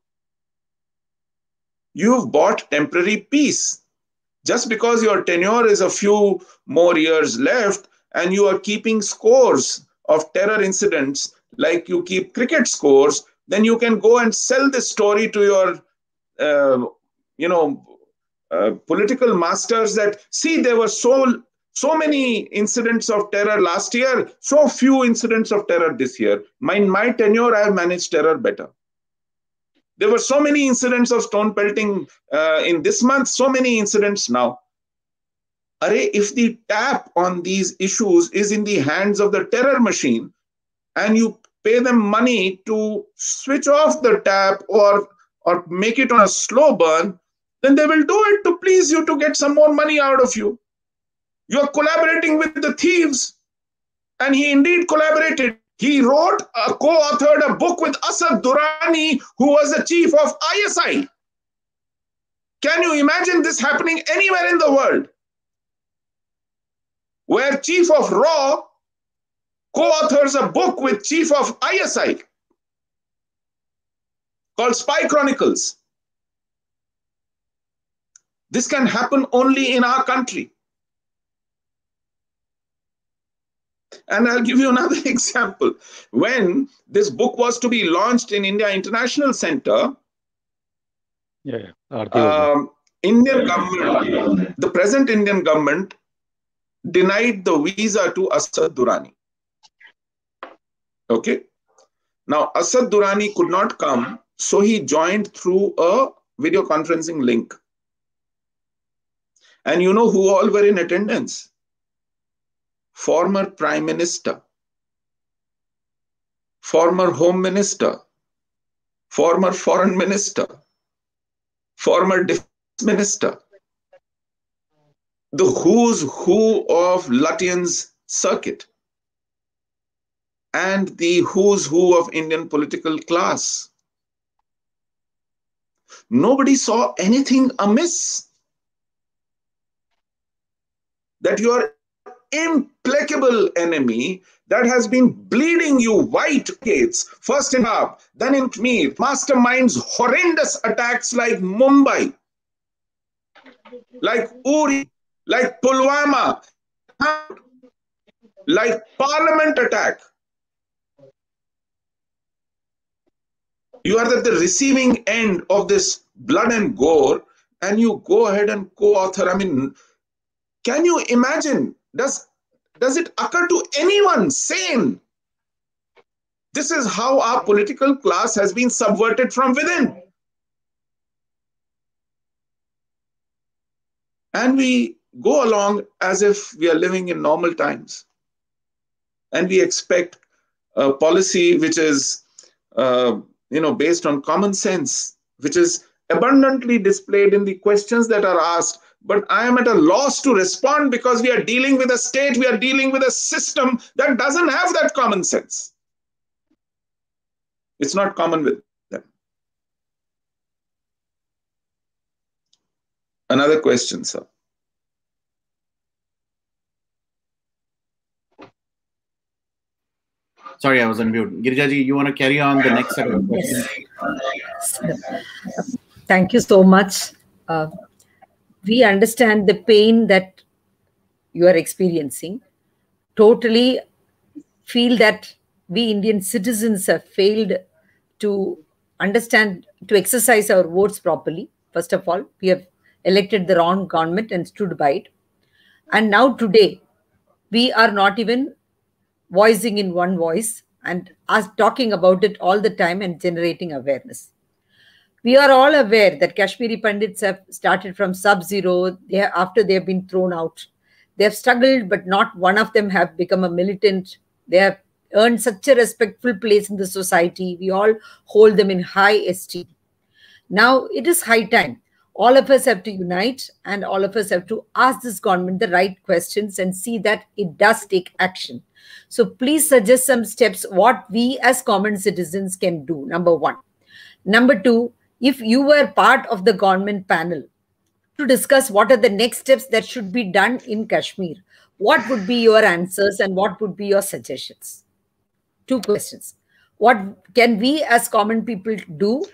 Speaker 4: You've bought temporary peace. Just because your tenure is a few more years left and you are keeping scores of terror incidents like you keep cricket scores, then you can go and sell this story to your, political masters that, see, there were so many incidents of terror last year, so few incidents of terror this year. In my tenure, I have managed terror better. There were so many incidents of stone pelting in this month, so many incidents now. If the tap on these issues is in the hands of the terror machine, and you pay them money to switch off the tap or make it on a slow burn, then they will do it to please you, to get some more money out of you. You are collaborating with the thieves. And he indeed collaborated. He co-authored a book with Asad Durrani, who was the chief of ISI. Can you imagine this happening anywhere in the world? Where chief of RAW co-authors a book with chief of ISI called Spy Chronicles. This can happen only in our country. And I'll give you another example. When this book was to be launched in India International Center, Indian government, the present Indian government, denied the visa to Asad Durrani. Okay. Now, Asad Durrani could not come, so he joined through a video conferencing link. And you know who all were in attendance? Former Prime Minister, former Home Minister, former Foreign Minister, former Defense Minister, the who's who of Lutyens' circuit, and the who's who of Indian political class. Nobody saw anything amiss. That your implacable enemy that has been bleeding you white decades, first in Punjab, then in Kashmir, masterminds horrendous attacks like Mumbai, like Uri, like Pulwama, like Parliament attack. You are at the receiving end of this blood and gore, and you go ahead and co-author. I mean, can you imagine? Does it occur to anyone sane? This is how our political class has been subverted from within. And we go along as if we are living in normal times. And we expect a policy which is based on common sense, which is abundantly displayed in the questions that are asked. But I am at a loss to respond because we are dealing with a state, we are dealing with a system that doesn't have that common sense. It's not common with them. Another question, sir.
Speaker 1: Sorry, I was on mute. Girija ji, you want to carry on the next set of questions?
Speaker 5: Yes. Thank you so much. We understand the pain that you are experiencing. Totally feel that we Indian citizens have failed to understand, to exercise our votes properly. First of all, we have elected the wrong government and stood by it. And now today, we are not even voicing in one voice and us talking about it all the time and generating awareness. We are all aware that Kashmiri Pandits have started from sub-zero after they have been thrown out. They have struggled, but not one of them have become a militant. They have earned such a respectful place in the society. We all hold them in high esteem. Now it is high time. All of us have to unite and all of us have to ask this government the right questions and see that it does take action. So please suggest some steps what we as common citizens can do, number one. Number two, if you were part of the government panel to discuss what are the next steps that should be done in Kashmir, what would be your answers and what would be your suggestions? Two questions. What can we as common people do?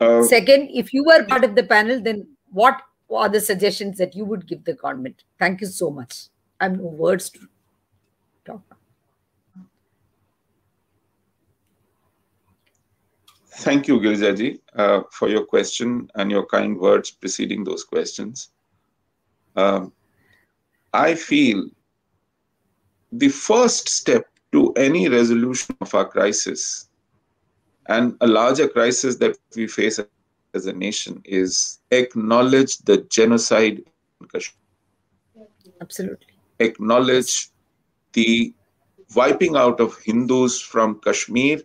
Speaker 5: Second, if you were part of the panel, then what are the suggestions that you would give the government? Thank you so much. I have no words to.
Speaker 4: Thank you, Girjaji, for your question and your kind words preceding those questions. I feel the first step to any resolution of our crisis and a larger crisis that we face as a nation is acknowledge the genocide in Kashmir.
Speaker 5: Absolutely.
Speaker 4: Acknowledge the wiping out of Hindus from Kashmir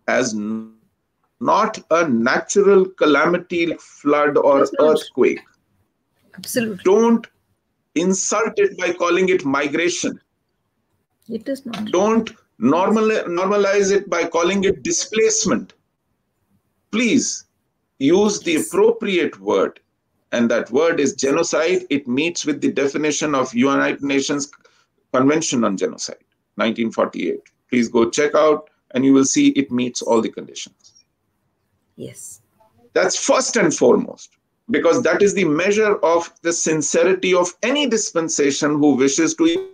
Speaker 4: as not a natural calamity like flood or earthquake.
Speaker 5: Absolutely.
Speaker 4: Don't insult it by calling it migration.
Speaker 5: It is not.
Speaker 4: Don't normalize it by calling it displacement. Please use the appropriate word, and that word is genocide. It meets with the definition of United Nations Convention on Genocide, 1948. Please go check out, and you will see it meets all the conditions.
Speaker 5: Yes.
Speaker 4: That's first and foremost, because that is the measure of the sincerity of any dispensation who wishes to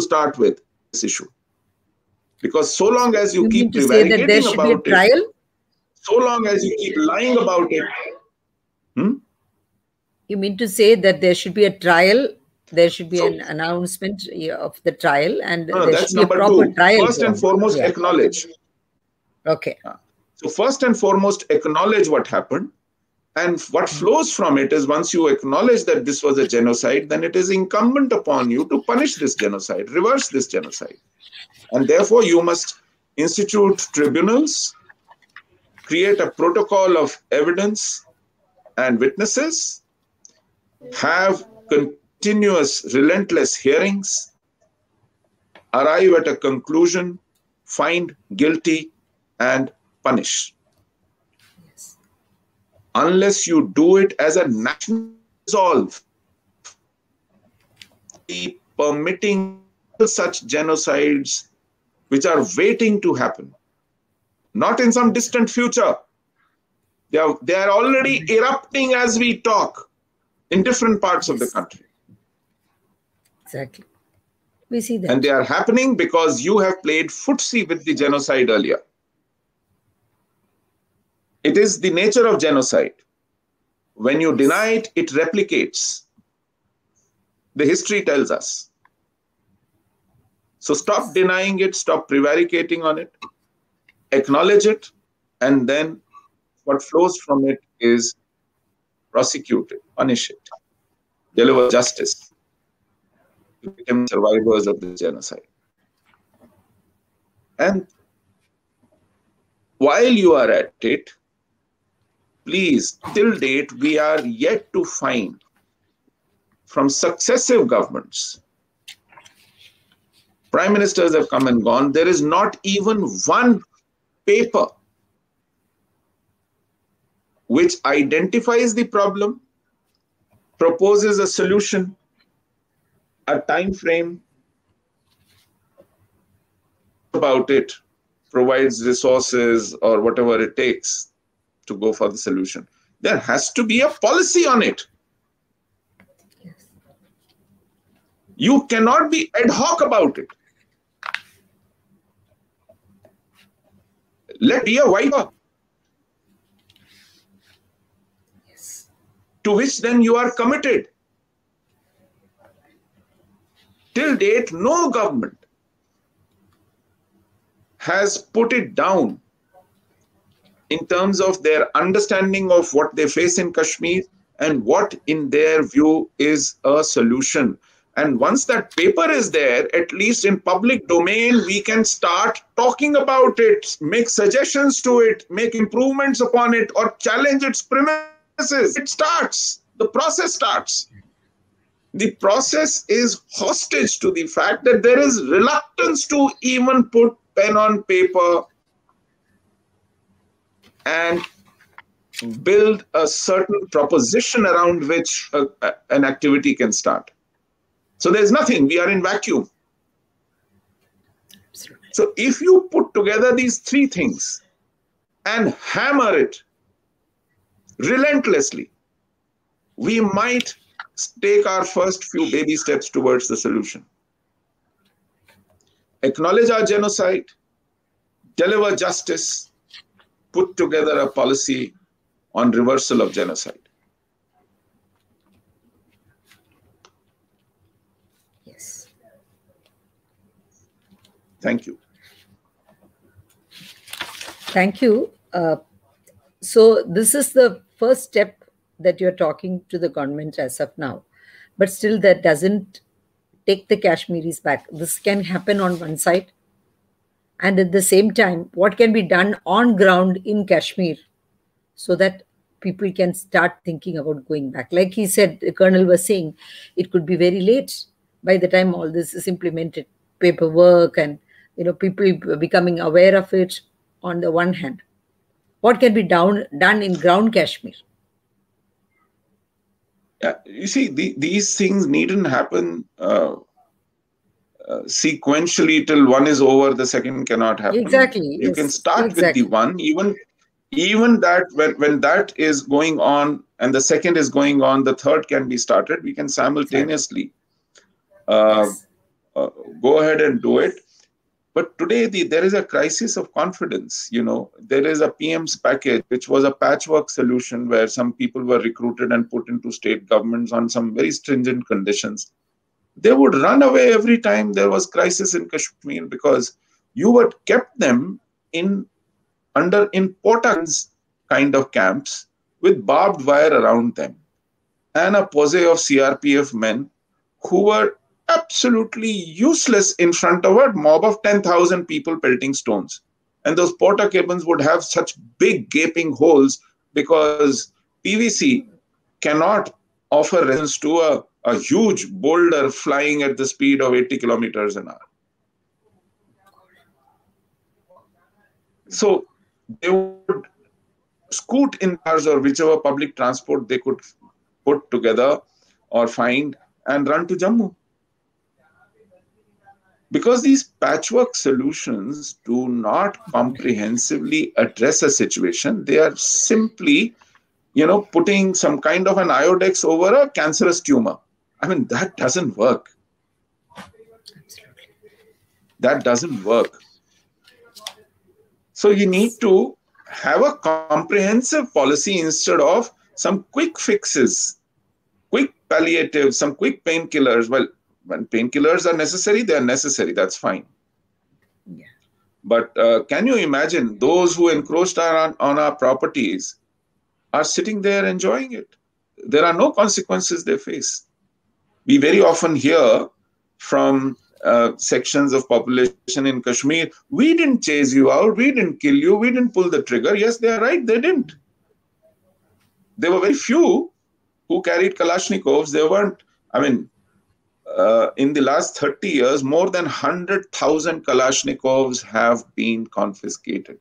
Speaker 4: start with this issue. Because so long as you keep prevaricating about it, so long as you keep lying about it.
Speaker 5: You mean to say that there should be a trial? There should be an announcement of the trial, and there should be a proper trial.
Speaker 4: First and foremost, acknowledge.
Speaker 5: Okay.
Speaker 4: So first and foremost, acknowledge what happened. And what flows from it is once you acknowledge that this was a genocide, then it is incumbent upon you to punish this genocide, reverse this genocide. And therefore, you must institute tribunals, create a protocol of evidence and witnesses, have continuous, relentless hearings, arrive at a conclusion, find guilty, and punish.
Speaker 5: Yes.
Speaker 4: Unless you do it as a national resolve, permitting such genocides which are waiting to happen, not in some distant future. They are already erupting as we talk in different parts of the country.
Speaker 5: Exactly. We see that.
Speaker 4: And they are happening because you have played footsie with the genocide earlier. It is the nature of genocide. When you deny it, it replicates. The history tells us. So stop denying it, stop prevaricating on it, acknowledge it, and then what flows from it is prosecute it, punish it, deliver justice to become survivors of the genocide. And while you are at it, please, till date, we are yet to find from successive governments, prime ministers have come and gone, there is not even one paper which identifies the problem, proposes a solution, a time frame about it, provides resources or whatever it takes to go for the solution. There has to be a policy on it.
Speaker 5: Yes.
Speaker 4: You cannot be ad hoc about it. Let be a white paper.
Speaker 5: Yes.
Speaker 4: To which then you are committed. Till date, no government has put it down in terms of their understanding of what they face in Kashmir and what in their view is a solution. And once that paper is there, at least in public domain, we can start talking about it, make suggestions to it, make improvements upon it, or challenge its premises. It starts. The process starts. The process is hostage to the fact that there is reluctance to even put pen on paper and build a certain proposition around which an activity can start. So there's nothing. We are in vacuum.
Speaker 5: Absolutely.
Speaker 4: So if you put together these three things and hammer it relentlessly, we might take our first few baby steps towards the solution. Acknowledge our genocide, deliver justice, put together a policy on reversal of genocide.
Speaker 5: Yes.
Speaker 4: Thank you.
Speaker 5: Thank you. So this is the first step that you're talking to the government as of now. But still that doesn't take the Kashmiris back. This can happen on one side. And at the same time, what can be done on ground in Kashmir so that people can start thinking about going back? Like he said, the Colonel was saying, it could be very late by the time all this is implemented, paperwork and people becoming aware of it on the one hand. What can be done in ground Kashmir?
Speaker 4: Yeah, you see, these things needn't happen sequentially till one is over, the second cannot happen.
Speaker 5: Exactly.
Speaker 4: You can start with the one, even that when that is going on and the second is going on, the third can be started. We can simultaneously go ahead and do it. But today there is a crisis of confidence. There is a PM's package, which was a patchwork solution where some people were recruited and put into state governments on some very stringent conditions. They would run away every time there was crisis in Kashmir because you would kept them in importance kind of camps with barbed wire around them and a posse of CRPF men who were absolutely useless in front of a mob of 10,000 people pelting stones. And those porta cabins would have such big gaping holes because PVC cannot offer resistance to a huge boulder flying at the speed of 80 kilometers an hour. So they would scoot in cars or whichever public transport they could put together or find and run to Jammu. Because these patchwork solutions do not comprehensively address a situation, they are simply, putting some kind of an iodex over a cancerous tumor. I mean, that doesn't work. That doesn't work. So you need to have a comprehensive policy instead of some quick fixes, quick palliatives, some quick painkillers. Well, when painkillers are necessary, they are necessary. That's fine. Yeah. But can you imagine those who encroached on our properties are sitting there enjoying it? There are no consequences they face. We very often hear from sections of population in Kashmir, we didn't chase you out, we didn't kill you, we didn't pull the trigger. Yes, they are right, they didn't. There were very few who carried Kalashnikovs. They weren't, in the last 30 years, more than 100,000 Kalashnikovs have been confiscated.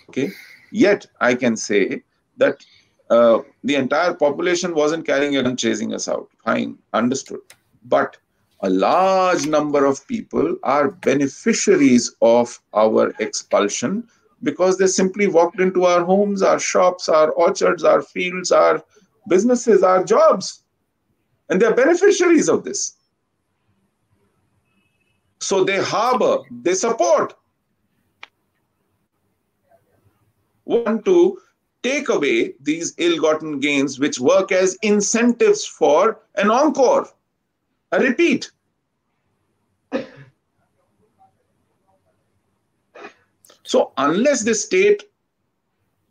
Speaker 4: Okay. Yet, I can say that the entire population wasn't carrying a gun chasing us out. Fine, understood. But a large number of people are beneficiaries of our expulsion because they simply walked into our homes, our shops, our orchards, our fields, our businesses, our jobs. And they are beneficiaries of this. So they harbor, they support. Want to take away these ill-gotten gains which work as incentives for an encore, a repeat. So unless the state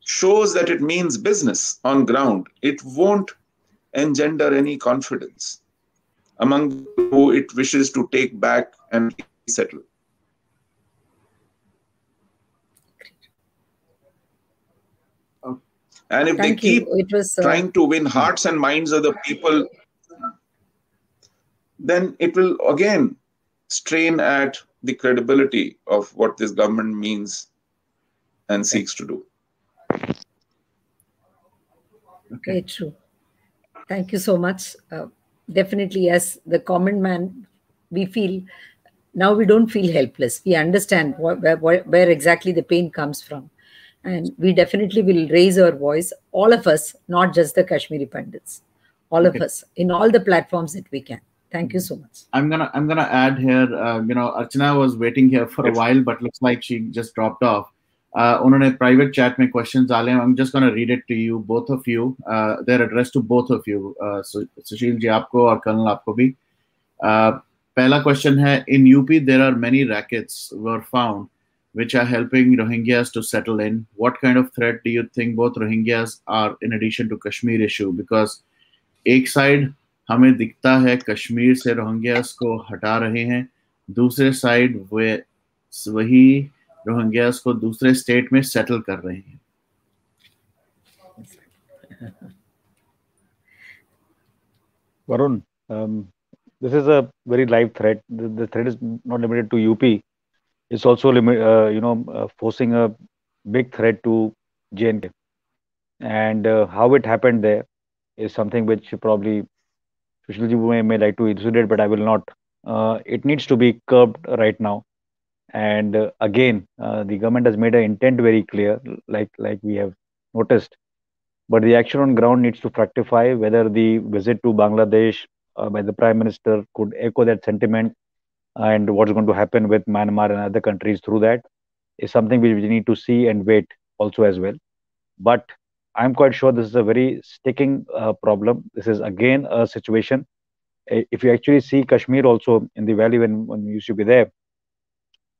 Speaker 4: shows that it means business on ground, it won't engender any confidence among who it wishes to take back and settle. And if they keep trying to win hearts and minds of the people, then it will again strain at the credibility of what this government means and seeks to do.
Speaker 5: Okay, true. Thank you so much. Definitely, as the common man, we feel now we don't feel helpless. We understand where exactly the pain comes from. And we definitely will raise our voice, all of us, not just the Kashmiri Pandits, all of us, in all the platforms that we can. Thank you so much.
Speaker 1: I'm gonna add here. Archana was waiting here for a while, but looks like she just dropped off. उन्होंने private chat में questions डाले हैं. I'm just going to read it to you, both of you. They're addressed to both of you. Sushil ji आपको और colonel आपको भी. पहला question है, in UP there are many rackets were found which are helping Rohingyas to settle in. What kind of threat do you think both Rohingyas are in addition to Kashmir issue? Because एक side हमें दिखता है कश्मीर से Rohingyas को हटा रहे हैं, दूसरे साइड वही रोहिंग्यास को दूसरे स्टेट में सेटल कर रहे हैं.
Speaker 2: Varun, this is a very live threat. The threat is not limited to UP. It's also forcing a big threat to JNK. And how it happened there is something which probably Sushilji may like to elucidate, but I will not. It needs to be curbed right now. And again, the government has made an intent very clear, like we have noticed. But the action on ground needs to fructify. Whether the visit to Bangladesh by the Prime Minister could echo that sentiment, and what's going to happen with Myanmar and other countries through that is something which we need to see and wait also as well. But I'm quite sure this is a very sticking problem. This is again a situation. If you actually see Kashmir also in the valley when you used to be there,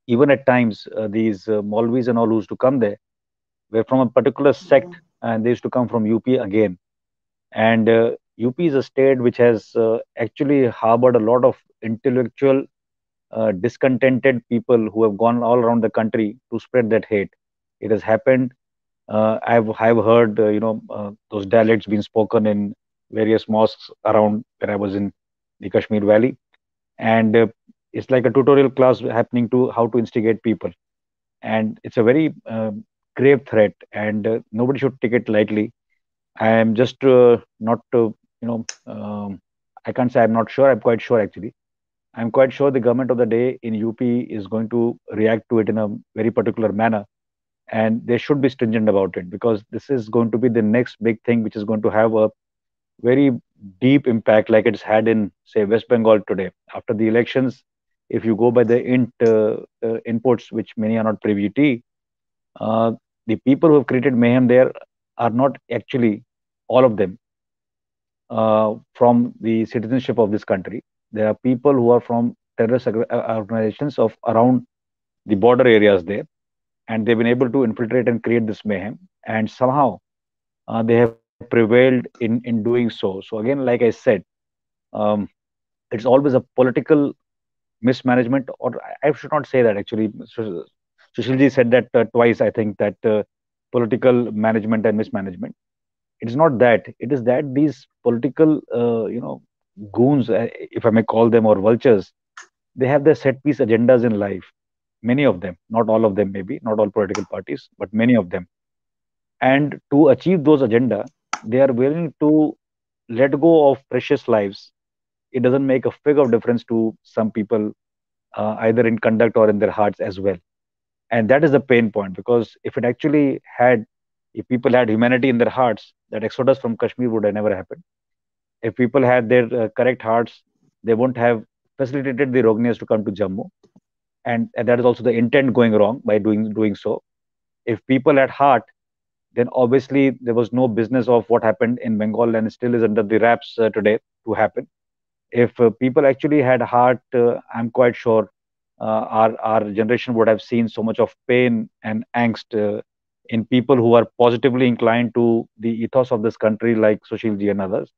Speaker 2: even at times these Maulvis and all who used to come there were from a particular sect, and they used to come from UP again. And UP is a state which has actually harbored a lot of intellectual, discontented people who have gone all around the country to spread that hate. It has happened. I've heard those dialects being spoken in various mosques around where I was in the Kashmir Valley, and it's like a tutorial class happening to how to instigate people, and it's a very grave threat, and nobody should take it lightly. I am just not I can't say I'm not sure. I'm quite sure actually. I'm quite sure the government of the day in UP is going to react to it in a very particular manner, and they should be stringent about it, because this is going to be the next big thing which is going to have a very deep impact like it's had in, say, West Bengal today. After the elections, if you go by the inputs, which many are not privy to, the people who have created mayhem there are not actually all of them from the citizenship of this country. There are people who are from terrorist organizations of around the border areas there, and they've been able to infiltrate and create this mayhem, and somehow they have prevailed in doing so. So again, like I said, it's always a political mismanagement, or I should not say that actually. Sushilji said that twice, I think, that political management and mismanagement. It's not that. It is that these political, goons, if I may call them, or vultures, they have their set piece agendas in life. Many of them, not all of them, maybe not all political parties, but many of them. And to achieve those agenda, they are willing to let go of precious lives. It doesn't make a fig of difference to some people, either in conduct or in their hearts as well. And that is the pain point, because if people had humanity in their hearts, that exodus from Kashmir would have never happened. If people had their correct hearts, they won't have facilitated the Rohingyas to come to Jammu. And that is also the intent going wrong by doing so. If people had heart, then obviously there was no business of what happened in Bengal and still is under the wraps today to happen. If people actually had heart, I'm quite sure our generation would have seen so much of pain and angst in people who are positively inclined to the ethos of this country, like Sushilji and others.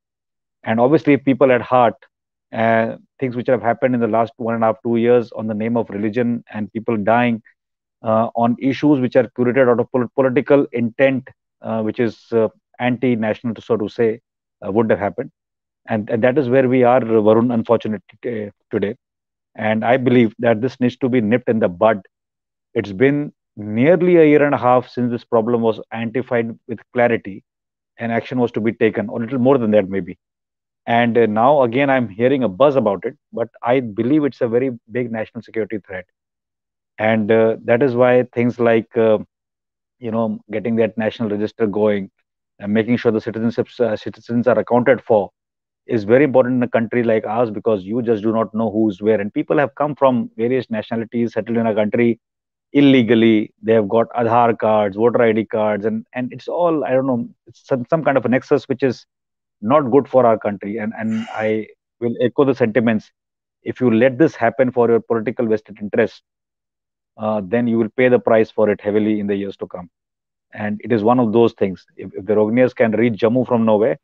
Speaker 2: And obviously, if people at heart, things which have happened in the last 1.5, 2 years on the name of religion, and people dying on issues which are curated out of political intent, which is anti-national, so to say, would have happened. And that is where we are, Varun, unfortunately, today. And I believe that this needs to be nipped in the bud. It's been nearly a year and a half since this problem was identified with clarity and action was to be taken, or a little more than that, maybe. And now, again, I'm hearing a buzz about it, but I believe it's a very big national security threat. And that is why things like, getting that national register going and making sure the citizens are accounted for is very important in a country like ours, because you just do not know who's where. And people have come from various nationalities, settled in a country, illegally. They have got Aadhaar cards, voter ID cards, and it's all, I don't know, it's some kind of a nexus which is not good for our country. And I will echo the sentiments. If you let this happen for your political vested interest, then you will pay the price for it heavily in the years to come. And it is one of those things. If the Rohingyas can reach Jammu from nowhere,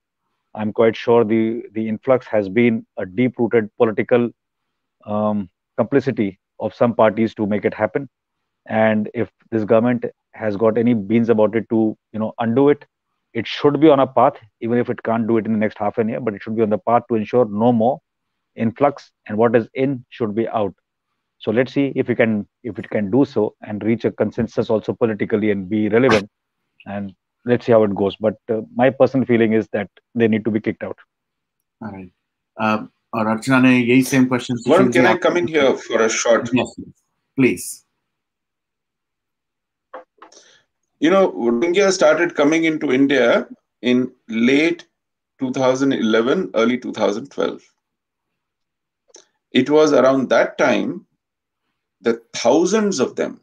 Speaker 2: I'm quite sure the influx has been a deep-rooted political complicity of some parties to make it happen. And if this government has got any beans about it to undo it, it should be on a path, even if it can't do it in the next half an year, but it should be on the path to ensure no more influx, and what is in should be out. So let's see if it can do so and reach a consensus also politically and be relevant, and let's see how it goes. But my personal feeling is that they need to be kicked out.
Speaker 1: All right. और अर्चना ने यही same question.
Speaker 4: Varun, can I come in here for a short?
Speaker 1: Yes, please.
Speaker 4: Rohingya started coming into India in late 2011, early 2012. It was around that time that thousands of them,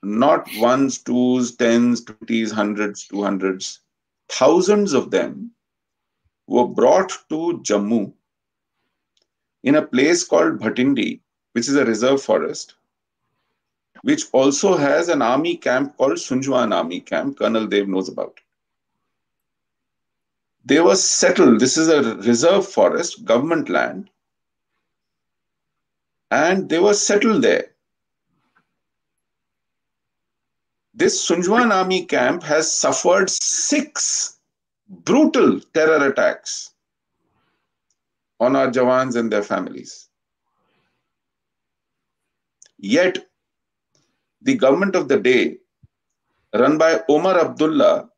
Speaker 4: not ones, twos, tens, 20s, hundreds, 200s, thousands of them were brought to Jammu in a place called Bhatindi, which is a reserve forest, which also has an army camp called Sunjwan Army Camp. Colonel Dev knows about it. They were settled. This is a reserve forest, government land, and they were settled there. This Sunjwan Army Camp has suffered 6 brutal terror attacks on our Jawans and their families. Yet, the government of the day, run by Omar Abdullah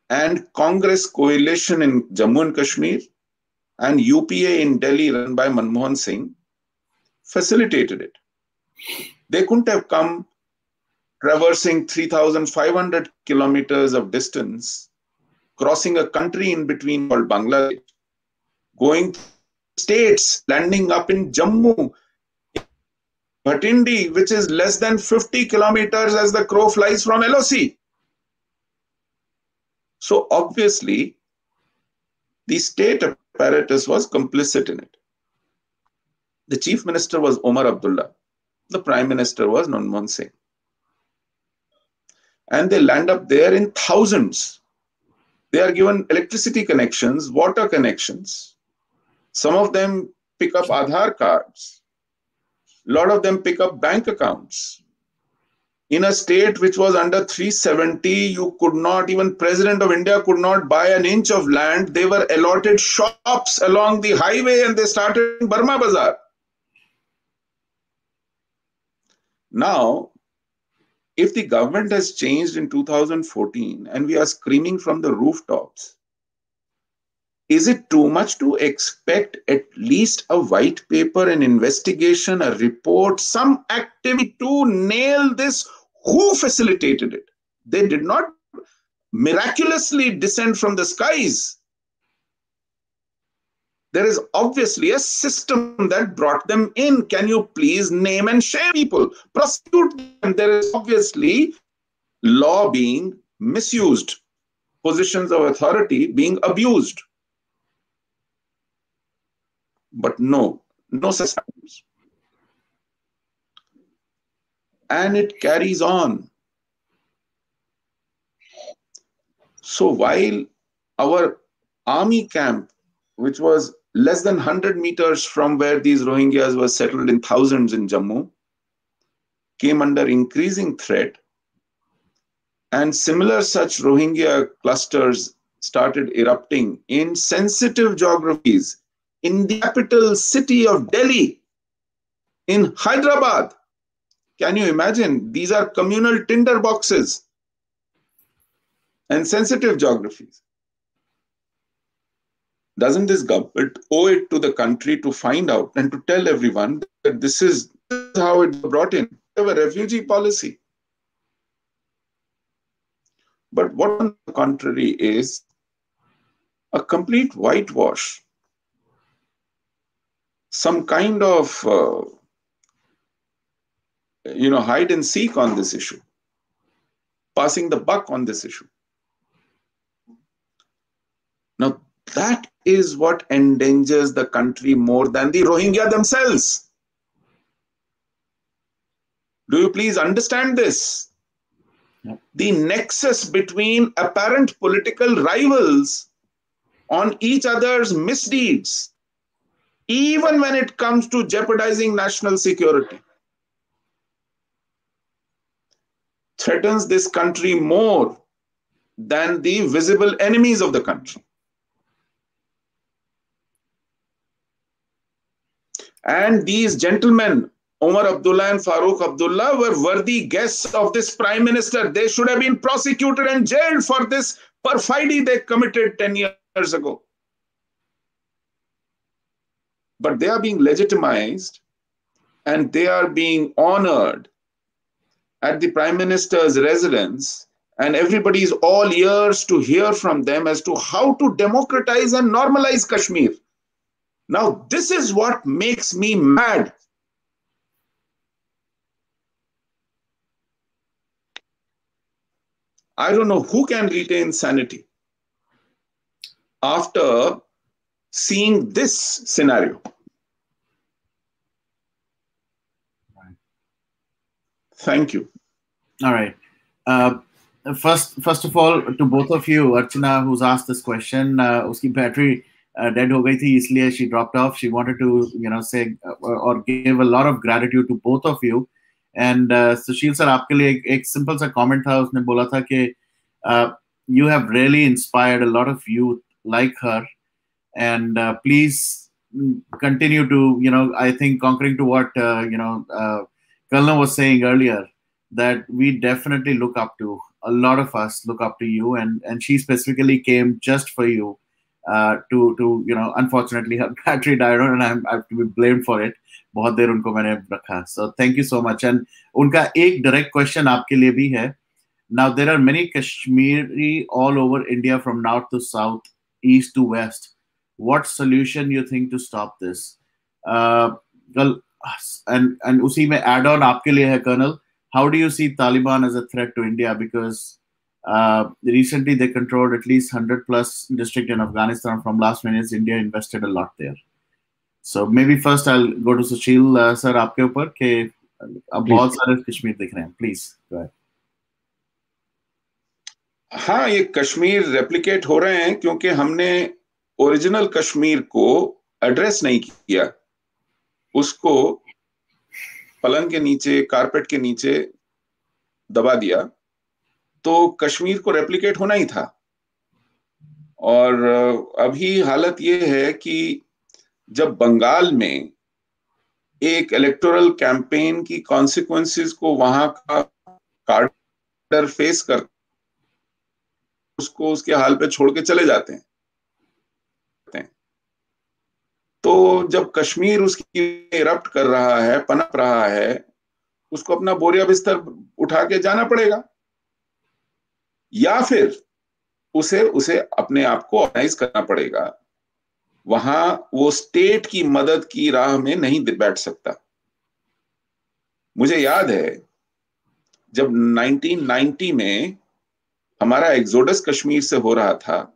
Speaker 4: and Congress coalition in Jammu and Kashmir and UPA in Delhi, run by Manmohan Singh, facilitated it. They couldn't have come traversing 3,500 kilometers of distance, crossing a country in between called Bangladesh, going states, landing up in Jammu, Bhatindi, which is less than 50 kilometers as the crow flies from LOC. So obviously, the state apparatus was complicit in it. The chief minister was Omar Abdullah. The prime minister was Manmohan Singh. And they land up there in thousands. They are given electricity connections, water connections. Some of them pick up Aadhaar cards. A lot of them pick up bank accounts. In a state which was under 370, you could not, even President of India could not buy an inch of land. They were allotted shops along the highway and they started in Burma Bazaar. Now, if the government has changed in 2014 and we are screaming from the rooftops, is it too much to expect at least a white paper, an investigation, a report, some activity to nail this? Who facilitated it? They did not miraculously descend from the skies. There is obviously a system that brought them in. Can you please name and shame people? Prosecute them. There is obviously law being misused, positions of authority being abused. But no such happens. And it carries on. So while our army camp, which was less than 100 meters from where these Rohingyas were settled in thousands in Jammu, came under increasing threat, and similar such Rohingya clusters started erupting in sensitive geographies, in the capital city of Delhi, in Hyderabad. Can you imagine? These are communal tinder boxes and sensitive geographies. Doesn't this government owe it to the country to find out and to tell everyone that this is how it was brought in? We have a refugee policy. But what on the contrary is a complete whitewash, some kind of hide and seek on this issue, passing the buck on this issue. Now, that is what endangers the country more than the Rohingya themselves. Do you please understand this?
Speaker 1: Yep.
Speaker 4: The nexus between apparent political rivals on each other's misdeeds, even when it comes to jeopardizing national security, threatens this country more than the visible enemies of the country. And these gentlemen, Omar Abdullah and Farooq Abdullah, were worthy guests of this Prime Minister. They should have been prosecuted and jailed for this perfidy they committed 10 years ago. But they are being legitimized and they are being honored at the Prime Minister's residence, and everybody is all ears to hear from them as to how to democratize and normalize Kashmir. Now, this is what makes me mad. I don't know who can retain sanity after seeing this scenario. Thank you.
Speaker 1: All right. First of all, to both of you, Archana, who's asked this question, uski battery dead ho gayi thi, isliye she dropped off. She wanted to, say or give a lot of gratitude to both of you. And Sushil sir, आपके लिए एक simple सा comment था, उसने बोला था कि you have really inspired a lot of youth like her, and please continue to, I think concurring to what Kalna was saying earlier, that we definitely look up to, a lot of us look up to you, and she specifically came just for you. To unfortunately her battery died on, and I have to be blamed for it. बहुत देर उनको मैंने रखा. So thank you so much. And उनका एक direct question आपके लिए भी है. Now there are many Kashmiri all over India from north to south, east to west. What solution you think to stop this? Well, and उसी में add on आपके लिए है, Colonel. How do you see Taliban as a threat to India? Because recently they controlled at least 100 plus district in Afghanistan. From last minutes, India invested a lot there. So maybe first I'll go to Sushil sir, आपके ऊपर कि अब बहुत सारे कश्मीर दिख रहे हैं. Please go ahead.
Speaker 4: हाँ, ये कश्मीर रेप्लिकेट हो रहे हैं क्योंकि हमने ओरिजिनल कश्मीर को एड्रेस नहीं किया, उसको पलंग के नीचे, कारपेट के नीचे दबा दिया. तो कश्मीर को रेप्लिकेट होना ही था. और अभी हालत ये है कि जब बंगाल में एक इलेक्टोरल कैंपेन की कॉन्सिक्वेंसेस को वहां का कार्टर फेस कर उसको उसके हाल पे छोड़ के चले जाते हैं, तो जब कश्मीर उसकी इरप्ट कर रहा है, पनप रहा है, उसको अपना बोरिया बिस्तर उठा के जाना पड़ेगा, या फिर उसे अपने आप को ऑर्गेनाइज करना पड़ेगा. वहां वो स्टेट की मदद की राह में नहीं बैठ सकता. मुझे याद है जब 1990 में हमारा एक्सोडस कश्मीर से हो रहा था,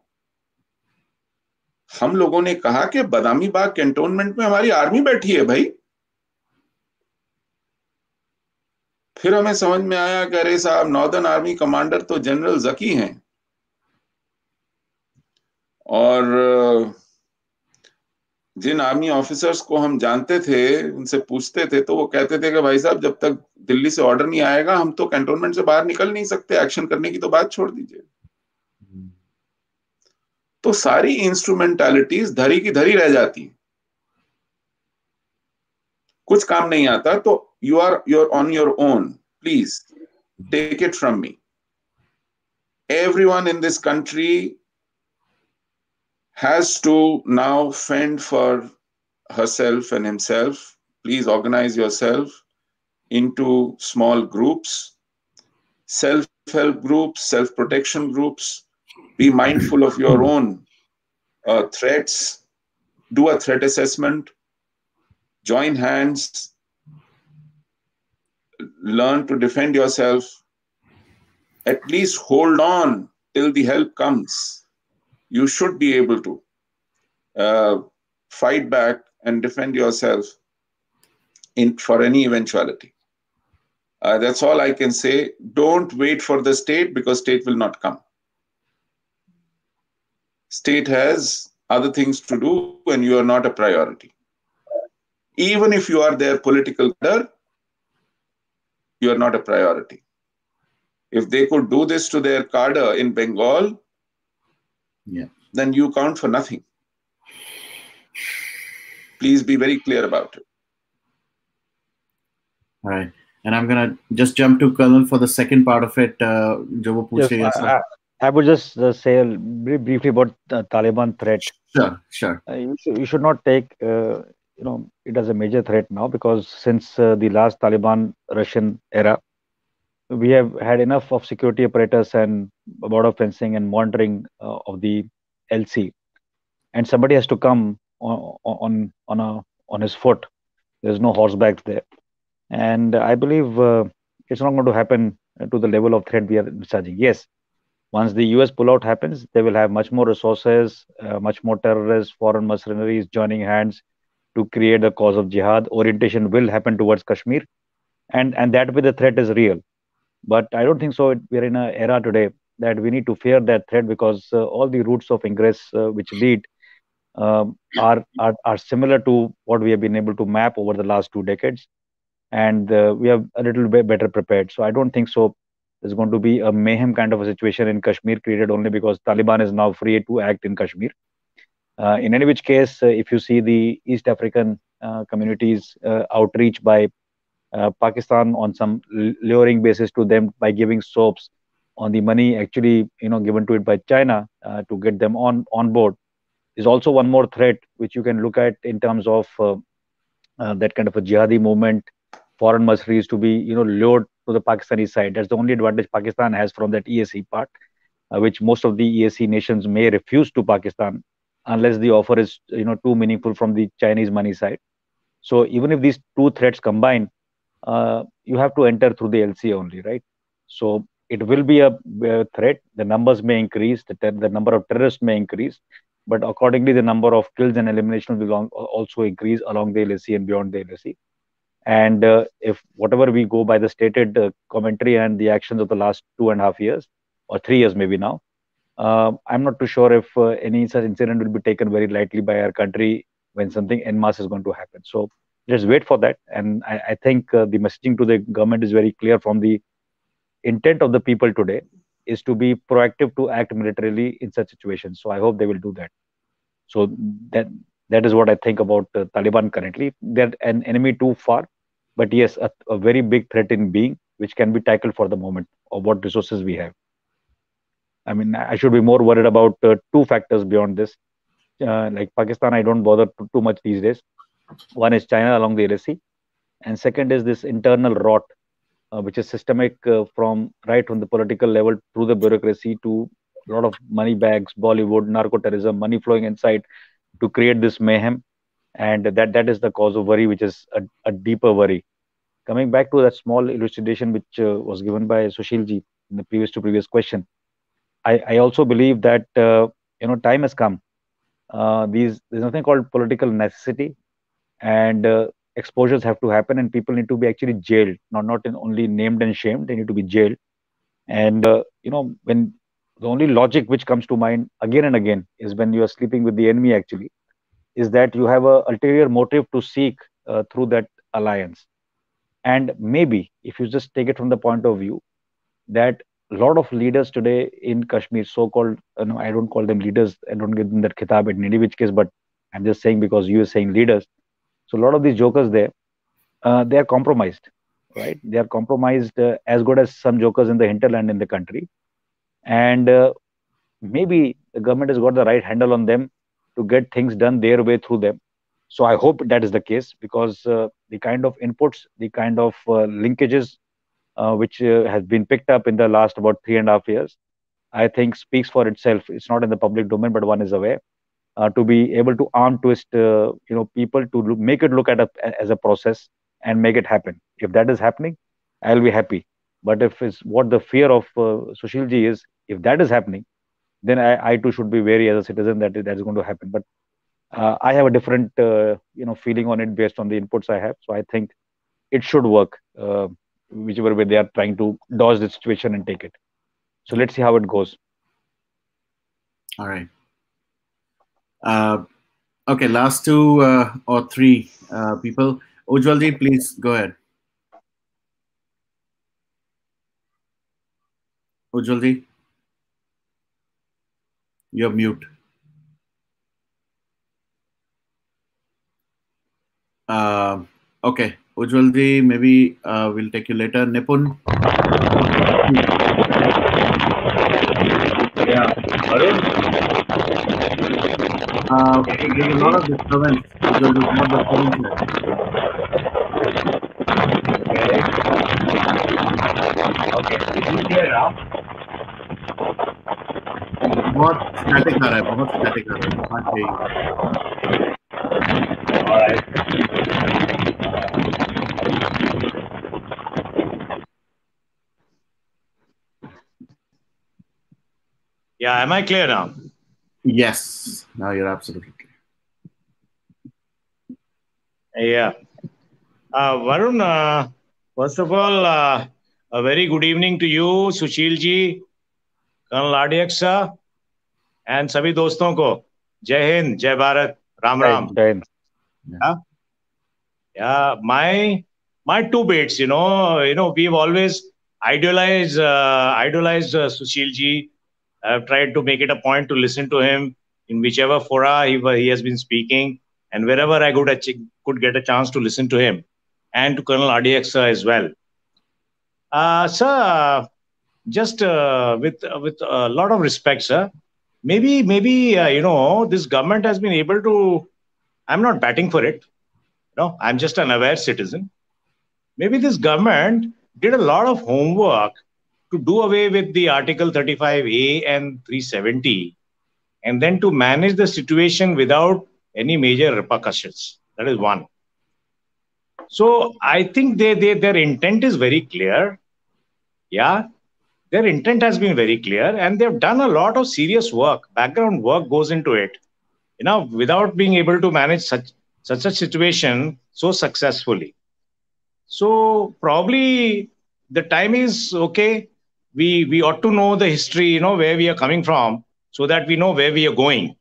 Speaker 4: हम लोगों ने कहा कि बदामी बाग कैंटोनमेंट में हमारी आर्मी बैठी है भाई. फिर हमें समझ में आया कि अरे साहब, नॉर्दर्न आर्मी कमांडर तो जनरल जकी हैं, और जिन आर्मी ऑफिसर्स को हम जानते थे, उनसे पूछते थे तो वो कहते थे कि भाई साहब, जब तक दिल्ली से ऑर्डर नहीं आएगा हम तो कैंटोनमेंट से बाहर निकल नहीं सकते, एक्शन करने की तो बात छोड़ दीजिए. तो सारी इंस्ट्रूमेंटालिटीज धरी की धरी रह जाती हैं, कुछ काम नहीं आता. तो you're on your own. Please take it from me. Everyone in this country has to now fend for herself and himself. Please organize yourself into small groups, self-help groups, self-protection groups. Be mindful of your own threats. Do a threat assessment. Join hands. learn to defend yourself, at least hold on till the help comes. You should be able to fight back and defend yourself for any eventuality. That's all I can say. Don't wait for the state, because state will not come. State has other things to do and you are not a priority. Even if you are their political leader, you are not a priority. If they could do this to their cadre in Bengal, then you count for nothing. Please be very clear about it.
Speaker 1: All right. And I'm going to just jump to Colonel for the second part of it.
Speaker 2: I would just say briefly about the Taliban threat.
Speaker 1: Sure.
Speaker 2: You should not take it as a major threat now, because since the last Taliban Russian era, we have had enough of security apparatus and border fencing and monitoring of the LC, and somebody has to come on his foot. There's no horseback there, and I believe it's not going to happen to the level of threat we are charging. Yes, once the US pullout happens, they will have much more resources, much more terrorists, foreign mercenaries joining hands to create the cause of jihad. Orientation will happen towards Kashmir, and that way the threat is real. But I don't think so. We're in an era today that we need to fear that threat, because all the routes of ingress which lead are similar to what we have been able to map over the last 2 decades, and we are a little bit better prepared. So I don't think so there's going to be a mayhem kind of a situation in Kashmir created only because Taliban is now free to act in Kashmir. In any which case, if you see the East African communities outreach by Pakistan on some luring basis to them by giving soaps on the money actually given to it by China to get them on board, is also one more threat which you can look at in terms of that kind of a jihadi movement, foreign mercenaries to be lured to the Pakistani side. That's the only advantage Pakistan has from that EAC part, which most of the EAC nations may refuse to Pakistan unless the offer is too meaningful from the Chinese money side. So even if these two threats combine, you have to enter through the LC only, right? So it will be a threat. The numbers may increase, the number of terrorists may increase, but accordingly, the number of kills and eliminations will also increase along the LSC and beyond the LSC. And if whatever we go by the stated commentary and the actions of the last 2.5 years or 3 years maybe now, I'm not too sure if any such incident will be taken very lightly by our country when something en masse is going to happen. So let's wait for that. And I think the messaging to the government is very clear from the intent of the people today is to be proactive to act militarily in such situations. So I hope they will do that. So that is what I think about Taliban currently. They're an enemy too far, but yes, a very big threat in being, which can be tackled for the moment of what resources we have. I mean, I should be more worried about 2 factors beyond this. Like Pakistan, I don't bother too much these days. One is China along the LSC, and second is this internal rot, which is systemic from the political level through the bureaucracy to a lot of money bags, Bollywood, narco-terrorism, money flowing inside to create this mayhem. And that is the cause of worry, which is a deeper worry. Coming back to that small elucidation which was given by Sushilji in the previous question, I also believe that time has come. There's nothing called political necessity, and exposures have to happen, and people need to be actually jailed, not only named and shamed. They need to be jailed. And when the only logic which comes to mind again and again is when you are sleeping with the enemy, actually, is that you have a ulterior motive to seek through that alliance. And maybe if you just take it from the point of view that a lot of leaders today in Kashmir, so-called, I don't call them leaders, I don't give them that khitab in any which case, but I'm just saying because you are saying leaders. So a lot of these jokers there, they are compromised, right? They are compromised as good as some jokers in the hinterland in the country. And maybe the government has got the right handle on them to get things done their way through them. So I hope that is the case, because the kind of inputs, the kind of linkages which has been picked up in the last about 3.5 years, I think speaks for itself. It's not in the public domain, but one is aware. To be able to arm twist people to make it look at as a process and make it happen. If that is happening, I'll be happy. But if it's what the fear of Sushilji is, if that is happening, then I too should be wary as a citizen that that is going to happen. But I have a different feeling on it based on the inputs I have. So I think it should work, whichever way they are trying to dodge the situation and take it. So let's see how it goes.
Speaker 1: All right. Okay, last two or three people. Ujjwalji, please go ahead. Ujjwalji, you're mute. Okay, Ujjwalji, maybe we'll take you later. Nipun.
Speaker 6: Yeah, Arun?
Speaker 1: There's a lot of disturbance. Ujjwalji, not disturbance.
Speaker 6: Okay, is it clear now?
Speaker 1: बहुत static आ रहा है, बहुत static आ रहा है. Can't hear you.
Speaker 6: All right. Yeah, am I clear now?
Speaker 1: Yes, now you're absolutely clear.
Speaker 6: Yeah. Varun, first of all, a very good evening to you, Sushil ji, Colonel RDX sir, and सभी दोस्तों को जय हिंद, जय Bharat, Ram Ram.
Speaker 2: Jai Hind.
Speaker 6: Yeah, my two bits, we've always idolized Sushil ji. I've tried to make it a point to listen to him in whichever fora he has been speaking, and wherever I could get a chance to listen to him, and to Colonel RDX sir as well. Sir, just with a lot of respect, sir, maybe this government has been able to. I'm not batting for it. No, I'm just an aware citizen. Maybe this government did a lot of homework to do away with the Article 35A and 370, and then to manage the situation without any major repercussions. That is one. So I think their intent is very clear. Yeah, their intent has been very clear, and they've done a lot of serious work. Background work goes into it, without being able to manage such a situation so successfully. So probably the time is okay. We ought to know the history, where we are coming from, so that we know where we are going.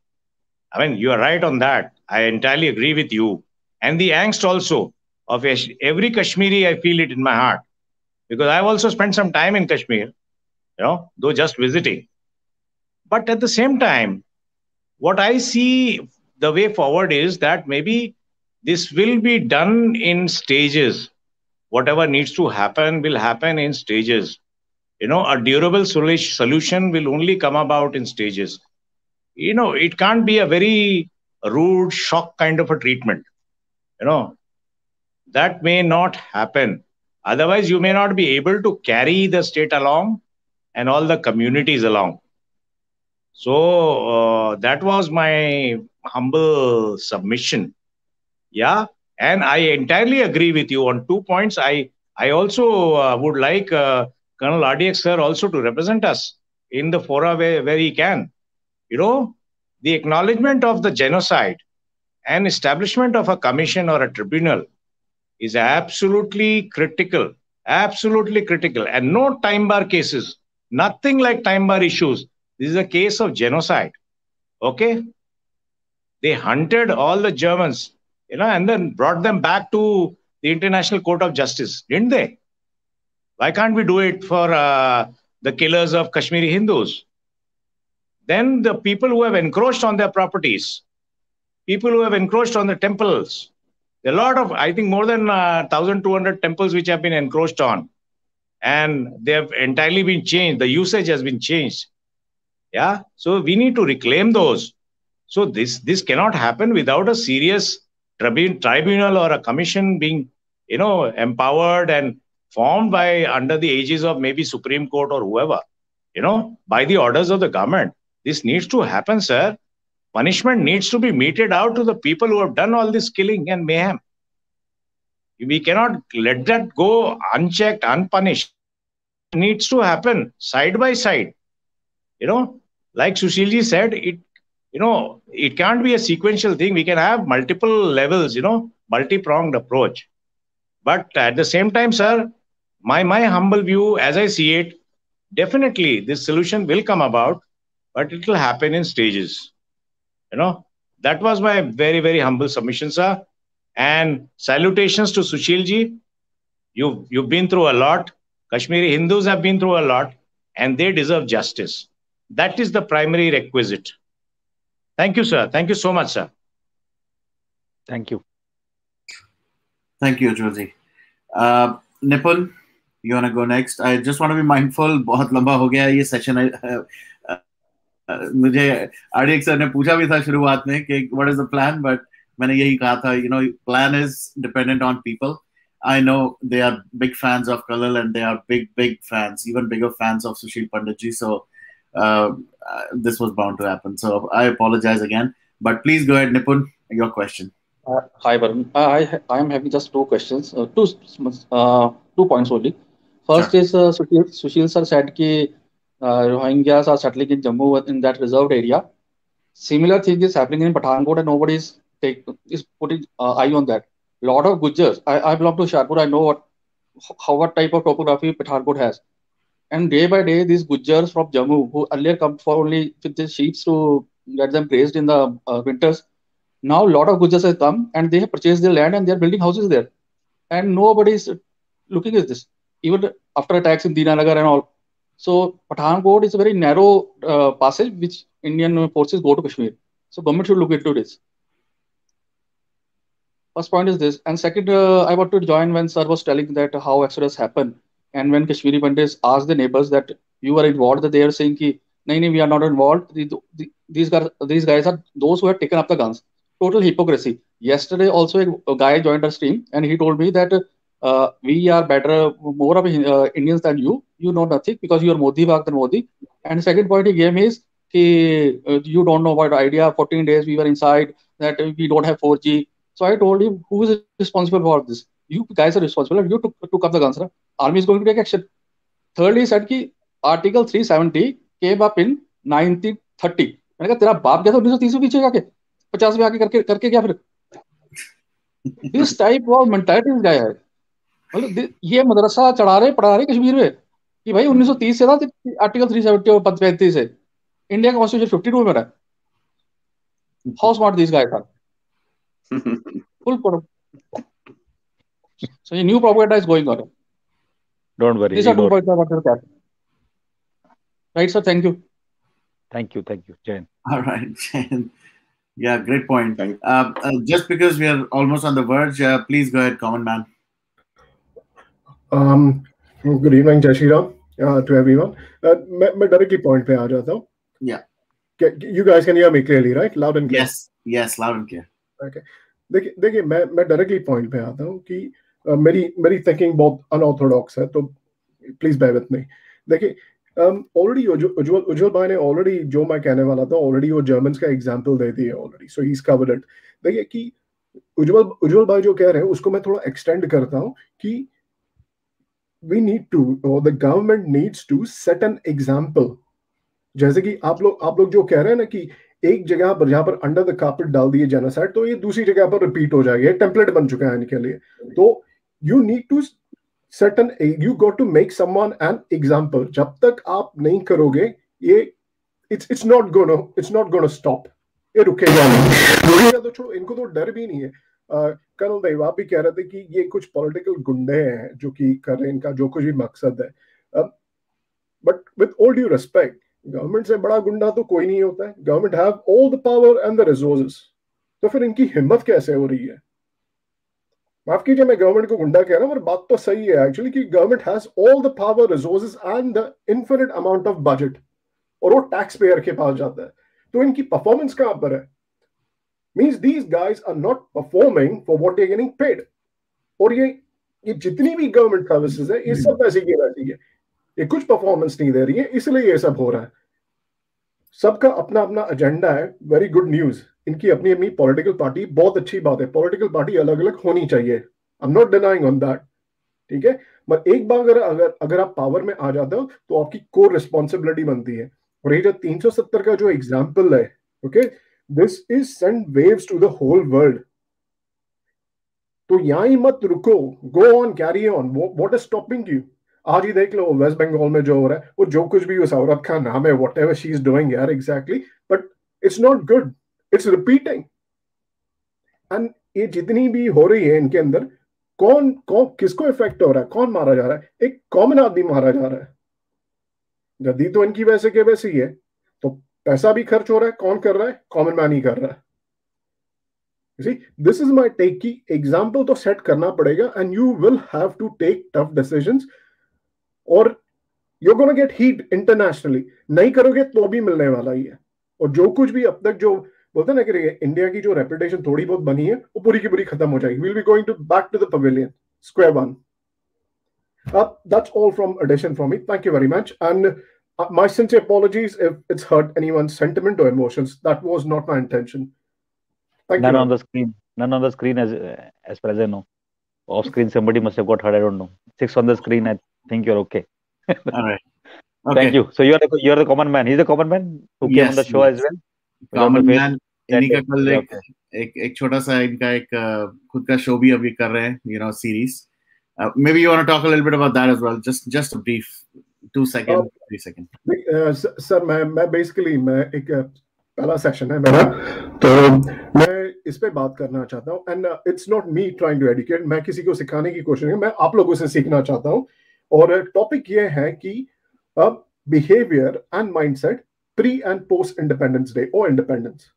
Speaker 6: I mean, you are right on that. I entirely agree with you. And the angst also of every Kashmiri, I feel it in my heart. Because I've also spent some time in Kashmir, though just visiting. But at the same time, what I see the way forward is that maybe this will be done in stages. Whatever needs to happen will happen in stages. A durable solution will only come about in stages. It can't be a very rude shock kind of a treatment. That may not happen. Otherwise, you may not be able to carry the state along and all the communities along. So that was my humble submission. Yeah. And I entirely agree with you on 2 points. I also would like Colonel RDX sir also to represent us in the fora where he can. The acknowledgement of the genocide and establishment of a commission or a tribunal is absolutely critical. Absolutely critical. And no time bar cases. Nothing like time bar issues. This is a case of genocide. Okay? They hunted all the Germans, and then brought them back to the International Court of Justice, didn't they? Why can't we do it for the killers of Kashmiri Hindus? Then the people who have encroached on their properties, people who have encroached on the temples, there are a lot of, I think more than 1,200 temples which have been encroached on. And they have entirely been changed. The usage has been changed. Yeah. So we need to reclaim those. So this cannot happen without a serious tribunal or a commission being, empowered and formed by under the aegis of maybe Supreme Court or whoever, by the orders of the government. This needs to happen, sir. Punishment needs to be meted out to the people who have done all this killing and mayhem. We cannot let that go unchecked, unpunished. It needs to happen side by side. Like Sushilji said, it can't be a sequential thing. We can have multiple levels, multi-pronged approach. But at the same time, sir, my humble view, as I see it, definitely this solution will come about, but it will happen in stages. That was my very, very humble submission, sir. And salutations to Sushilji. You've been through a lot. Kashmiri Hindus have been through a lot, and they deserve justice. That is the primary requisite. Thank you, sir. Thank you so much, sir.
Speaker 2: Thank you.
Speaker 1: Thank you, Joji. Nipun, you want to go next? I just want to be mindful. बहुत लंबा हो गया ये session. मुझे आर्डिक sir ने पूछा भी था शुरुआत में कि what is the plan, but मैंने यही कहा था, plan is dependent on people. I know they are big fans of Kalal and they are big fans, even bigger fans of Sushil Panditji. So this was bound to happen. So I apologize again. But please go ahead, Nipun, your question.
Speaker 7: Hi, Varun. I am having just two questions, two points only. First is Sushil sir said that Rohingyas are settling in Jammu in that reserved area. Similar thing is happening in Pathankot and nobody is putting eye on that. Lot of Gujars. I belong to Sharpur. I know what type of topography Pathankot has. And day by day, these Gujars from Jammu, who earlier come for only with the sheep to get them grazed in the winters, now a lot of Gujars have come and they have purchased their land and they are building houses there. And nobody is looking at this, even after attacks in Dinanagar and all. So Pathankot is a very narrow passage which Indian forces go to Kashmir. So government should look into this. First point is this. And second, I want to join when sir was telling that how exodus happened. And when Kashmiri Pandits asked the neighbors that you are involved, that they are saying ki, nahi, we are not involved. These guys are those who have taken up the guns. Total hypocrisy. Yesterday also a guy joined our stream and he told me that we are better, more of Indians than you. You know nothing because you are Modi back than Modi. And second point he gave me is ki, you don't know about the idea. 14 days we were inside, that we don't have 4G. So I told him, who is responsible for this? You guys are responsible. You took up the guns. Right? Army is going to take action. Thirdly, he said that Article 370 came up in 1930. मैंने कहा तेरा बाप गया था 1930 में पीछे जाके 50 में आके करके क्या फिर? This type of mentality इस guy है. मतलब ये मदरसा पढ़ा रहे कश्मीर में कि भाई 1930 से था आर्टिकल 370 और 35 से इंडिया का कॉन्स्टिट्यूशन 52 में बना. How smart these guys are. Full product. So a new propaganda is going on.
Speaker 2: Don't worry.
Speaker 7: These are 2 points I want to catch. Right, sir. Thank you.
Speaker 2: Thank you, Jain.
Speaker 1: All right, Jain. Yeah, great point. Just because we are almost on the verge, please go ahead, common man.
Speaker 8: Good evening, Jai Shri Ram, to everyone. मैं directly point पे आ जाता हूँ.
Speaker 1: Yeah.
Speaker 8: You guys can hear me clearly, right? Loud and clear.
Speaker 1: Yes, loud and clear.
Speaker 8: Okay. देखिए मैं directly point पे आता हूँ कि मेरी thinking बहुत unorthodox है, तो please bear with me. देखिए already उज्जवल भाई ने already जो मैं कहने वाला था already वो Germans का example दे दिया already, so he's covered it. देखिए कि उज्जवल भाई जो कह रहे हैं उसको मैं थोड़ा extend करता हूँ कि we need to, or the government needs to set an example. जैसे कि आप लोग जो कह रहे हैं ना कि एक जगह पर जहां पर अंडर द कार्पेट डाल दिए जेनोसाइड, तो ये दूसरी जगह पर रिपीट हो जाएगा. टेम्पलेट बन चुका है इनके लिए. तो you need to set an, you got to make someone an example. जब तक आप नहीं करोगे ये इट्स नॉट गोना स्टॉप. ये रुकेगा नहीं. तो छोड़ो, इनको तो डर भी नहीं है. कल देव आप भी कह रहे थे कि ये कुछ पॉलिटिकल गुंडे हैं जो कि कर रहे हैं, इनका जो कुछ भी मकसद है. But with all due respect, government से बड़ा गुंडा तो कोई नहीं होता है. Government have all the power and the resources. तो फिर इनकी हिम्मत कैसे हो रही है? माफ कीजिए, मैं गवर्नमेंट को गुंडा कह रहा हूं, पर बात तो सही है एक्चुअली कि government has all the power, resources and the infinite amount of budget, और वो टैक्स पेयर के पास जाता है. तो इनकी परफॉर्मेंस कहां पर है? Means these guys are not performing for what they are getting paid. और ये जितनी भी गवर्नमेंट सर्विसेज है, ये सब वैसी की वैसी है. ये कुछ परफॉर्मेंस नहीं दे रही है, इसलिए ये सब हो रहा है. सबका अपना अपना एजेंडा है. Very good news. इनकी अपनी अपनी पॉलिटिकल पार्टी, बहुत अच्छी बात है. पॉलिटिकल पार्टी अलग अलग होनी चाहिए, I am not denying on that, ठीक है, पर एक बार अगर आप पावर में आ जाते हो तो आपकी कोर रिस्पॉन्सिबिलिटी बनती है। और ये जो 370 का जो एग्जाम्पल है, okay, this is send waves to the whole world. तो यहां ही मत रुको, go on, carry on, what is stopping you? आज ही देख लो वेस्ट बंगाल में जो हो रहा है, वो जो कुछ भी उस औरत का नाम है, whatever she is doing यार, exactly, but it's not good, it's repeating. And ये जितनी भी हो रही है इनके अंदर, कौन किसको इफेक्ट हो रहा है, कौन मारा जा रहा है? एक कॉमन आदमी मारा जा रहा है। गद्दी तो इनकी वैसे के वैसे ही है, तो पैसा भी खर्च हो रहा है, कौन कर रहा है? कॉमन मैन ही कर रहा है। दिस इज माई टेक की एग्जाम्पल तो सेट करना पड़ेगा, and you will have to take tough decisions, और you gonna get heat internationally. नहीं करोगे तो भी मिलने वाला ही है। और जो कुछ भी अब तक जो बोलते ना कि इंडिया की जो रेपुटेशन थोड़ी बहुत बनी है, वो पूरी की पूरी खत्म हो जाएगी। Will be going to back to the pavilion, square one. That's all from addition from me. Thank you very much, and my sincere apologies if it's hurt anyone's sentiment or emotions. That was not my intention. Thank
Speaker 2: None
Speaker 8: you.
Speaker 2: on the screen. None on the screen, as far as I know. Off screen, somebody must have got hurt. I don't know. 6 on the screen. I think you're okay.
Speaker 1: All right. Okay.
Speaker 2: Thank you. So you're the common man. He's the common man who came on the show as well.
Speaker 1: Common man. इन्हीं का कल एक छोटा सा इनका एक खुद का शो भी अभी कर रहे हैं, you know, series. Maybe you want to talk a little bit about that as well. Just a brief 2 second, 3 second.
Speaker 8: Sir मैं बेसिकली मैं एक पहला सेशन है मेरा, तो मैं इस पे बात करना चाहता हूँ, and it's not me trying to educate, मैं किसी को सिखाने की कोशिश नहीं, मैं आप लोगों से सीखना चाहता हूँ। और टॉपिक ये है कि अब behaviour and mindset pre and post independence day और इंडिपेंडेंस,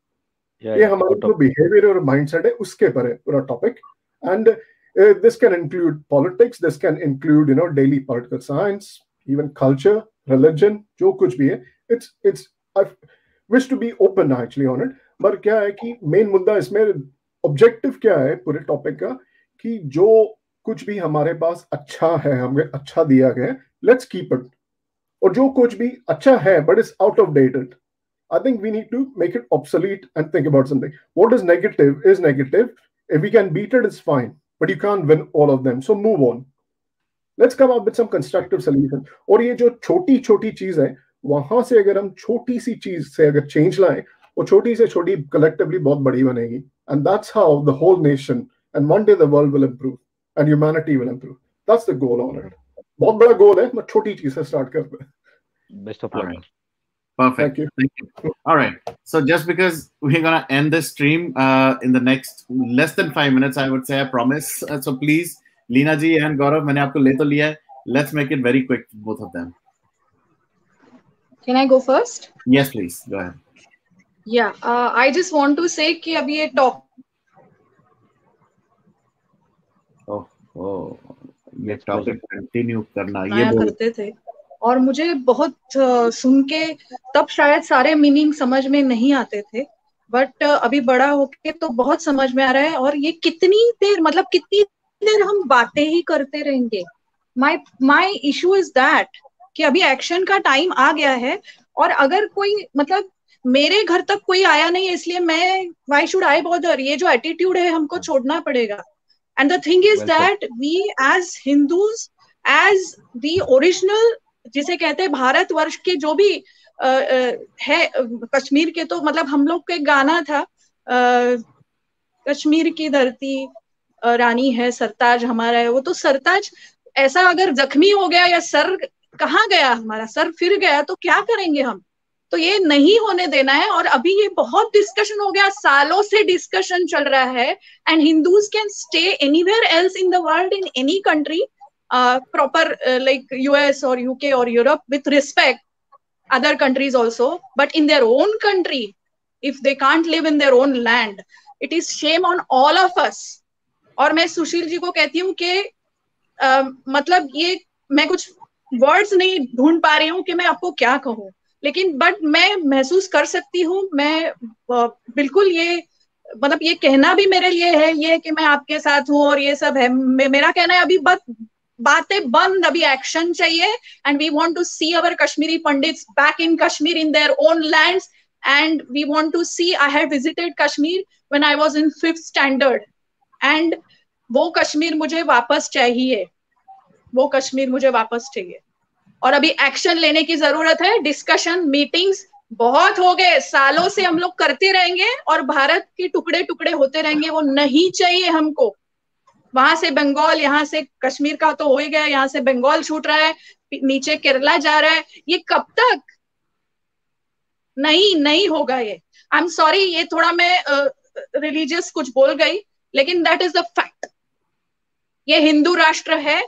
Speaker 8: ये हमारा जो बिहेवियर और माइंडसेट है उसके पर है पूरा topic. And this can include politics, this can include, you know, daily political science, even culture, religion, जो कुछ भी है, it's I wish to be open actually on it। पर क्या है कि मेन मुद्दा इसमें ऑब्जेक्टिव क्या है पूरे टॉपिक का, कि जो कुछ भी हमारे पास अच्छा है, हमें अच्छा दिया गया, लेट्स कीप इट। और जो कुछ भी अच्छा है but it's out of dated, I think we need to make it obsolete and think about something. What is negative is negative. If we can beat it, it's fine. But you can't win all of them. So move on. Let's come up with some constructive solution. और ये जो छोटी छोटी चीज है, वहां से अगर हम छोटी सी चीज से अगर चेंज लाएं, वो छोटी से छोटी collectively बहुत बड़ी बनेगी. And that's how the whole nation and one day the world will improve and humanity will improve. That's the goal on it. बहुत बड़ा गोल है, मैं छोटी चीज से स्टार्ट करते हैं.
Speaker 2: Best of luck.
Speaker 1: Perfect. Thank you. All right. So just because we're going to end this stream in the next less than 5 minutes, I would say, I promise. So please, Leena ji and Gaurav, मैंने आपको ले तो लिया है. Let's make it very quick, both of them.
Speaker 9: Can I go first?
Speaker 1: Yes, please. Go ahead.
Speaker 9: Yeah. I just want to say कि अभी ये talk.
Speaker 1: ये topic continue करना
Speaker 9: ये करते थे. और मुझे बहुत सुन के तब शायद सारे मीनिंग समझ में नहीं आते थे, बट अभी बड़ा होके तो बहुत समझ में आ रहा है। और ये कितनी देर, मतलब कितनी देर हम बातें ही करते रहेंगे। माय इशू इज दैट कि अभी एक्शन का टाइम आ गया है, और अगर कोई, मतलब मेरे घर तक कोई आया नहीं है इसलिए मैं व्हाई शुड आई बॉदर, ये जो एटीट्यूड है हमको छोड़ना पड़ेगा। And the thing is that we as Hindus, as the original, जिसे कहते हैं भारतवर्ष के जो भी है, कश्मीर के, तो मतलब हम लोग का एक गाना था, कश्मीर की धरती रानी है, सरताज हमारा है। वो तो सरताज ऐसा अगर जख्मी हो गया या सर कहाँ गया, हमारा सर फिर गया तो क्या करेंगे हम? तो ये नहीं होने देना है। और अभी ये बहुत डिस्कशन हो गया, सालों से डिस्कशन चल रहा है। And Hindus can stay anywhere else in the world, in any country, proper like US or UK or Europe, with respect other countries also, but in their own country, if they can't live in their own land, it is shame on all of us. और मैं सुशील जी को कहती हूँ कि मतलब ये मैं कुछ वर्ड्स नहीं ढूंढ पा रही हूँ कि मैं आपको क्या कहूँ, लेकिन बट मैं महसूस कर सकती हूँ। मैं बिल्कुल ये, मतलब ये कहना भी मेरे लिए है ये कि मैं आपके साथ हूँ और ये सब है। मेरा कहना है अभी बातें बंद, अभी एक्शन चाहिए। And we want to see our Kashmiri Pandits back in Kashmir in their own lands, and we want to see, I had visited Kashmir when I was in 5th standard, and वो कश्मीर मुझे वापस चाहिए, वो कश्मीर मुझे वापस चाहिए। और अभी एक्शन लेने की जरूरत है। डिस्कशन, मीटिंग्स बहुत हो गए, सालों से हम लोग करते रहेंगे और भारत के टुकड़े टुकड़े होते रहेंगे, वो नहीं चाहिए हमको। वहां से बंगाल, यहाँ से कश्मीर का तो हो ही गया, यहाँ से बंगाल छूट रहा है, नीचे केरला जा रहा है, ये कब तक? नहीं होगा ये। आई एम सॉरी, ये थोड़ा मैं रिलीजियस कुछ बोल गई, लेकिन दैट इज द फैक्ट। ये हिंदू राष्ट्र है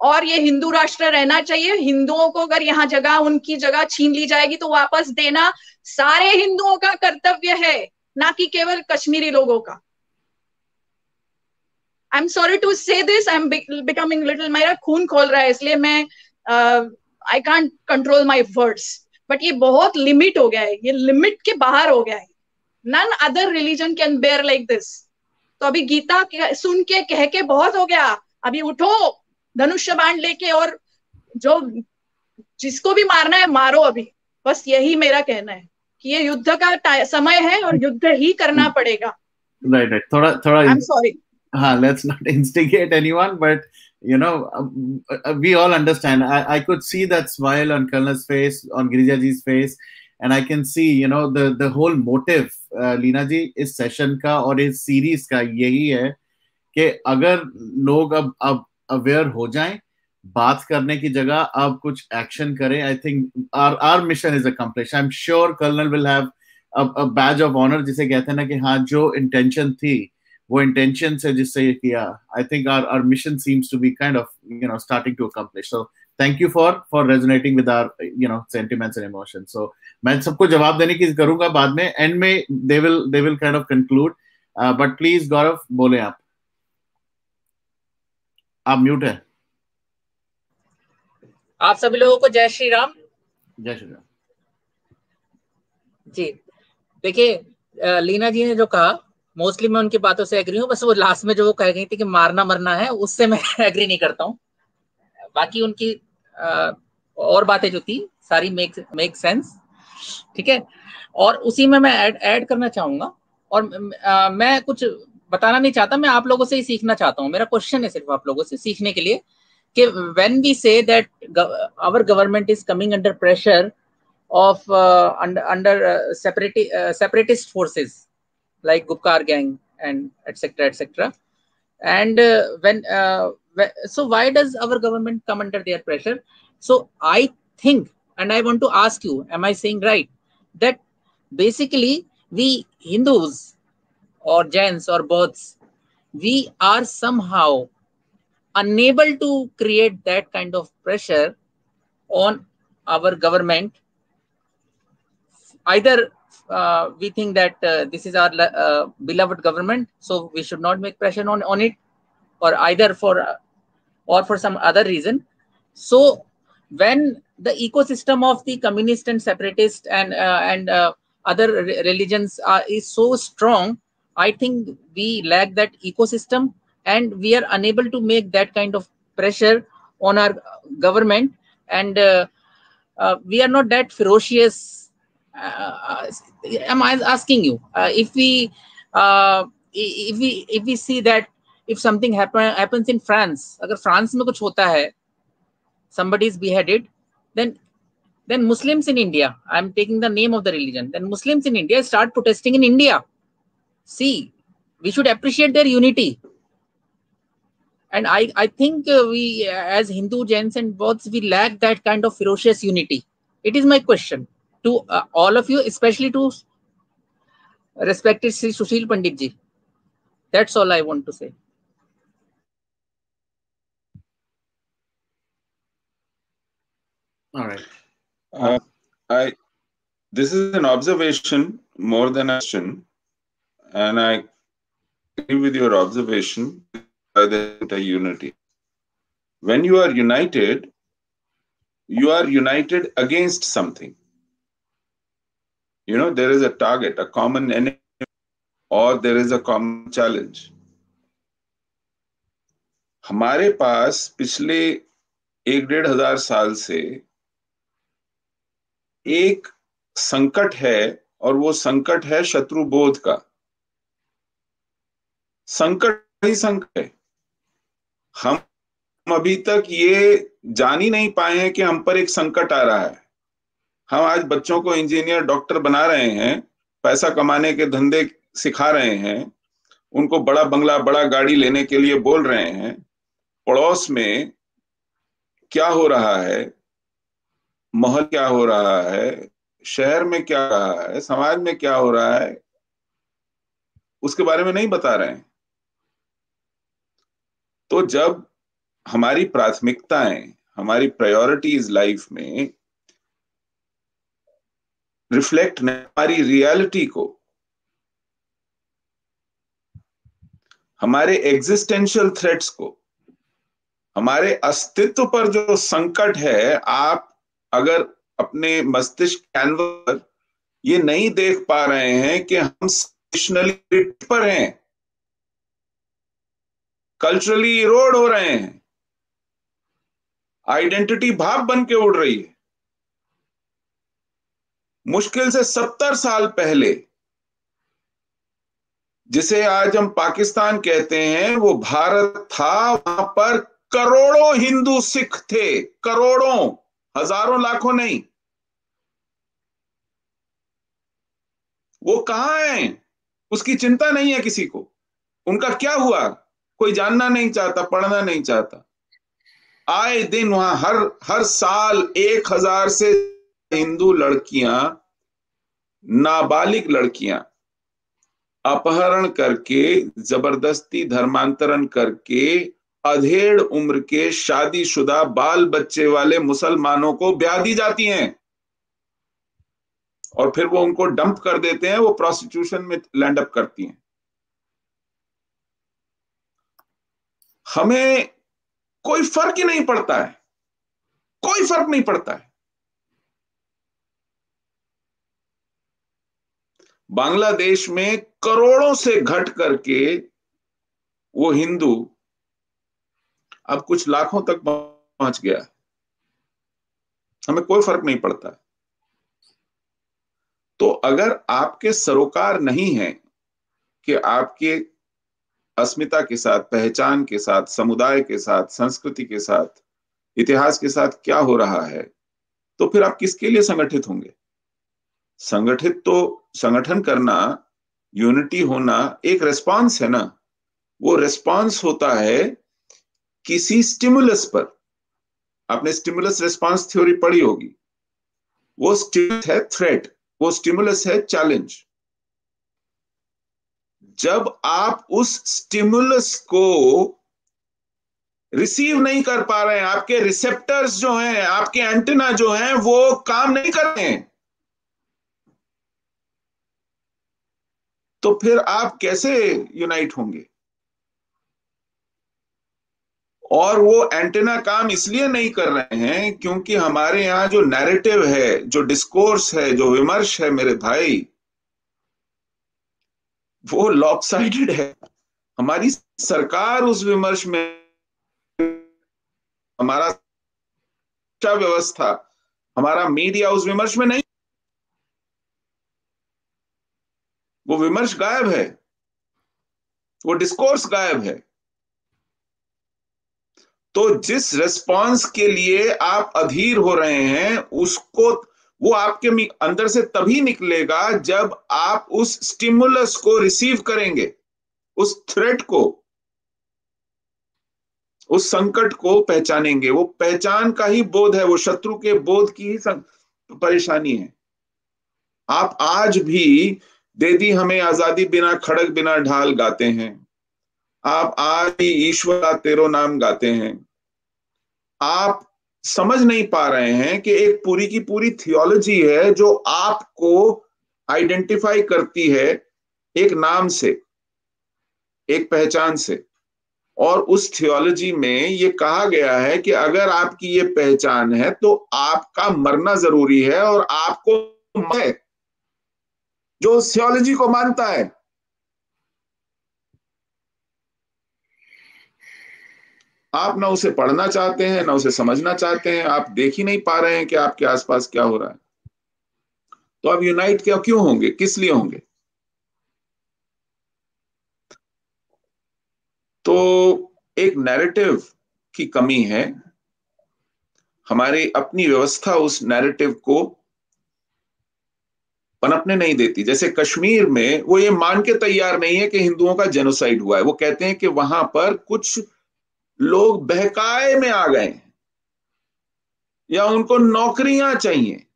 Speaker 9: और ये हिंदू राष्ट्र रहना चाहिए। हिंदुओं को अगर यहाँ जगह, उनकी जगह छीन ली जाएगी तो वापस देना सारे हिंदुओं का कर्तव्य है, ना कि केवल कश्मीरी लोगों का। आई एम सॉरी टू से this, I am becoming little, मेरा खून खोल रहा है, इसलिए मैं I can't control my words, but ये बहुत लिमिट हो गया है, ये लिमिट के बाहर हो गया है। None other religion can bear like this. तो अभी गीता सुन के कह के बहुत हो गया, अभी उठो धनुष्य बाण लेके और जो जिसको भी मारना है मारो अभी। बस यही मेरा कहना है कि ये युद्ध का समय है और युद्ध ही करना पड़ेगा।
Speaker 1: राइट, थोड़ा
Speaker 9: I am sorry.
Speaker 1: Let's not instigate anyone, but you know, we all understand. I could see that smile on Colonel's face, on Girijaji's face, and I can see, you know, the whole motive, Leena ji, इस session का और इस series का यही है कि अगर लोग अब अवेयर हो जाएं, बात करने की जगह अब कुछ एक्शन करें, I think our mission is accomplished. I'm sure Colonel will have a badge of honor, जिसे कहते हैं ना कि हाँ, जो इंटेंशन थी वो इंटेंशन से जिससे ये किया, I think our mission seems to be kind of, you know, starting to accomplish. So thank you for resonating with our, you know, sentiments and emotions. So मैं सबको जवाब देने की करूंगा बाद में, एंड में they will kind of conclude, but please गौरव बोले, आप म्यूट है।
Speaker 10: आप सभी लोगों को जय श्री राम।
Speaker 1: जय श्री राम
Speaker 10: जी। देखिए, लीना जी ने जो कहा, मोस्टली मैं उनकी बातों से एग्री हूँ, बस वो लास्ट में जो वो कह गई थी कि मारना मरना है, उससे मैं एग्री नहीं करता हूँ। बाकी उनकी और बातें जो थी सारी मेक सेंस, ठीक है। और उसी में मैं ऐड करना चाहूंगा, और मैं कुछ बताना नहीं चाहता, मैं आप लोगों से ही सीखना चाहता हूँ। मेरा क्वेश्चन है सिर्फ आप लोगों से सीखने के लिए कि when we say that our government is coming under pressure of under separatist forces like Gupkar gang and etc., and so why does our government come under their pressure? So I think, and I want to ask you, am I saying right, that basically we Hindus or Jains or Bauds, we are somehow unable to create that kind of pressure on our government? Either we think that this is our beloved government, so we should not make pressure on it, or either for some other reason. So when the ecosystem of the communist and separatist and other religions is so strong, I think we lack that ecosystem, and we are unable to make that kind of pressure on our government, and we are not that ferocious. Am I asking you, if we see that if something happens in France, अगर France में कुछ होता है, somebody is beheaded, then Muslims in India, I am taking the name of the religion, then Muslims in India start protesting in India. See, we should appreciate their unity. And I think we as Hindu, Jains and Bauds, we lack that kind of ferocious unity. It is my question to all of you, especially to respected Sri Sushil Pandit ji. That's all I want to say.
Speaker 1: All right.
Speaker 4: This is an observation more than a question, and I agree with your observation by the unity. When you are united against something. You know, there is a target, a common enemy, or there is a common challenge. हमारे पास पिछले 1-1.5 साल से एक संकट है, और वो संकट है शत्रुबोध का। संकट ही संकट है, हम अभी तक ये जान ही नहीं पाए हैं कि हम पर एक संकट आ रहा है। हम आज बच्चों को इंजीनियर डॉक्टर बना रहे हैं, पैसा कमाने के धंधे सिखा रहे हैं, उनको बड़ा बंगला बड़ा गाड़ी लेने के लिए बोल रहे हैं। पड़ोस में क्या हो रहा है, मोहल्ले क्या हो रहा है, शहर में क्या हो रहा है, समाज में क्या हो रहा है, उसके बारे में नहीं बता रहे हैं। तो जब हमारी प्राथमिकताएं, हमारी प्रायोरिटीज लाइफ में रिफ्लेक्ट नहीं, हमारी रियलिटी को, हमारे एग्जिस्टेंशियल थ्रेट्स को, हमारे अस्तित्व पर जो संकट है, आप अगर अपने मस्तिष्क कैनवस पर ये नहीं देख पा रहे हैं कि हम सेशनली पर हैं, कल्चरली इरोड हो रहे हैं, आइडेंटिटी भाप बन के उड़ रही है। मुश्किल से 70 साल पहले जिसे आज हम पाकिस्तान कहते हैं वो भारत था। वहां पर करोड़ों हिंदू सिख थे, करोड़ों, हजारों लाखों नहीं। वो कहां हैं उसकी चिंता नहीं है किसी को। उनका क्या हुआ कोई जानना नहीं चाहता, पढ़ना नहीं चाहता। आए दिन वहां हर साल 1000 से हिंदू लड़कियां, नाबालिग लड़कियां अपहरण करके, जबरदस्ती धर्मांतरण करके अधेड़ उम्र के शादीशुदा बाल बच्चे वाले मुसलमानों को ब्याह दी जाती हैं और फिर वो उनको डंप कर देते हैं, वो प्रोस्टिट्यूशन में लैंड अप करती हैं। हमें कोई फर्क ही नहीं पड़ता है, कोई फर्क नहीं पड़ता है। बांग्लादेश में करोड़ों से घट करके वो हिंदू अब कुछ लाखों तक पहुंच गया है। हमें कोई फर्क नहीं पड़ता। तो अगर आपके सरोकार नहीं है कि आपके अस्मिता के साथ, पहचान के साथ, समुदाय के साथ, संस्कृति के साथ, इतिहास के साथ क्या हो रहा है, तो फिर आप किसके लिए संगठित होंगे? संगठित तो संगठन करना, यूनिटी होना एक रेस्पॉन्स है ना। वो रेस्पॉन्स होता है किसी स्टिमुलस पर। आपने स्टिमुलस रेस्पॉन्स थ्योरी पढ़ी होगी। वो स्टिमुलस है थ्रेट, वो स्टिमुलस है चैलेंज। जब आप उस स्टिमुलस को रिसीव नहीं कर पा रहे हैं, आपके रिसेप्टर्स जो हैं, आपके एंटेना जो हैं, वो काम नहीं कर रहे हैं, तो फिर आप कैसे यूनाइट होंगे? और वो एंटेना काम इसलिए नहीं कर रहे हैं क्योंकि हमारे यहां जो नैरेटिव है, जो डिस्कोर्स है, जो विमर्श है मेरे भाई, वो लॉपसाइडेड है। हमारी सरकार उस विमर्श में, हमारा शिक्षा व्यवस्था, हमारा मीडिया उस विमर्श में नहीं। वो विमर्श गायब है, वो डिस्कोर्स गायब है। तो जिस रेस्पॉन्स के लिए आप अधीर हो रहे हैं, उसको, वो आपके अंदर से तभी निकलेगा जब आप उस स्टिमुलस को रिसीव करेंगे, उस थ्रेट को, उस संकट को पहचानेंगे। वो पहचान का ही बोध है, वो शत्रु के बोध की ही परेशानी है। आप आज भी दे दी हमें आजादी बिना खड़ग बिना ढाल गाते हैं। आप आज भी ईश्वरा तेरो नाम गाते हैं। आप समझ नहीं पा रहे हैं कि एक पूरी की पूरी थियोलॉजी है जो आपको आइडेंटिफाई करती है एक नाम से, एक पहचान से। और उस थियोलॉजी में ये कहा गया है कि अगर आपकी ये पहचान है तो आपका मरना जरूरी है, और आपको है जो उस थियोलॉजी को मानता है। आप ना उसे पढ़ना चाहते हैं, ना उसे समझना चाहते हैं। आप देख ही नहीं पा रहे हैं कि आपके आसपास क्या हो रहा है। तो आप यूनाइट क्यों होंगे? किस लिए होंगे? तो एक नैरेटिव की कमी है, हमारी अपनी व्यवस्था उस नैरेटिव को पनपने नहीं देती। जैसे कश्मीर में वो ये मान के तैयार नहीं है कि हिंदुओं का जेनोसाइड हुआ है, वो कहते हैं कि वहां पर कुछ लोग बहकाए में आ गए या उनको नौकरियां चाहिए,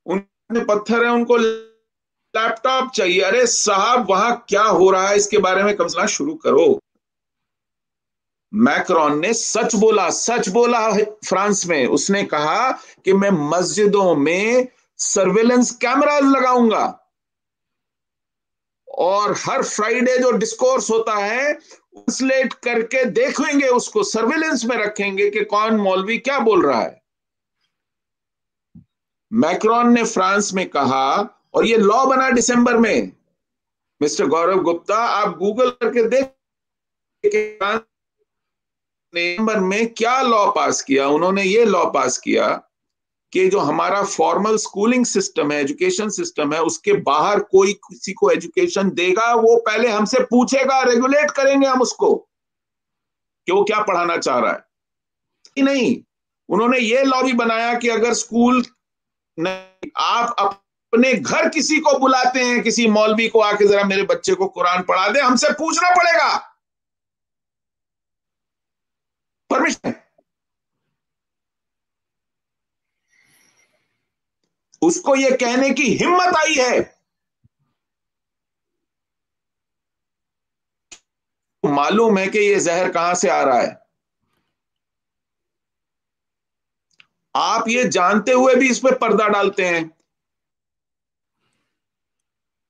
Speaker 4: उनके पत्थर है, उनको लैपटॉप चाहिए। अरे साहब, वहां क्या हो रहा है इसके बारे में कम से कम शुरू करो। मैक्रॉन ने सच बोला फ्रांस में, उसने कहा कि मैं मस्जिदों में सर्वेलेंस कैमरा लगाऊंगा और हर फ्राइडे जो डिस्कोर्स होता है ट्रांसलेट करके देखेंगे, उसको सर्वेलेंस में रखेंगे कि कौन मौलवी क्या बोल रहा है। मैक्रॉन ने फ्रांस में कहा, और ये लॉ बना दिसंबर में। मिस्टर गौरव गुप्ता, आप गूगल करके देख दिसंबर में क्या लॉ पास किया उन्होंने। ये लॉ पास किया कि जो हमारा फॉर्मल स्कूलिंग सिस्टम है, एजुकेशन सिस्टम है, उसके बाहर कोई किसी को एजुकेशन देगा, वो पहले हमसे पूछेगा, रेगुलेट करेंगे हम उसको कि वो क्या पढ़ाना चाह रहा है। नहीं, उन्होंने ये लॉ भी बनाया कि अगर स्कूल नहीं, आप अपने घर किसी को बुलाते हैं, किसी मौलवी को, आके जरा मेरे बच्चे को कुरान पढ़ा दे, हमसे पूछना पड़ेगा परमिशन। उसको ये कहने की हिम्मत आई है। मालूम है कि ये जहर कहां से आ रहा है। आप ये जानते हुए भी इस पे पर्दा डालते हैं।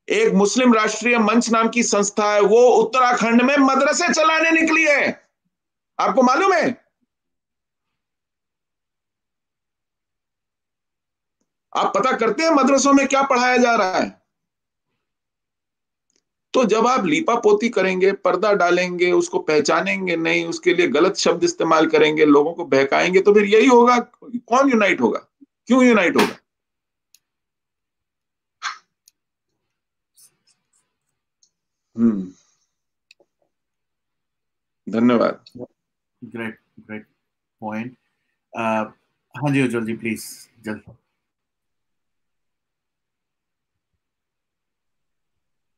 Speaker 4: एक मुस्लिम राष्ट्रीय मंच नाम की संस्था है, वो उत्तराखंड में मदरसे चलाने निकली है, आपको मालूम है? आप पता करते हैं मदरसों में क्या पढ़ाया जा रहा है? तो जब आप लीपापोती करेंगे, पर्दा डालेंगे, उसको पहचानेंगे नहीं, उसके लिए गलत शब्द इस्तेमाल करेंगे, लोगों को बहकाएंगे, तो फिर यही होगा। कौन यूनाइट होगा? क्यों यूनाइट होगा? धन्यवाद।
Speaker 1: Great point. हाँ जी उज्जवल जी, प्लीज जल्द।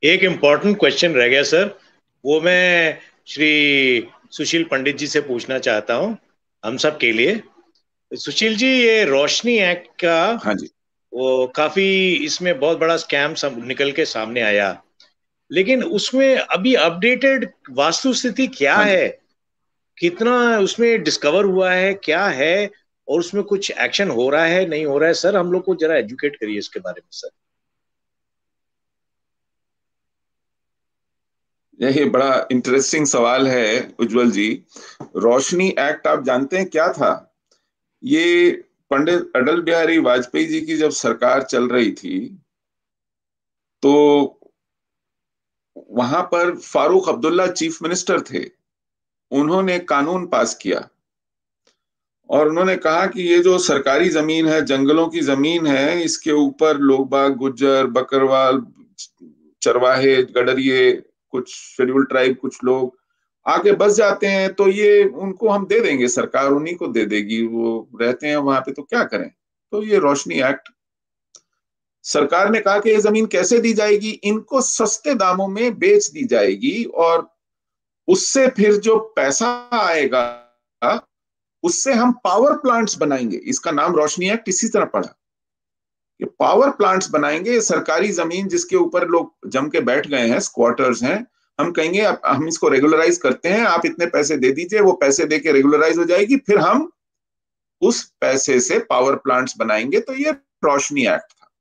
Speaker 6: एक इम्पॉर्टेंट क्वेश्चन रह गया सर, वो मैं श्री सुशील पंडित जी से पूछना चाहता हूँ, हम सब के लिए। सुशील जी, ये रोशनी एक्ट का,
Speaker 4: हाँ जी,
Speaker 6: वो काफी इसमें बहुत बड़ा स्कैम सब निकल के सामने आया, लेकिन उसमें अभी अपडेटेड वास्तुस्थिति क्या है? कितना उसमें डिस्कवर हुआ है, क्या है, और उसमें कुछ एक्शन हो रहा है, नहीं हो रहा है? सर, हम लोग को जरा एजुकेट करिए इसके बारे में सर।
Speaker 4: यही बड़ा इंटरेस्टिंग सवाल है उज्जवल जी। रोशनी एक्ट आप जानते हैं क्या था? ये पंडित अटल बिहारी वाजपेयी जी की जब सरकार चल रही थी, तो वहां पर फारूक अब्दुल्ला चीफ मिनिस्टर थे। उन्होंने कानून पास किया और उन्होंने कहा कि ये जो सरकारी जमीन है, जंगलों की जमीन है, इसके ऊपर लोग बाग, गुज्जर, बकरवाल, चरवाहे, गडरिये, कुछ शेड्यूल ट्राइब, कुछ लोग आके बस जाते हैं, तो ये उनको हम दे देंगे, सरकार उन्हीं को दे देगी, वो रहते हैं वहां पे, तो क्या करें। तो ये रोशनी एक्ट, सरकार ने कहा कि ये जमीन कैसे दी जाएगी, इनको सस्ते दामों में बेच दी जाएगी और उससे फिर जो पैसा आएगा उससे हम पावर प्लांट्स बनाएंगे। इसका नाम रोशनी एक्ट इसी तरह पड़ा कि पावर प्लांट्स बनाएंगे। सरकारी जमीन जिसके ऊपर लोग जम के बैठ गए हैं, स्क्वाटर्स हैं, हम कहेंगे हम इसको रेगुलराइज करते हैं, आप इतने पैसे दे दीजिए, वो पैसे देके रेगुलराइज हो जाएगी, फिर हम उस पैसे से पावर प्लांट्स बनाएंगे। तो ये रोशनी एक्ट था।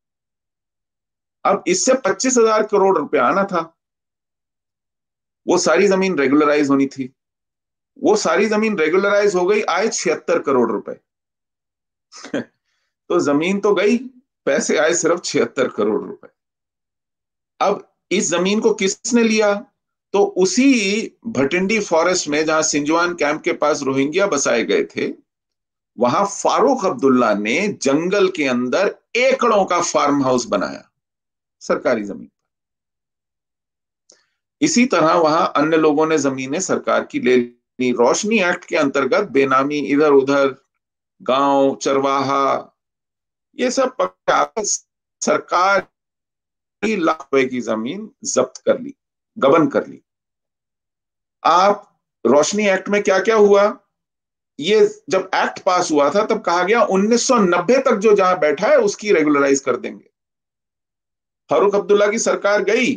Speaker 4: अब इससे 25,000 करोड़ रुपए आना था। वो सारी जमीन रेगुलराइज होनी थी। वो सारी जमीन रेगुलराइज हो गई, आए 76 करोड़ रुपए। तो जमीन तो गई, पैसे आए सिर्फ 76 करोड़ रुपए। अब इस जमीन को किसने लिया? तो उसी भटिंडी फॉरेस्ट में, जहां सिंजवान कैंप के पास रोहिंग्या बसाए गए थे, वहां फारूक अब्दुल्ला ने जंगल के अंदर एकड़ों का फार्म हाउस बनाया सरकारी जमीन पर। इसी तरह वहां अन्य लोगों ने जमीनें सरकार की ले ली। रोशनी एक्ट के अंतर्गत बेनामी इधर उधर गांव चरवाहा ये सब सरकार लाख रुपए की जमीन जब्त कर ली, गबन कर ली। आप रोशनी एक्ट में क्या क्या हुआ, ये जब एक्ट पास हुआ था तब कहा गया 1990 तक जो जहां बैठा है उसकी रेगुलराइज कर देंगे। फारूक अब्दुल्ला की सरकार गई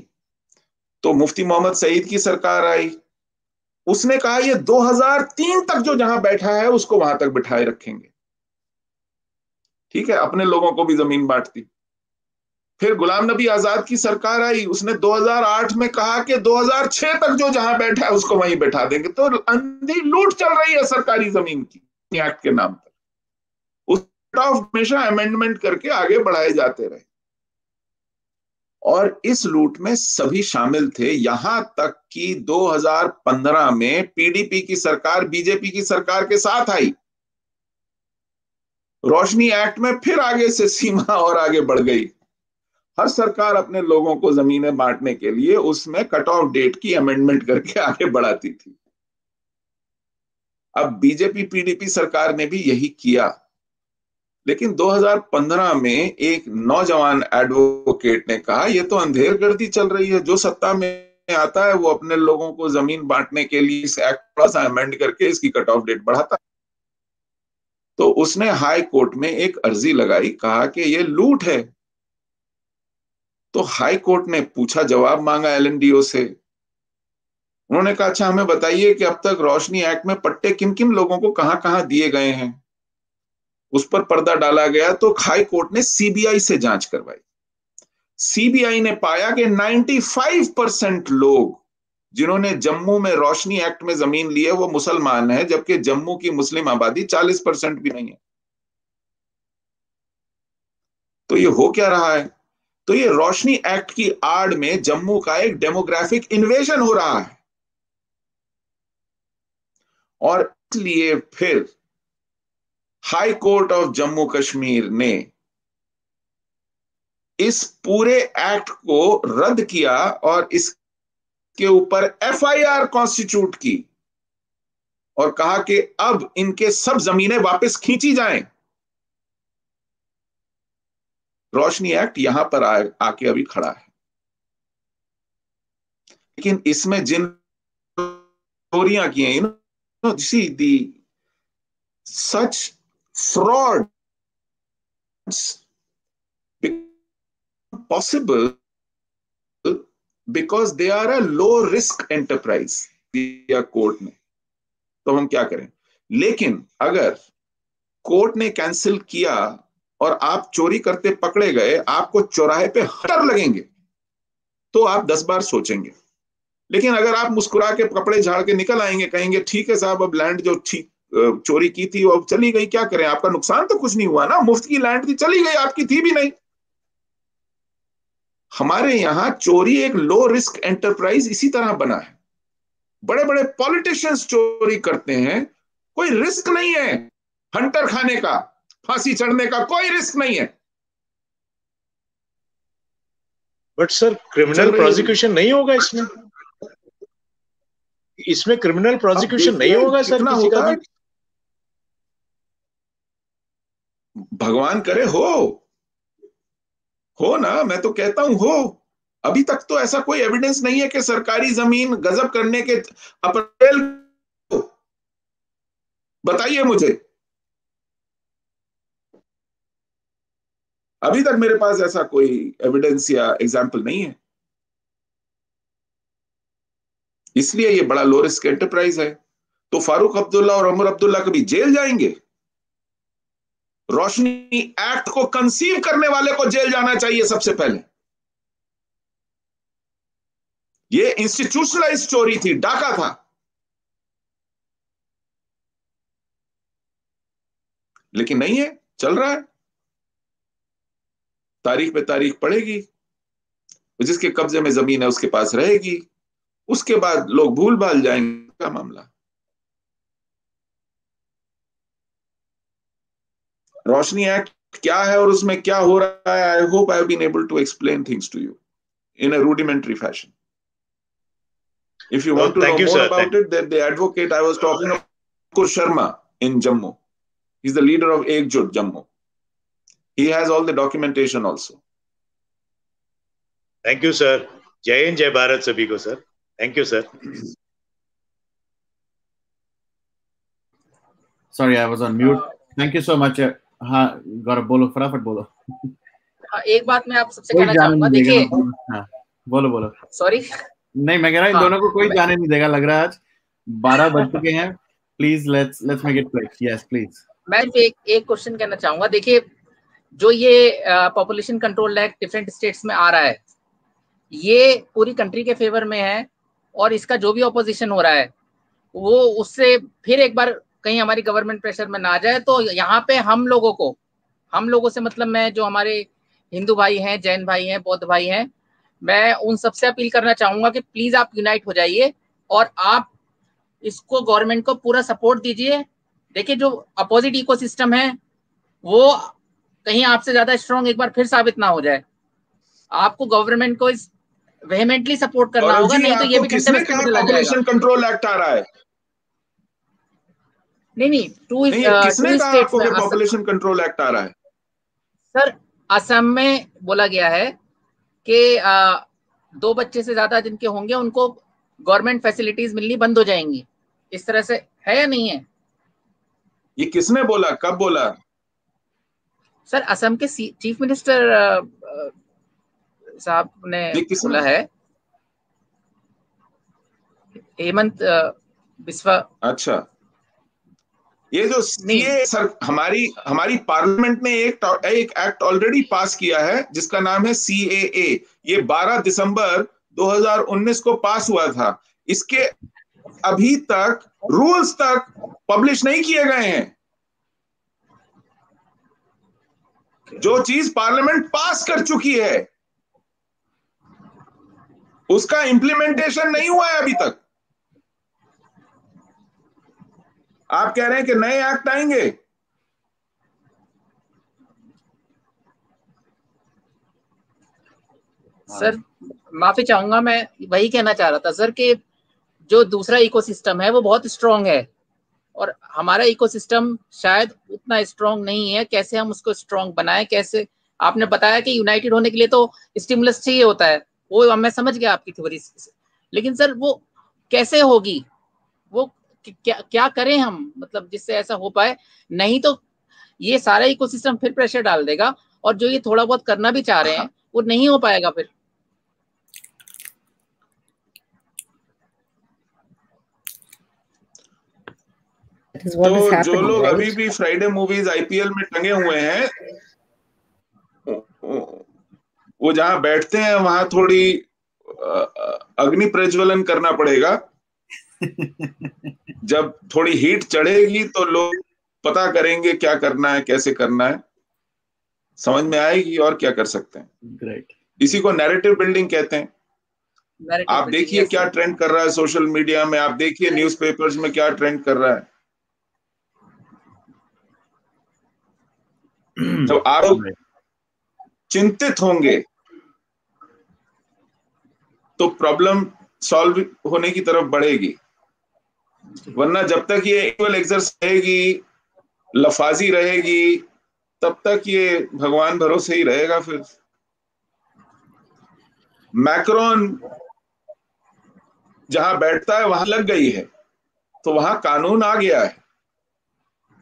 Speaker 4: तो मुफ्ती मोहम्मद सईद की सरकार आई, उसने कहा ये 2003 तक जो जहां बैठा है उसको वहां तक बिठाए रखेंगे। ठीक है, अपने लोगों को भी जमीन बांट दी। फिर गुलाम नबी आजाद की सरकार आई, उसने 2008 में कहा कि 2006 तक जो जहां बैठा है उसको वहीं बैठा देंगे। तो अंधी लूट चल रही है सरकारी जमीन की एक्ट के नाम पर। उस हमेशा अमेंडमेंट करके आगे बढ़ाए जाते रहे और इस लूट में सभी शामिल थे, यहां तक कि 2015 में पीडीपी की सरकार बीजेपी की सरकार के साथ आई। रोशनी एक्ट में फिर आगे से सीमा और आगे बढ़ गई। हर सरकार अपने लोगों को जमीनें बांटने के लिए उसमें कट ऑफ डेट की अमेंडमेंट करके आगे बढ़ाती थी। अब बीजेपी पीडीपी सरकार ने भी यही किया, लेकिन 2015 में एक नौजवान एडवोकेट ने कहा यह तो अंधेरगर्दी चल रही है, जो सत्ता में आता है वो अपने लोगों को जमीन बांटने के लिए इस एक्ट थोड़ा सा अमेंड करके इसकी कट ऑफ डेट बढ़ाता है। तो उसने हाई कोर्ट में एक अर्जी लगाई, कहा कि ये लूट है। तो हाई कोर्ट ने पूछा, जवाब मांगा एलएनडीओ से। उन्होंने कहा अच्छा हमें बताइए कि अब तक रोशनी एक्ट में पट्टे किन किन लोगों को कहां कहां दिए गए हैं। उस पर पर्दा डाला गया तो हाई कोर्ट ने सीबीआई से जांच करवाई। सीबीआई ने पाया कि 95% लोग जिन्होंने जम्मू में रोशनी एक्ट में जमीन ली है वो मुसलमान है, जबकि जम्मू की मुस्लिम आबादी 40% भी नहीं है। तो ये हो क्या रहा है? तो ये रोशनी एक्ट की आड़ में जम्मू का एक डेमोग्राफिक इन्वेजन हो रहा है और इसलिए फिर high court of Jammu Kashmir ने इस पूरे एक्ट को रद्द किया और इसके ऊपर एफआईआर कॉन्स्टिट्यूट की और कहा कि अब इनके सब जमीनें वापस खींची जाएं। रोशनी एक्ट यहां पर आके अभी खड़ा है, लेकिन इसमें जिन चोरियां की हैं, see the such fraud possible because they are a low risk enterprise दिया कोर्ट ने। तो हम क्या करें? लेकिन अगर कोर्ट ने कैंसिल किया और आप चोरी करते पकड़े गए, आपको चौराहे पे हटर लगेंगे तो आप 10 बार सोचेंगे। लेकिन अगर आप मुस्कुरा के कपड़े झाड़ के निकल आएंगे, कहेंगे ठीक है साहब अब लैंड जो चोरी की थी वो चली गई, क्या करें, आपका नुकसान तो कुछ नहीं हुआ ना, मुफ्त की लैंड थी चली गई, आपकी थी भी नहीं। हमारे यहां चोरी एक लो रिस्क एंटरप्राइज इसी तरह बना है। बड़े बड़े पॉलिटिशियंस चोरी करते हैं, कोई रिस्क नहीं है, हंटर खाने का, फांसी चढ़ने का कोई रिस्क नहीं है।
Speaker 6: बट सर क्रिमिनल प्रोसिक्यूशन नहीं होगा इसमें क्रिमिनल प्रोसिक्यूशन नहीं होगा सर किसी का भी?
Speaker 4: भगवान करे हो ना, मैं तो कहता हूं हो। अभी तक तो ऐसा कोई एविडेंस नहीं है कि सरकारी जमीन गजब करने के अप्रैल, बताइए मुझे, अभी तक मेरे पास ऐसा कोई एविडेंस या एग्जाम्पल नहीं है। इसलिए ये बड़ा लो रिस्क एंटरप्राइज है। तो फारूक अब्दुल्ला और उमर अब्दुल्ला कभी जेल जाएंगे? रोशनी एक्ट को कंसीव करने वाले को जेल जाना चाहिए सबसे पहले। ये इंस्टीट्यूशनलाइज चोरी थी, डाका था। लेकिन नहीं है, चल रहा है, तारीख पे तारीख पड़ेगी, जिसके कब्जे में जमीन है उसके पास रहेगी, उसके बाद लोग भूल भाल जाएंगे का मामला। रोशनी एक्ट क्या है और उसमें क्या हो रहा है, I hope I have been able to explain things to you in a rudimentary fashion. If you want to know more about it, that the advocate I was talking about, Ankur Sharma in Jammu. He's the leader of Ekjut Jammu. He has all the documentation also.
Speaker 6: Thank you, sir. Jai Hind, Jai Bharat sabhi ko, sir. Thank you, sir.
Speaker 1: Sorry, I was on mute. Thank you so much. हाँ, गौरव बोलो, फटाफट बोलो.
Speaker 10: एक बात मैं आप सबसे कहना चाहूंगा, देखिए.
Speaker 1: हाँ, बोलो.
Speaker 10: सॉरी.
Speaker 1: नहीं, मैं कह रहा हूँ इन दोनों को कोई जाने नहीं देगा, लग रहा है आज 12 बज चुके हैं. Please let's make it quick. Yes please. मैं
Speaker 10: एक क्वेश्चन कहना चाहूंगा. देखिए, जो ये population control act different states में आ रहा है, ये पूरी कंट्री के फेवर में है, और इसका जो भी ऑपोजिशन हो रहा है वो उससे फिर एक बार कहीं हमारी गवर्नमेंट प्रेशर में ना आ जाए. तो यहाँ पे हम लोगों से मतलब मैं जो हमारे हिंदू भाई हैं, जैन भाई हैं, बौद्ध भाई हैं, मैं उन सबसे अपील करना चाहूंगा कि प्लीज आप यूनाइट हो जाइए और आप इसको गवर्नमेंट को पूरा सपोर्ट दीजिए. देखिए, जो अपोजिट इकोसिस्टम है वो कहीं आपसे ज्यादा स्ट्रांग एक बार फिर साबित ना हो जाए. आपको गवर्नमेंट को इस वेहेमेंटली सपोर्ट करना होगा, नहीं तो ये भी
Speaker 4: किसने कहा पॉपुलेशन कंट्रोल एक्ट आ रहा है?
Speaker 10: नहीं,
Speaker 4: किसने कहा आपको कि पॉपुलेशन कंट्रोल एक्ट आ रहा है?
Speaker 10: सर, असम में बोला गया है कि 2 बच्चे से ज्यादा जिनके होंगे उनको गवर्नमेंट फैसिलिटीज मिलनी बंद हो जाएंगी. इस तरह से है या नहीं है?
Speaker 4: ये किसने बोला, कब बोला?
Speaker 10: सर, असम के चीफ मिनिस्टर साहब ने बोला है, हेमंत बिस्वा.
Speaker 4: अच्छा, ये जो सीए सर, हमारी पार्लियामेंट ने एक एक्ट ऑलरेडी पास किया है जिसका नाम है CAA. ये 12 दिसंबर 2019 को पास हुआ था. इसके अभी तक रूल्स तक पब्लिश नहीं किए गए हैं. जो चीज पार्लियामेंट पास कर चुकी है उसका इंप्लीमेंटेशन नहीं हुआ है अभी तक. आप कह रहे हैं कि नए एक्ट आएंगे.
Speaker 10: सर, माफी चाहूंगा, मैं वही कहना चाह रहा था सर कि जो दूसरा इकोसिस्टम है वो बहुत स्ट्रांग है और हमारा इकोसिस्टम शायद उतना स्ट्रांग नहीं है. कैसे हम उसको स्ट्रांग बनाएं? कैसे? आपने बताया कि यूनाइटेड होने के लिए तो स्टिमुलस चाहिए होता है, वो मैं समझ गया आपकी थ्योरी, लेकिन सर वो कैसे होगी? वो क्या करें हम, मतलब जिससे ऐसा हो पाए? नहीं तो ये सारा इकोसिस्टम फिर प्रेशर डाल देगा और जो ये थोड़ा बहुत करना भी चाह रहे हैं वो नहीं हो पाएगा फिर.
Speaker 4: तो जो लोग अभी भी फ्राइडे मूवीज IPL में टंगे हुए हैं, वो जहां बैठते हैं वहां थोड़ी अग्नि प्रज्वलन करना पड़ेगा. जब थोड़ी हीट चढ़ेगी तो लोग पता करेंगे क्या करना है, कैसे करना है, समझ में आएगी और क्या कर सकते हैं.
Speaker 1: ग्रेट.
Speaker 4: इसी को नैरेटिव बिल्डिंग कहते हैं. आप देखिए क्या ट्रेंड कर रहा है सोशल मीडिया में, आप देखिए न्यूज़पेपर्स में क्या ट्रेंड कर रहा है. जब आप चिंतित होंगे तो प्रॉब्लम सॉल्व होने की तरफ बढ़ेगी. वरना जब तक ये इक्वल एक्सरसाइज रहेगी, लफाजी रहेगी, तब तक ये भगवान भरोसे ही रहेगा. फिर मैक्रोन जहां बैठता है वहां लग गई है, तो वहां कानून आ गया है.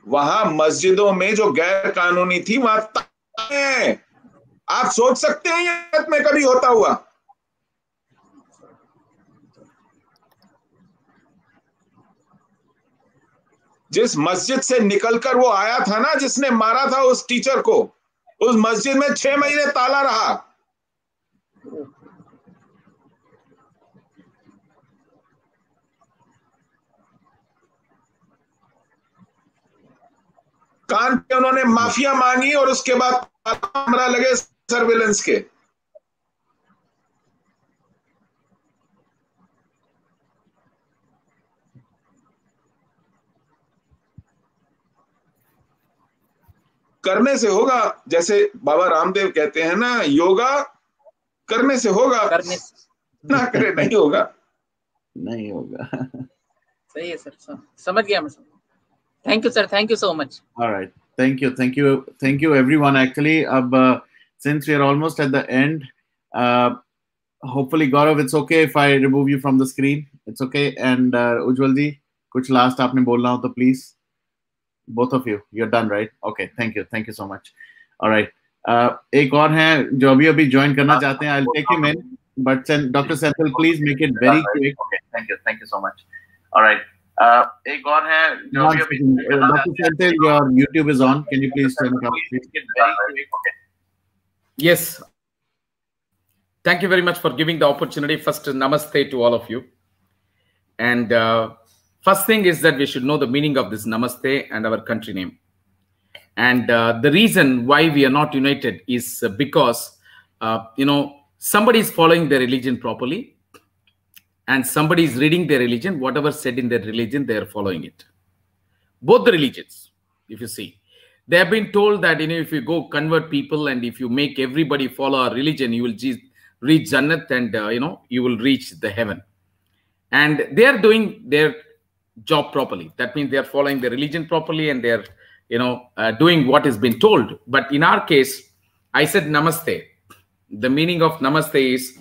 Speaker 4: वहां मस्जिदों में जो गैर कानूनी थी वहां आप सोच सकते हैं ये में कभी होता हुआ? जिस मस्जिद से निकलकर वो आया था ना, जिसने मारा था उस टीचर को, उस मस्जिद में 6 महीने ताला रहा. कान पे उन्होंने माफिया मांगी और उसके बाद कैमरा लगे सर्विलेंस के. करने से होगा, जैसे बाबा रामदेव कहते हैं ना, योगा करने से होगा, ना करे नहीं होगा.
Speaker 1: नहीं होगा.
Speaker 10: सही है सर, समझ गया मैं. Thank you, sir. Thank you so much.
Speaker 1: All right. Thank you, everyone. Actually, since we are almost at the end, hopefully, Gaurav, it's okay if I remove you from the screen. It's okay. And Ujjwal ji, kuch last aapne bolna ho to please. Both of you, you're done, right? Okay. Thank you so much. All right. एक और हैं जो अभी join करना चाहते हैं. I'll take him in, but Dr. Senthil, please make it very quick. Okay. Thank you so much. All right. एक और है जो अभी Dr. Senthil, your YouTube is on. Can you please turn it off? Make it very quick. Okay.
Speaker 11: Yes. Thank you very much for giving the opportunity. First, namaste to all of you. And first thing is that we should know the meaning of this namaste and our country name. And the reason why we are not united is because, somebody is following their religion properly and somebody is reading their religion. Whatever said in their religion, they are following it. Both the religions, if you see. They have been told that, if you go convert people and if you make everybody follow our religion, you will reach Jannat and, you will reach the heaven. And they are doing their job properly. That means they are following the religion properly and they are, doing what has been told. But in our case, I said namaste. The meaning of namaste is,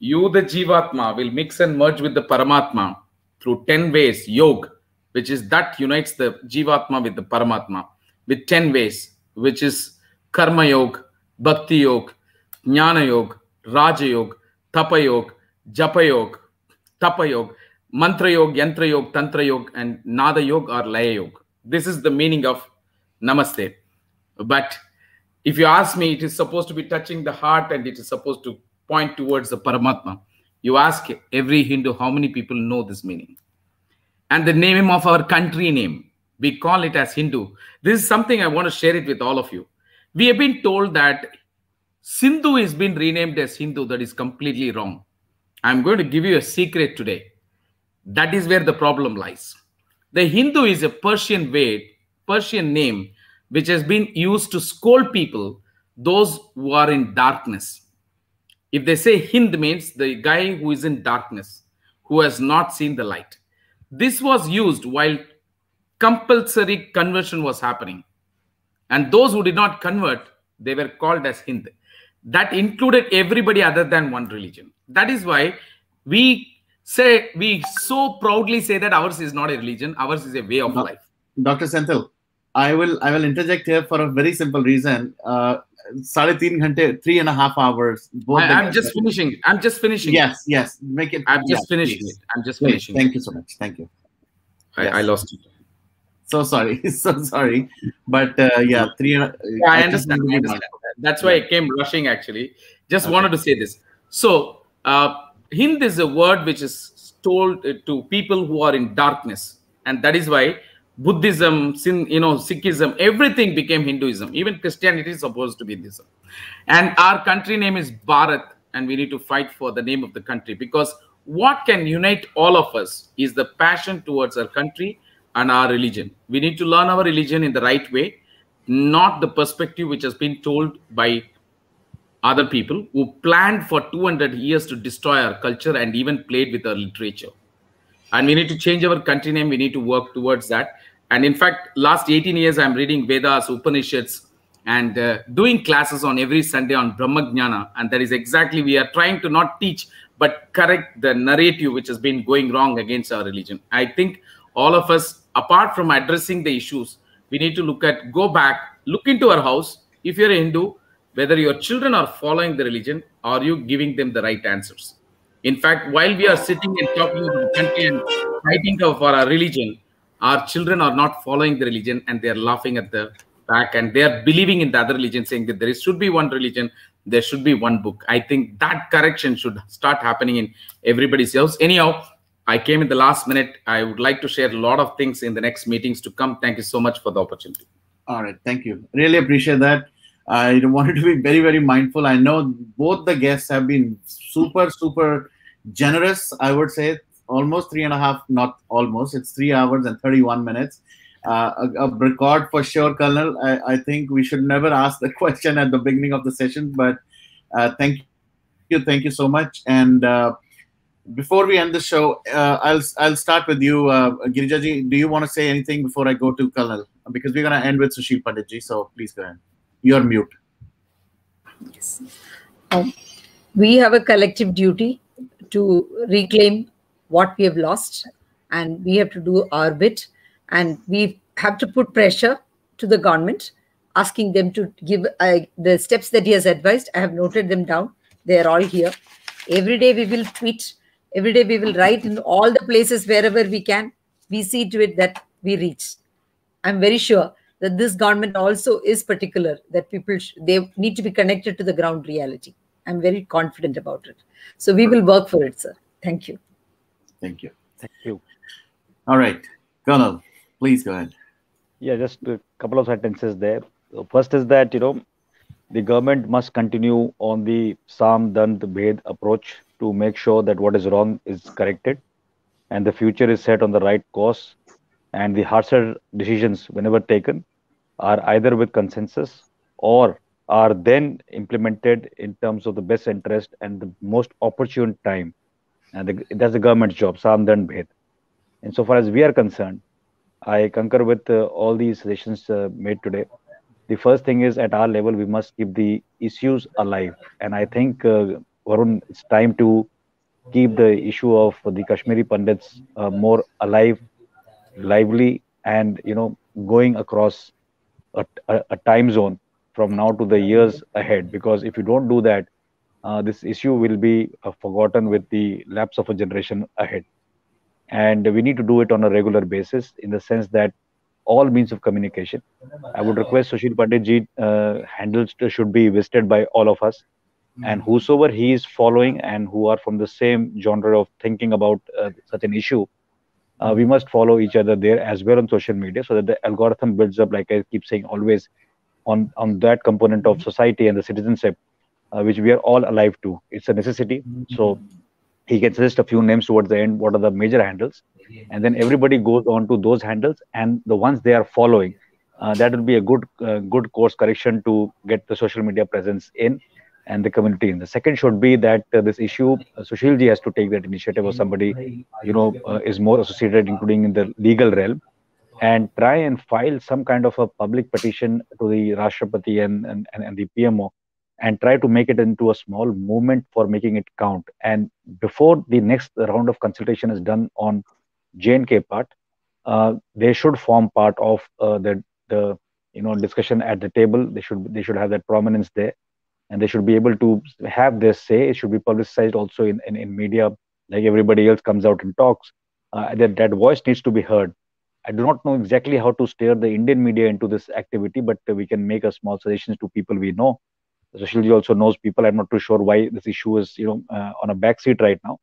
Speaker 11: you, the Jivatma, will mix and merge with the Paramatma through 10 ways, yoga, which is that unites the Jivatma with the Paramatma, with 10 ways, which is Karma Yoga, Bhakti Yoga, Jnana Yoga, Raja Yoga, Tapa Yoga, Japa Yoga, Tapa Yoga, Mantra Yoga, Yantra Yoga, Tantra Yoga, and Nada Yoga or Laya Yoga. This is the meaning of namaste. But if you ask me, it is supposed to be touching the heart and it is supposed to point towards the Paramatma. You ask every Hindu how many people know this meaning. And the name of our country name, we call it as Hindu. This is something I want to share it with all of you. We have been told that Sindhu is been renamed as Hindu. That is completely wrong. I'm going to give you a secret today. That is where the problem lies. The Hindu is a Persian name, which has been used to scold people, those who are in darkness. If they say Hind means the guy who is in darkness, who has not seen the light. This was used while compulsory conversion was happening. And those who did not convert, they were called as Hind. That included everybody other than one religion. That is why we so proudly say that ours is not a religion, ours is a way of life.
Speaker 1: Dr. Senthil, I will interject here for a very simple reason. 3.5 hours.
Speaker 11: I'm just finishing.
Speaker 1: Yes. Make it.
Speaker 11: I'm just finishing it.
Speaker 1: Thank you so much. Thank you.
Speaker 11: I lost it.
Speaker 1: So sorry. But
Speaker 11: I understand. That's why I came rushing actually. Just wanted to say this. So Hind is a word which is told to people who are in darkness. And that is why Buddhism, Sikhism, everything became Hinduism. Even Christianity is supposed to be Hinduism. And our country name is Bharat, and we need to fight for the name of the country, because what can unite all of us is the passion towards our country and our religion. We need to learn our religion in the right way, not the perspective which has been told by other people who planned for 200 years to destroy our culture and even played with our literature. And we need to change our country name. We need to work towards that. And in fact, last 18 years, I'm reading Vedas, Upanishads, and doing classes on every Sunday on Brahmajnana. And that is exactly, we are trying to not teach, but correct the narrative which has been going wrong against our religion. I think all of us, apart from addressing the issues, we need to go back, look into our house. If you're a Hindu, whether your children are following the religion, are you giving them the right answers? In fact, while we are sitting and talking about the country and fighting for our religion, our children are not following the religion and they are laughing at the back and they are believing in the other religion, saying that there should be one religion, there should be one book. I think that correction should start happening in everybody's house. Anyhow, I came in the last minute. I would like to share a lot of things in the next meetings to come. Thank you so much for the opportunity.
Speaker 1: All right. Thank you. Really appreciate that. I wanted to be very, very mindful. I know both the guests have been super, super generous. I would say almost 3.5, not almost, it's 3 hours and 31 minutes. A record for sure, Colonel. I think we should never ask the question at the beginning of the session, but thank you so much. And before we end the show, I'll start with you, Girijaji. Do you want to say anything before I go to Colonel? Because we're going to end with Sushil Panditji. So please go ahead. You're mute.
Speaker 5: Yes. We have a collective duty to reclaim what we have lost, and we have to do our bit. And we have to put pressure to the government, asking them to give the steps that he has advised. I have noted them down. They are all here. Every day we will tweet. Every day we will write in all the places wherever we can. We see to it that we reach. I'm very sure that this government also is particular that people they need to be connected to the ground reality. I'm very confident about it. So we will work for it, sir. Thank you.
Speaker 1: Thank you.
Speaker 2: Thank you.
Speaker 1: All right, Colonel, please go ahead.
Speaker 2: Yeah, just a couple of sentences there. First is that, the government must continue on the Saam Dand Bhed approach to make sure that what is wrong is corrected and the future is set on the right course, and the harsher decisions, whenever taken, are either with consensus or are then implemented in terms of the best interest and the most opportune time. And that's the government's job, Saam Dand Bhed. And so far as we are concerned, I concur with all these suggestions made today. The first thing is, at our level, we must keep the issues alive. And I think, Varun, it's time to keep the issue of the Kashmiri Pandits more alive, lively, and going across a time zone from now to the years ahead. Because if you don't do that, this issue will be forgotten with the lapse of a generation ahead. And we need to do it on a regular basis, in the sense that all means of communication. I would request Sushil Panditji handles should be visited by all of us, and whosoever he is following and who are from the same genre of thinking about such an issue, we must follow each other there as well on social media, so that the algorithm builds up, like I keep saying always, on that component of society and the citizenship, which we are all alive to. It's a necessity. So he can suggest a few names towards the end, what are the major handles, and then everybody goes on to those handles, and the ones they are following, that will be a good course correction to get the social media presence in and the community in. The second should be that this issue, Sushilji has to take that initiative, or somebody is more associated, including in the legal realm, and try and file some kind of a public petition to the Rashtrapati and the PMO, and try to make it into a small movement for making it count. And before the next round of consultation is done on J&K part, they should form part of the discussion at the table. They should have that prominence there, and they should be able to have their say. It should be publicized also in media, like everybody else comes out and talks. That voice needs to be heard. I do not know exactly how to steer the Indian media into this activity, but we can make a small suggestions to people we know. Sushilji also knows people. I'm not too sure why this issue is on a backseat right now.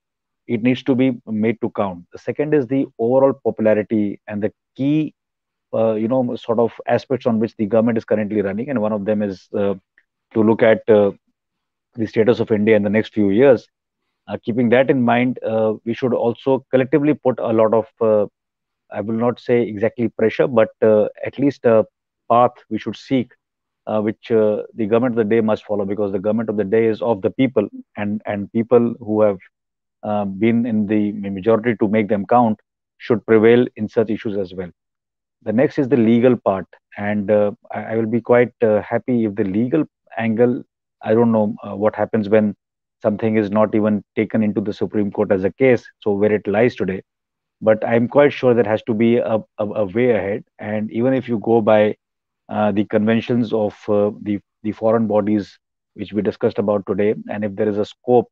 Speaker 2: It needs to be made to count. The second is the overall popularity and the key sort of aspects on which the government is currently running, and one of them is to look at the status of India in the next few years. Keeping that in mind, we should also collectively put a lot of I will not say exactly pressure, but at least a path we should seek, which the government of the day must follow, because the government of the day is of the people, and people who have been in the majority to make them count should prevail in such issues as well. The next is the legal part, and I will be quite happy if the legal angle, I don't know what happens when something is not even taken into the Supreme Court as a case, so where it lies today. But I'm quite sure there has to be a way ahead. And even if you go by the conventions of the foreign bodies which we discussed about today, and if there is a scope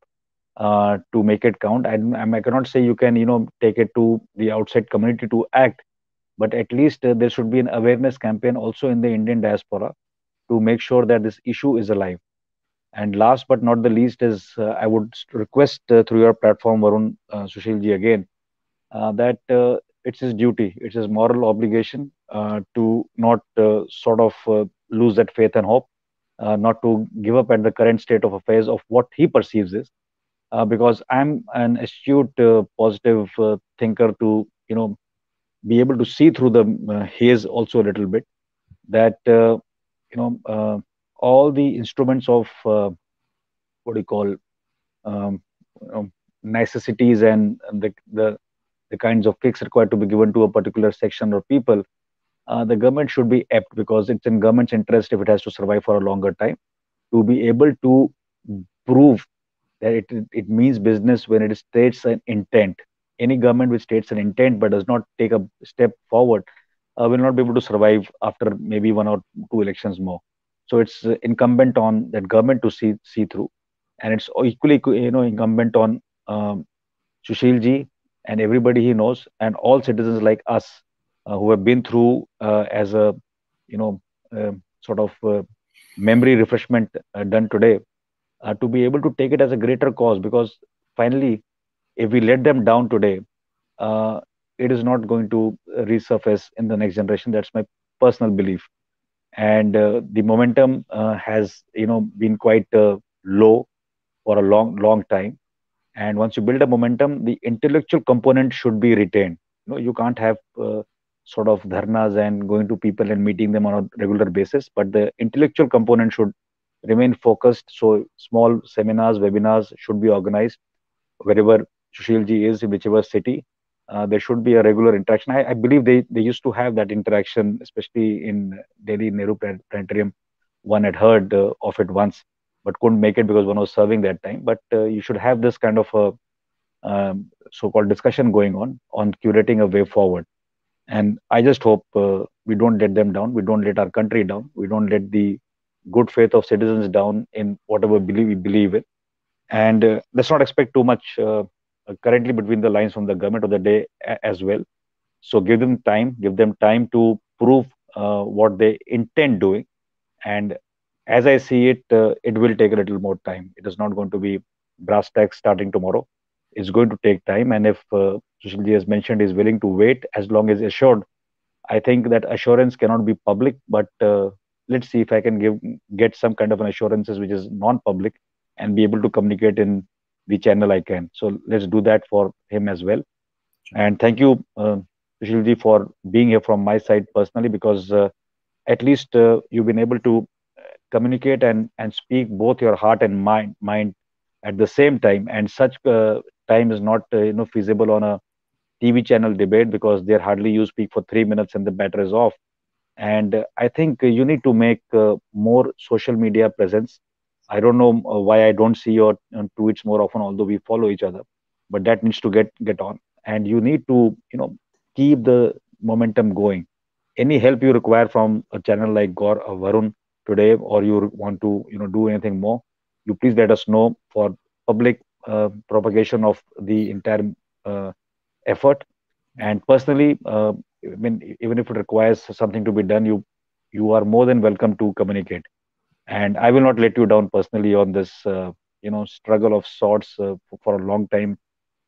Speaker 2: to make it count, I cannot say you can take it to the outside community to act, but at least there should be an awareness campaign also in the Indian diaspora to make sure that this issue is alive. And last but not the least is I would request through your platform, Varun, Sushilji, again, that it's his duty, it's his moral obligation to not sort of lose that faith and hope, not to give up at the current state of affairs of what he perceives is, because I'm an astute, positive thinker to be able to see through the haze also a little bit, that all the instruments of what do you call necessities and the kinds of kicks required to be given to a particular section or people, the government should be apt, because it's in government's interest, if it has to survive for a longer time, to be able to prove that it means business when it states an intent. Any government which states an intent but does not take a step forward will not be able to survive after maybe 1 or 2 elections more. So it's incumbent on that government to see through, and it's equally incumbent on Sushil ji and everybody he knows, and all citizens like us who have been through as a you know sort of memory refreshment done today, to be able to take it as a greater cause, because finally, if we let them down today, uh, it is not going to resurface in the next generation. That's my personal belief. And the momentum has been quite low for a long time. And once you build a momentum, the intellectual component should be retained. You can't have sort of dharnas and going to people and meeting them on a regular basis, but the intellectual component should remain focused. So small seminars, webinars should be organized wherever Sushil ji is, in whichever city. There should be a regular interaction. I believe they used to have that interaction, especially in Delhi Nehru Planetarium. One had heard of it once, but couldn't make it because one was serving that time. But you should have this kind of a so-called discussion going on curating a way forward. And I just hope we don't let them down. We don't let our country down. We don't let the good faith of citizens down in whatever we believe in. And let's not expect too much currently between the lines from the government of the day as well. So give them time to prove what they intend doing. And as I see it, it will take a little more time. It is not going to be brass tacks starting tomorrow. It's going to take time. And if Sushilji has mentioned is willing to wait as long as assured, I think that assurance cannot be public, but let's see if I can get some kind of an assurances which is non-public and be able to communicate in the channel I can. So let's do that for him as well. And thank you, Sushilji, for being here from my side personally, because at least you've been able to communicate and speak both your heart and mind at the same time. And such time is not feasible on a TV channel debate, because there hardly you speak for 3 minutes and the battery is off. And I think you need to make more social media presence. I don't know why I don't see your tweets more often, although we follow each other. But that needs to get on, and you need to keep the momentum going. Any help you require from a channel like Varun today, or you want to do anything more, you please let us know for public propagation of the entire effort. And personally, even if it requires something to be done, you are more than welcome to communicate. And I will not let you down personally on this struggle of sorts for a long time.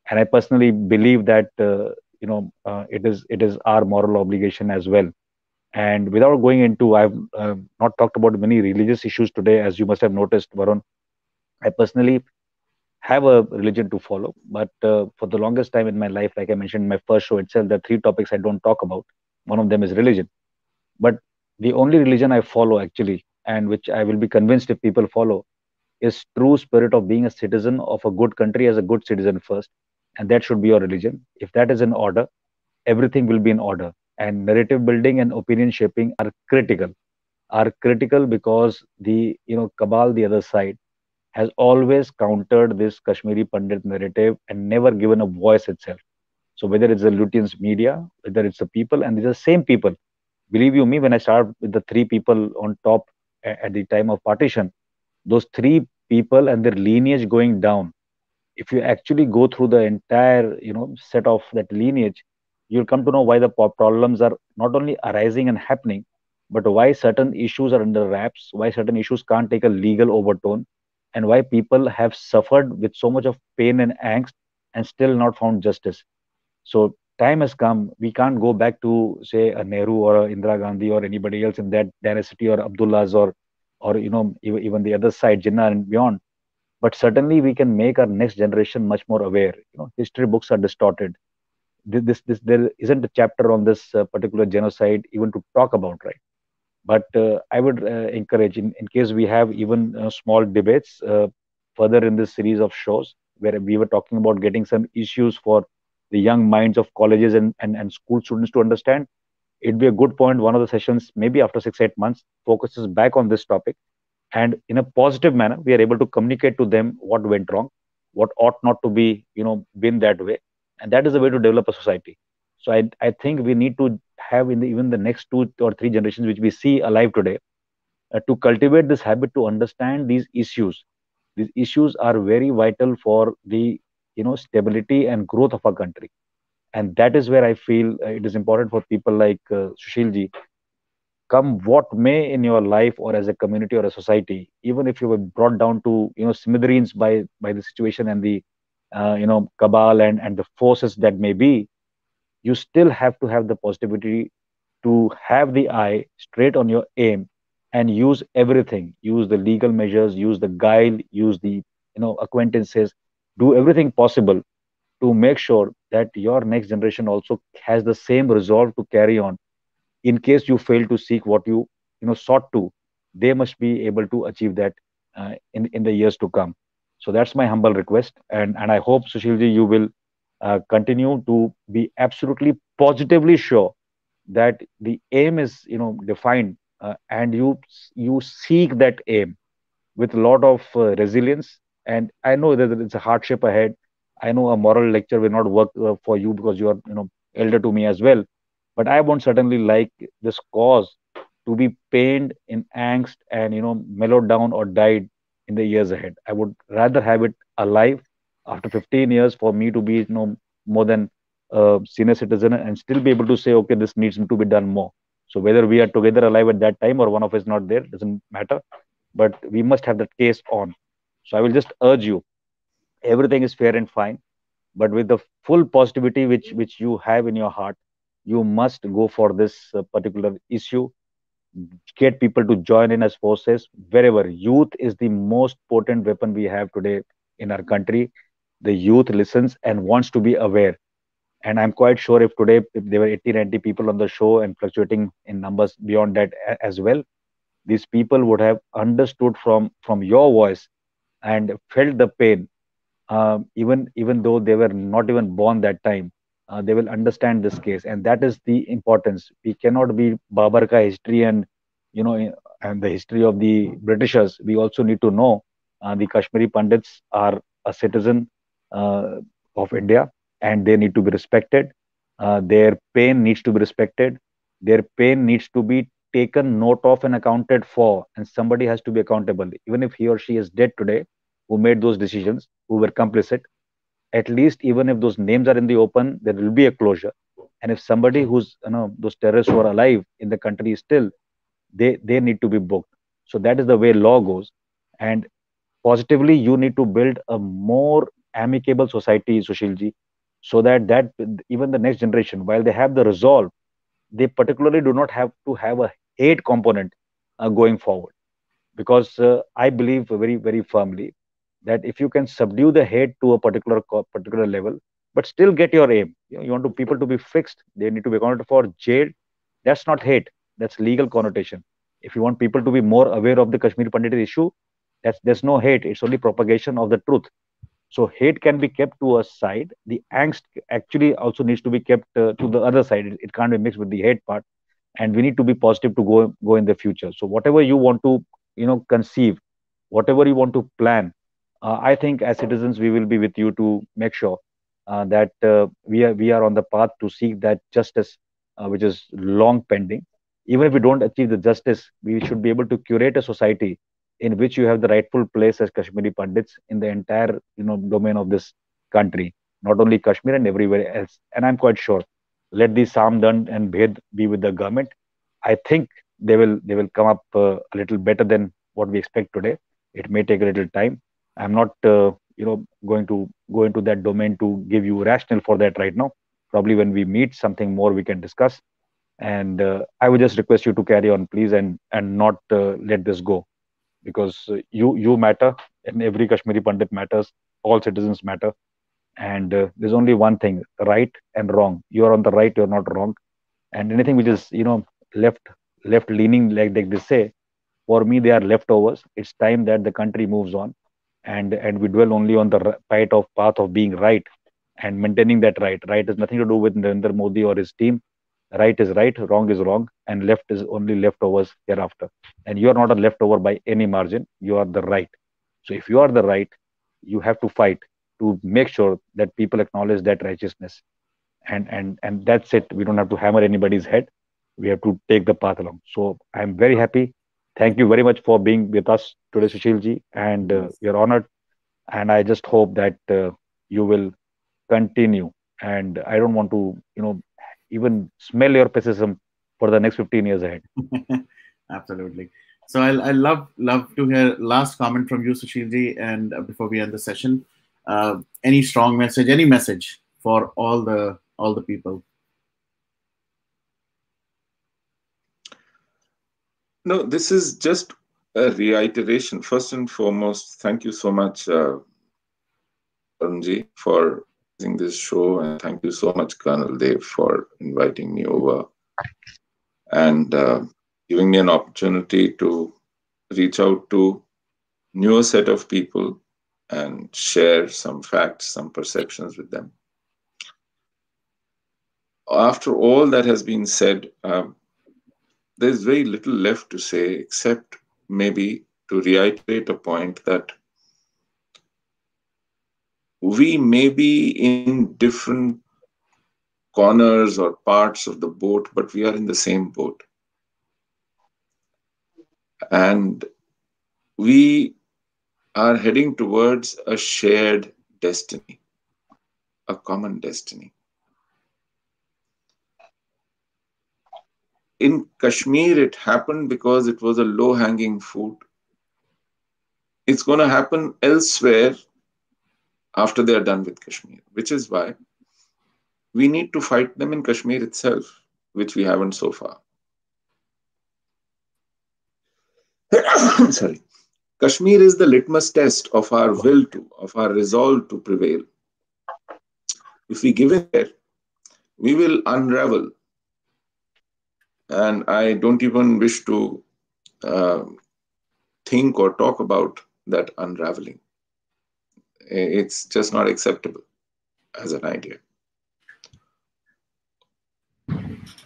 Speaker 2: And I personally believe that it is our moral obligation as well. And without going into, I've not talked about many religious issues today, as you must have noticed, Varun. I personally have a religion to follow, but for the longest time in my life, like I mentioned in my first show itself, there are 3 topics I don't talk about. One of them is religion. But the only religion I follow actually, and which I will be convinced if people follow, is true spirit of being a citizen of a good country as a good citizen first. And that should be your religion. If that is in order, everything will be in order. And narrative building and opinion shaping are critical because the cabal, the other side, has always countered this Kashmiri Pandit narrative and never given a voice itself. So whether it's the Lutyens media, whether it's the people, and these are the same people. Believe you me, when I start with the 3 people on top at the time of partition, those 3 people and their lineage going down, if you actually go through the entire set of that lineage, you'll come to know why the problems are not only arising and happening, but why certain issues are under wraps, why certain issues can't take a legal overtone, and why people have suffered with so much of pain and angst and still not found justice. So time has come. We can't go back to, say, a Nehru or a Indira Gandhi or anybody else in that dynasty, or Abdullahs, or even the other side, Jinnah and beyond. But certainly we can make our next generation much more aware. History books are distorted. There isn't a chapter on this particular genocide even to talk about, right? But I would encourage, in case we have even small debates further in this series of shows, where we were talking about getting some issues for the young minds of colleges and school students to understand, it'd be a good point. One of the sessions, maybe after 6, 8 months, focuses back on this topic, and in a positive manner, we are able to communicate to them what went wrong, what ought not to be, been that way, and that is the way to develop a society. So I think we need to have in even the next 2 or 3 generations which we see alive today, to cultivate this habit to understand these issues. These issues are very vital for the stability and growth of our country, and that is where I feel it is important for people like Sushil ji, come what may in your life or as a community or a society, even if you were brought down to smithereens by the situation and the cabal and the forces that may be, you still have to have the positivity to have the eye straight on your aim and use everything, use the legal measures, use the guile, use the acquaintances, do everything possible to make sure that your next generation also has the same resolve to carry on. In case you fail to seek what you sought to, they must be able to achieve that in the years to come. So that's my humble request, and I hope, Sushilji, you will continue to be absolutely positively sure that the aim is defined, and you seek that aim with a lot of resilience. And I know that it's a hardship ahead. I know a moral lecture will not work for you because you are elder to me as well. But I won't certainly like this cause to be pained in angst and mellowed down or died in the years ahead. I would rather have it alive after 15 years for me to be more than a senior citizen and still be able to say, okay, this needs to be done more. So whether we are together alive at that time or one of us not there doesn't matter, but we must have that case on. So I will just urge you, everything is fair and fine, but with the full positivity which you have in your heart, you must go for this particular issue. Get people to join in as forces wherever. Youth is the most potent weapon we have today in our country. The youth listens and wants to be aware. And I'm quite sure if today if there were 80, 90 people on the show and fluctuating in numbers beyond that as well, these people would have understood from your voice and felt the pain, even though they were not even born that time. They will understand this case, and that is the importance. We cannot be Babar ka history and the history of the Britishers. We also need to know the Kashmiri Pandits are a citizen of India, and they need to be respected. Their pain needs to be respected. Their pain needs to be taken note of and accounted for, and somebody has to be accountable, even if he or she is dead today, who made those decisions, who were complicit. At least, even if those names are in the open, there will be a closure. And if somebody who's those terrorists who are alive in the country still, they need to be booked. So that is the way law goes. And positively, you need to build a more amicable society, Sushilji, so that even the next generation, while they have the resolve, they particularly do not have to have a hate component going forward. Because I believe very, very firmly that if you can subdue the hate to a particular level, but still get your aim, you want people to be fixed, they need to be accounted for, jailed. That's not hate. That's legal connotation. If you want people to be more aware of the Kashmir Pandit issue, there's no hate. It's only propagation of the truth. So hate can be kept to a side. The angst actually also needs to be kept to the other side. It can't be mixed with the hate part. And we need to be positive to go in the future. So whatever you want to conceive, whatever you want to plan, I think as citizens we will be with you to make sure that we are on the path to seek that justice, which is long pending. Even if we don't achieve the justice, we should be able to curate a society in which you have the rightful place as Kashmiri Pandits in the entire domain of this country, not only Kashmir and everywhere else. And I'm quite sure, let the Samdand and Bhed be with the government. I think they will come up a little better than what we expect today. It may take a little time. I'm not going to go into that domain to give you rationale for that right now. Probably when we meet, something more we can discuss. And I would just request you to carry on, please, and not let this go, because you matter, and every Kashmiri Pandit matters. All citizens matter, and there's only one thing: right and wrong. You are on the right, you're not wrong. And anything which is left leaning, like they say, for me they are leftovers. It's time that the country moves on, and we dwell only on the path of being right and maintaining that right. Right has nothing to do with Narendra Modi or his team. Right is right, wrong is wrong, and left is only leftovers hereafter. And you are not a leftover by any margin. You are the right. So if you are the right, you have to fight to make sure that people acknowledge that righteousness. And that's it. We don't have to hammer anybody's head. We have to take the path along. So I'm very happy. Thank you very much for being with us today, Sushilji, and we are honored. And I just hope that you will continue. And I don't want to, even smell your pessimism for the next 15 years ahead.
Speaker 1: Absolutely. So I love to hear last comment from you, Sushilji, and before we end the session, any strong message, any message for all the people.
Speaker 4: No, this is just a reiteration. First and foremost, thank you so much, Arunji, for this show, and thank you so much, Colonel Dev, for inviting me over and giving me an opportunity to reach out to newer set of people and share some facts, some perceptions with them. After all that has been said, there's very little left to say except maybe to reiterate a point that we may be in different corners or parts of the boat, but we are in the same boat. And we are heading towards a shared destiny, a common destiny. In Kashmir, it happened because it was a low-hanging fruit. It's going to happen elsewhere after they are done with Kashmir, which is why we need to fight them in Kashmir itself, which we haven't so far. Sorry. Kashmir is the litmus test of our will to, of our resolve to prevail. If we give it there, we will unravel. And I don't even wish to think or talk about that unraveling. It's just not acceptable as an idea.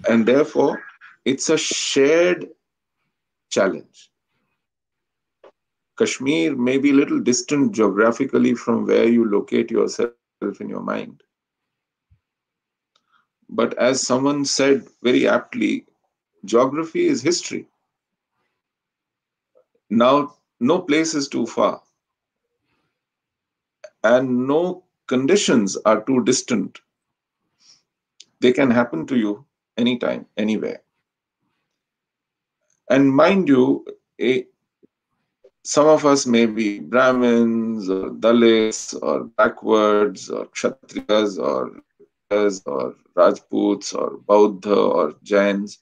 Speaker 4: And therefore, it's a shared challenge. Kashmir may be a little distant geographically from where you locate yourself in your mind. But as someone said very aptly, geography is history. Now, no place is too far. And no conditions are too distant. They can happen to you anytime, anywhere. And mind you, some of us may be Brahmins or Dalits or backwards or Kshatriyas or Rajputs or Bauddha or Jains.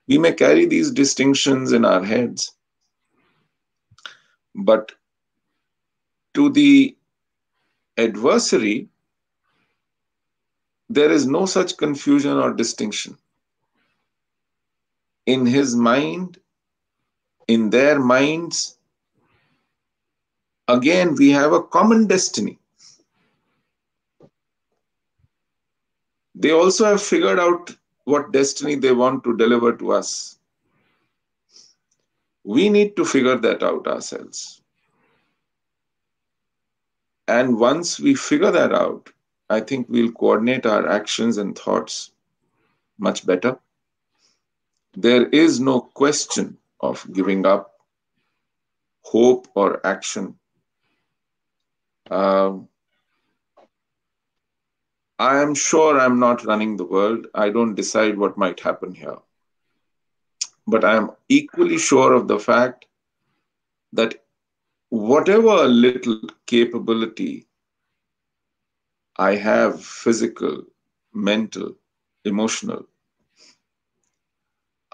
Speaker 4: We may carry these distinctions in our heads. But to the adversary, there is no such confusion or distinction. In his mind, in their minds, again, we have a common destiny. They also have figured out what destiny they want to deliver to us. We need to figure that out ourselves. And once we figure that out, I think we'll coordinate our actions and thoughts much better. There is no question of giving up hope or action. I am sure I'm not running the world. I don't decide what might happen here. But I am equally sure of the fact that whatever little capability I have, physical, mental, emotional,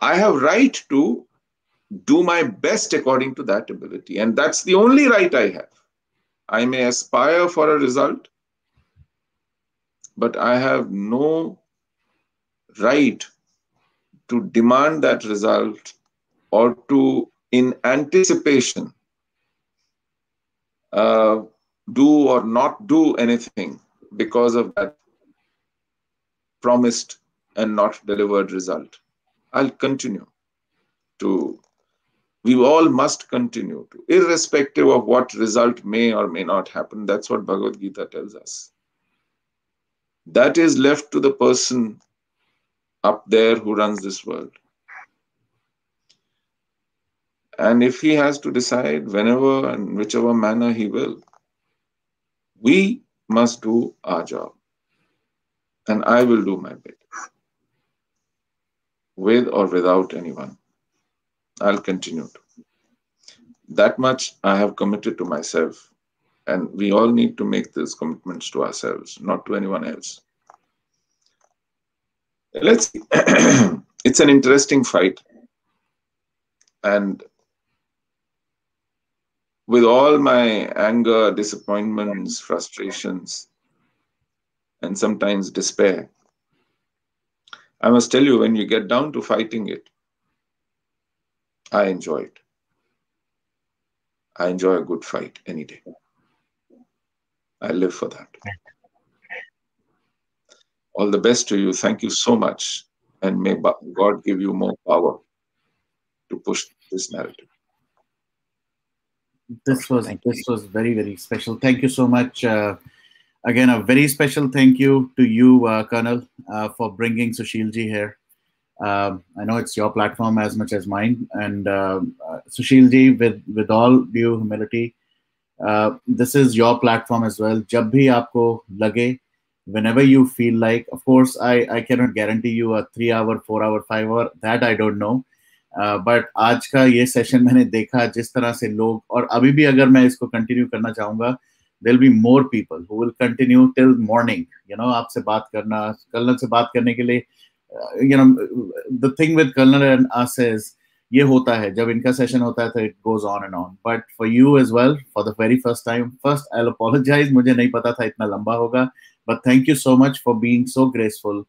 Speaker 4: I have right to do my best according to that ability. And that's the only right I have. I may aspire for a result, but I have no right to demand that result or to, in anticipation, do or not do anything because of that promised and not delivered result. I'll continue to, we all must continue to, irrespective of what result may or may not happen. That's what Bhagavad Gita tells us. That is left to the person up there who runs this world. And if he has to decide whenever and whichever manner he will, we must do our job. And I will do my bit. With or without anyone, I'll continue to. That much I have committed to myself. And we all need to make these commitments to ourselves, not to anyone else. Let's see. It's an interesting fight. And with all my anger, disappointments, frustrations, and sometimes despair, I must tell you, when you get down to fighting it, I enjoy it. I enjoy a good fight any day. I live for that. All the best to you. Thank you so much. And may God give you more power to push this narrative.
Speaker 1: This was very, very special. Thank you so much. Again, a very special thank you to you, Colonel, for bringing Sushilji here. I know it's your platform as much as mine. And Sushilji, with all due humility, this is your platform as well. Jab bhi aapko lage, whenever you feel like, of course, I cannot guarantee you a 3 hour, 4 hour, 5 hour, that I don't know. But आज का ये session मैंने देखा जिस तरह से लोग, और अभी भी अगर मैं इसको कंटिन्यू करना चाहूंगा, there will be more people who will continue till morning, you know, आपसे बात करना, कर्नल से बात करने के लिए, you know, the thing with colonel and us is, ये होता है जब इनका सेशन होता है तो it goes on and on. But for you as well, for the very first time, first I will apologize, मुझे नहीं पता था इतना लंबा होगा, but thank you so much for being so graceful.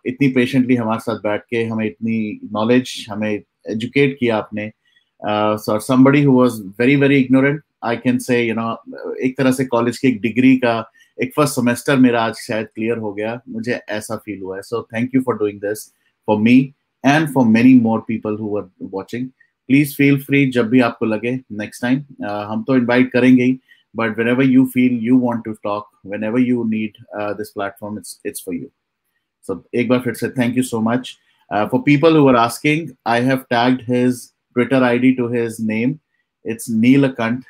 Speaker 1: इतनी पेशेंटली हमारे साथ बैठ के हमें इतनी नॉलेज, हमें एजुकेट किया आपने. So somebody who was very very ignorant, I can say, you know, एक तरह से कॉलेज की एक डिग्री का एक फर्स्ट सेमेस्टर मेरा आज शायद क्लियर हो गया, मुझे ऐसा फील हुआ है. So thank you for doing this for me and for many more people who are watching. Please feel free, जब भी आपको लगे नेक्स्ट टाइम, हम तो इनवाइट करेंगे ही, but whenever you feel you want to talk, whenever you need this platform, it's for you. So एक बार फिर से thank you so much. For people who are asking, I have tagged his Twitter ID to his name. It's Neelakant.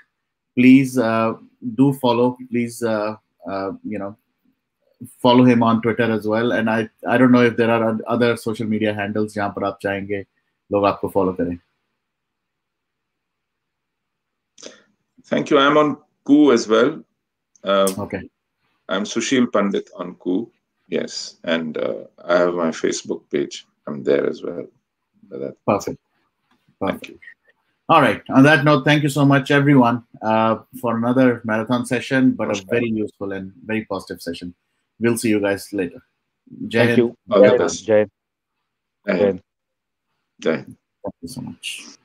Speaker 1: Please do follow. Please you know, follow him on Twitter as well. And I don't know if there are other social media handles जहाँ पर आप चाहेंगे लोग आपको follow करें.
Speaker 4: Thank you. I'm on Koo as well.
Speaker 1: Okay.
Speaker 4: I'm Sushil Pandit on Koo. Yes, and I have my Facebook page. I'm there as well.
Speaker 1: Perfect. Thank you. All right. On that note, thank you so much, everyone, for another marathon session, but a very useful and very positive session. We'll see you guys later. Jai Hind.
Speaker 4: All the best.
Speaker 2: Jai.
Speaker 4: Jai.
Speaker 1: Thank you so much.